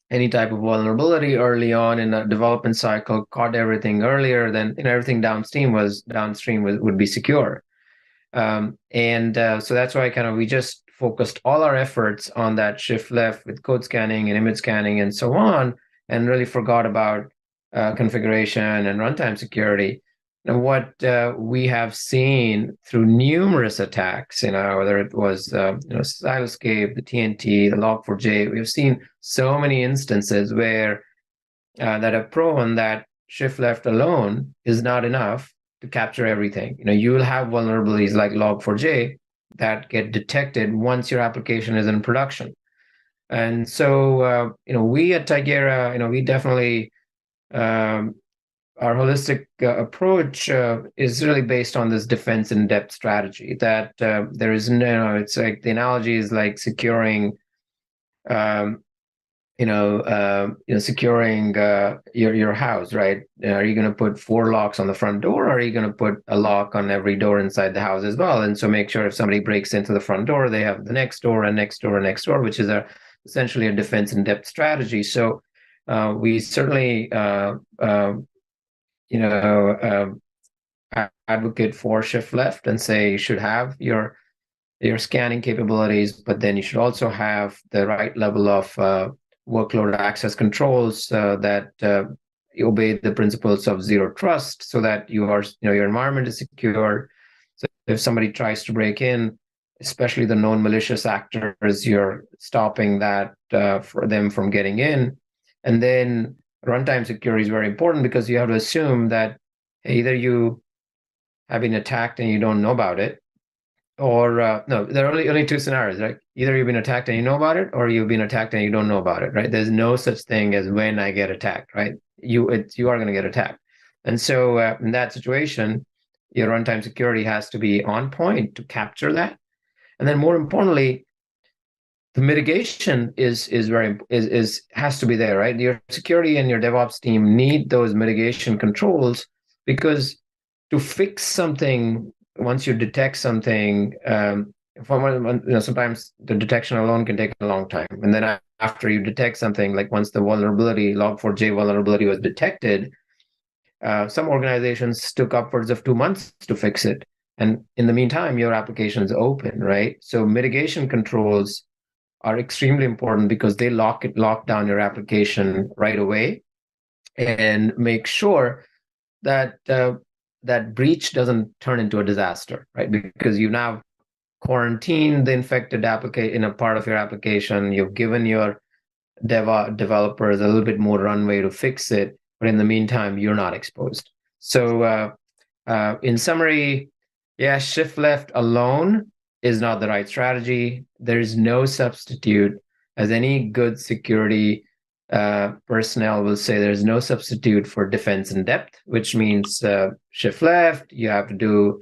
any type of vulnerability early on in a development cycle, caught everything earlier, then everything downstream would be secure. So that's why we just focused all our efforts on that shift left with code scanning and image scanning and so on, and really forgot about configuration and runtime security. And what we have seen through numerous attacks, whether it was Styloscape, the TNT, the Log4j, we've seen so many instances where that have proven that shift left alone is not enough to capture everything. You will have vulnerabilities like Log4j that get detected once your application is in production. And so, we at Tigera, we definitely, our holistic approach is really based on this defense in depth strategy that there is it's like the analogy is like securing, securing your house, right? Are you going to put 4 locks on the front door, or are you going to put a lock on every door inside the house as well? And so make sure if somebody breaks into the front door, they have the next door and next door and next door, which is essentially a defense in depth strategy. So we certainly advocate for shift left and say you should have your scanning capabilities, but then you should also have the right level of workload access controls that obey the principles of zero trust, so that your environment is secure. So if somebody tries to break in, especially the known malicious actors, you're stopping that for them from getting in. And then runtime security is very important, because you have to assume that either you have been attacked and you don't know about it, or no, there are only 2 scenarios, right? Either you've been attacked and you know about it, or you've been attacked and you don't know about it, right? There's no such thing as when I get attacked, right? You are going to get attacked. And so in that situation, your runtime security has to be on point to capture that. And then more importantly, the mitigation has to be there, right? Your security and your DevOps team need those mitigation controls, because to fix something, once you detect something, sometimes the detection alone can take a long time. And then after you detect something, like once the Log4j vulnerability was detected, some organizations took upwards of 2 months to fix it. And in the meantime, your application is open, right? So mitigation controls are extremely important, because they lock down your application right away and make sure that that breach doesn't turn into a disaster, right? Because you now quarantine the infected application in a part of your application. You've given your developers a little bit more runway to fix it, but in the meantime, you're not exposed. So in summary, shift left alone is not the right strategy. There is no substitute, as any good security personnel will say, there's no substitute for defense in depth, which means shift left. You have to do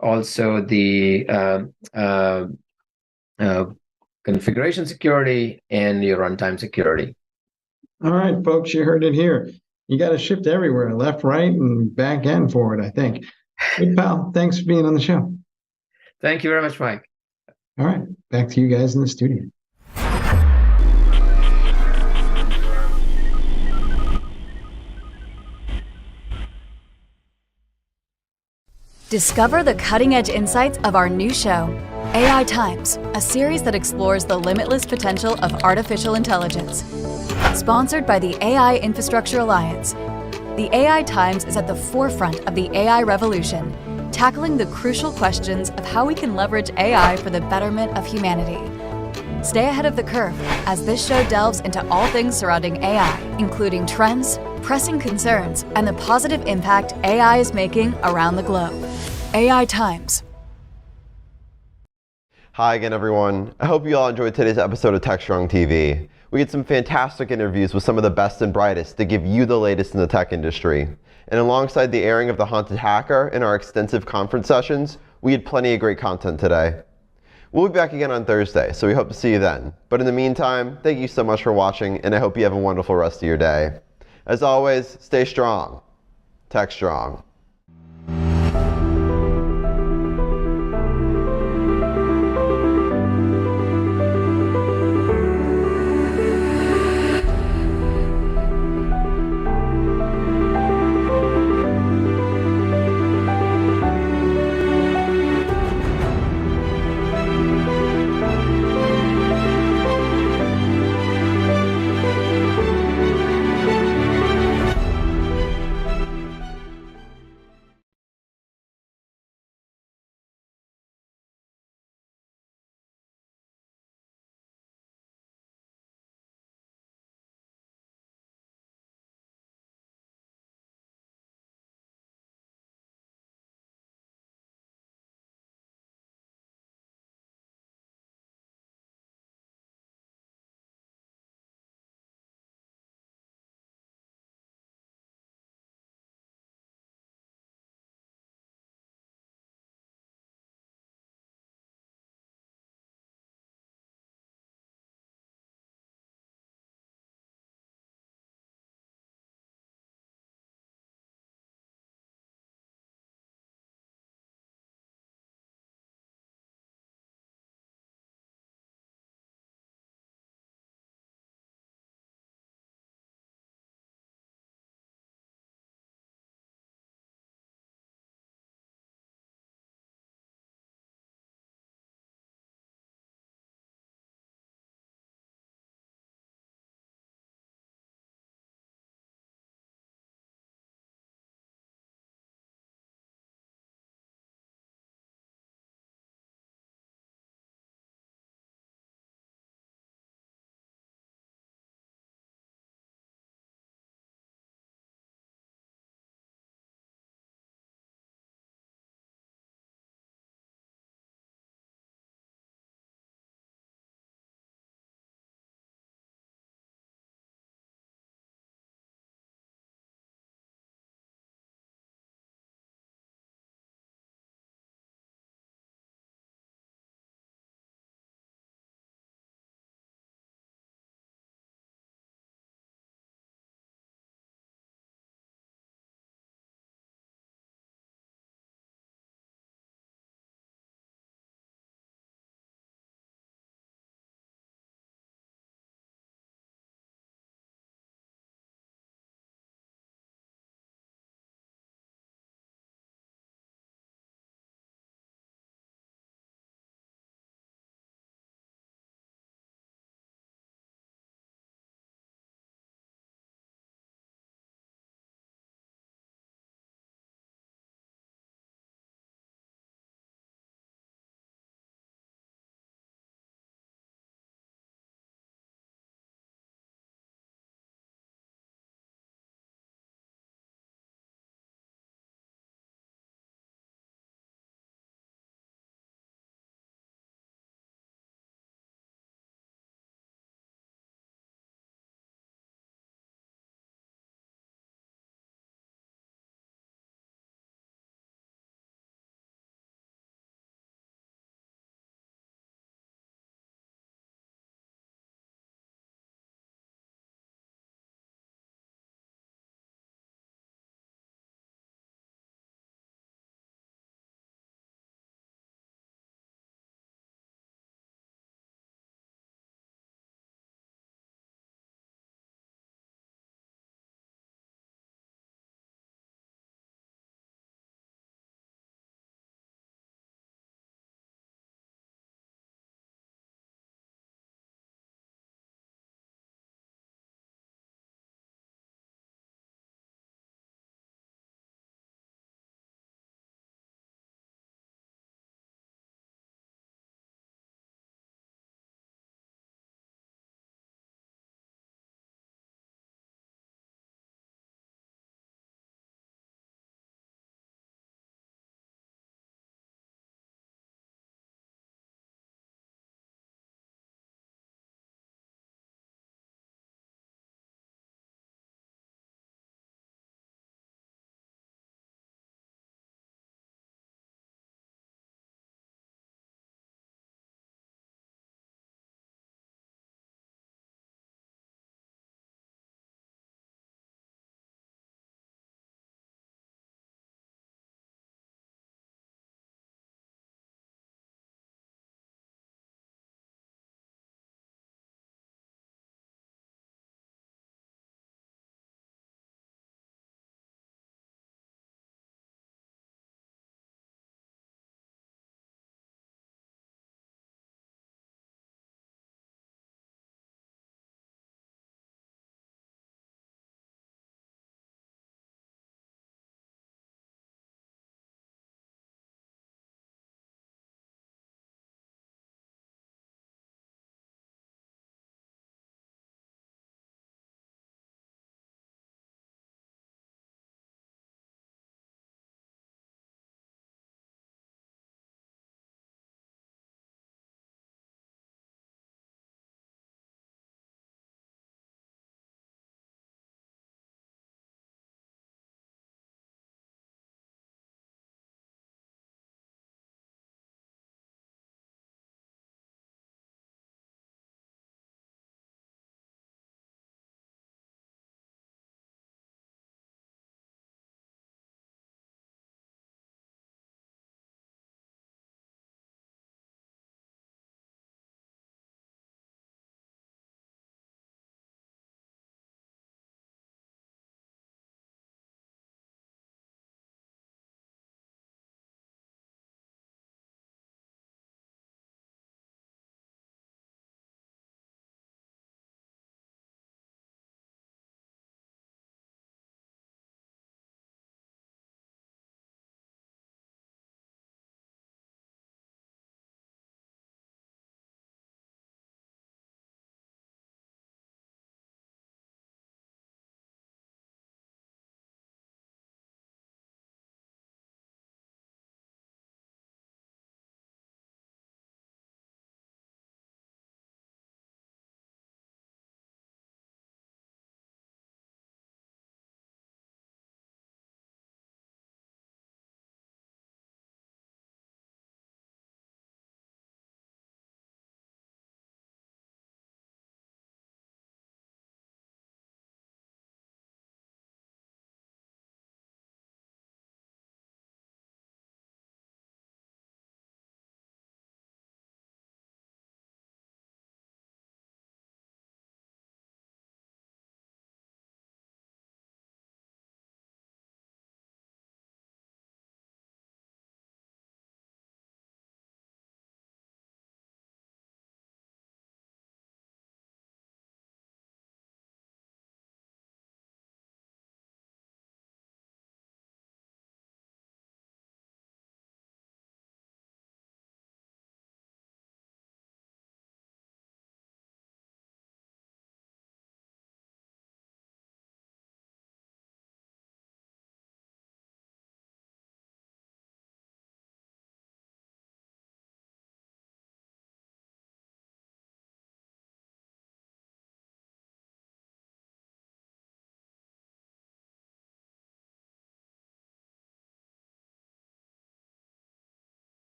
also the configuration security and your runtime security. All right, folks, you heard it here. You got to shift everywhere, left, right, and back and forward, I think. Good, pal. Thanks for being on the show. Thank you very much, Mike. All right, back to you guys in the studio. Discover the cutting-edge insights of our new show, AI Times, a series that explores the limitless potential of artificial intelligence. Sponsored by the AI Infrastructure Alliance, the AI Times is at the forefront of the AI revolution, tackling the crucial questions of how we can leverage AI for the betterment of humanity. Stay ahead of the curve as this show delves into all things surrounding AI, including trends, pressing concerns, and the positive impact AI is making around the globe. AI Times. Hi again, everyone. I hope you all enjoyed today's episode of Techstrong TV. We had some fantastic interviews with some of the best and brightest to give you the latest in the tech industry. And alongside the airing of The Haunted Hacker and our extensive conference sessions, we had plenty of great content today. We'll be back again on Thursday, so we hope to see you then. But in the meantime, thank you so much for watching, and I hope you have a wonderful rest of your day. As always, stay strong. Techstrong.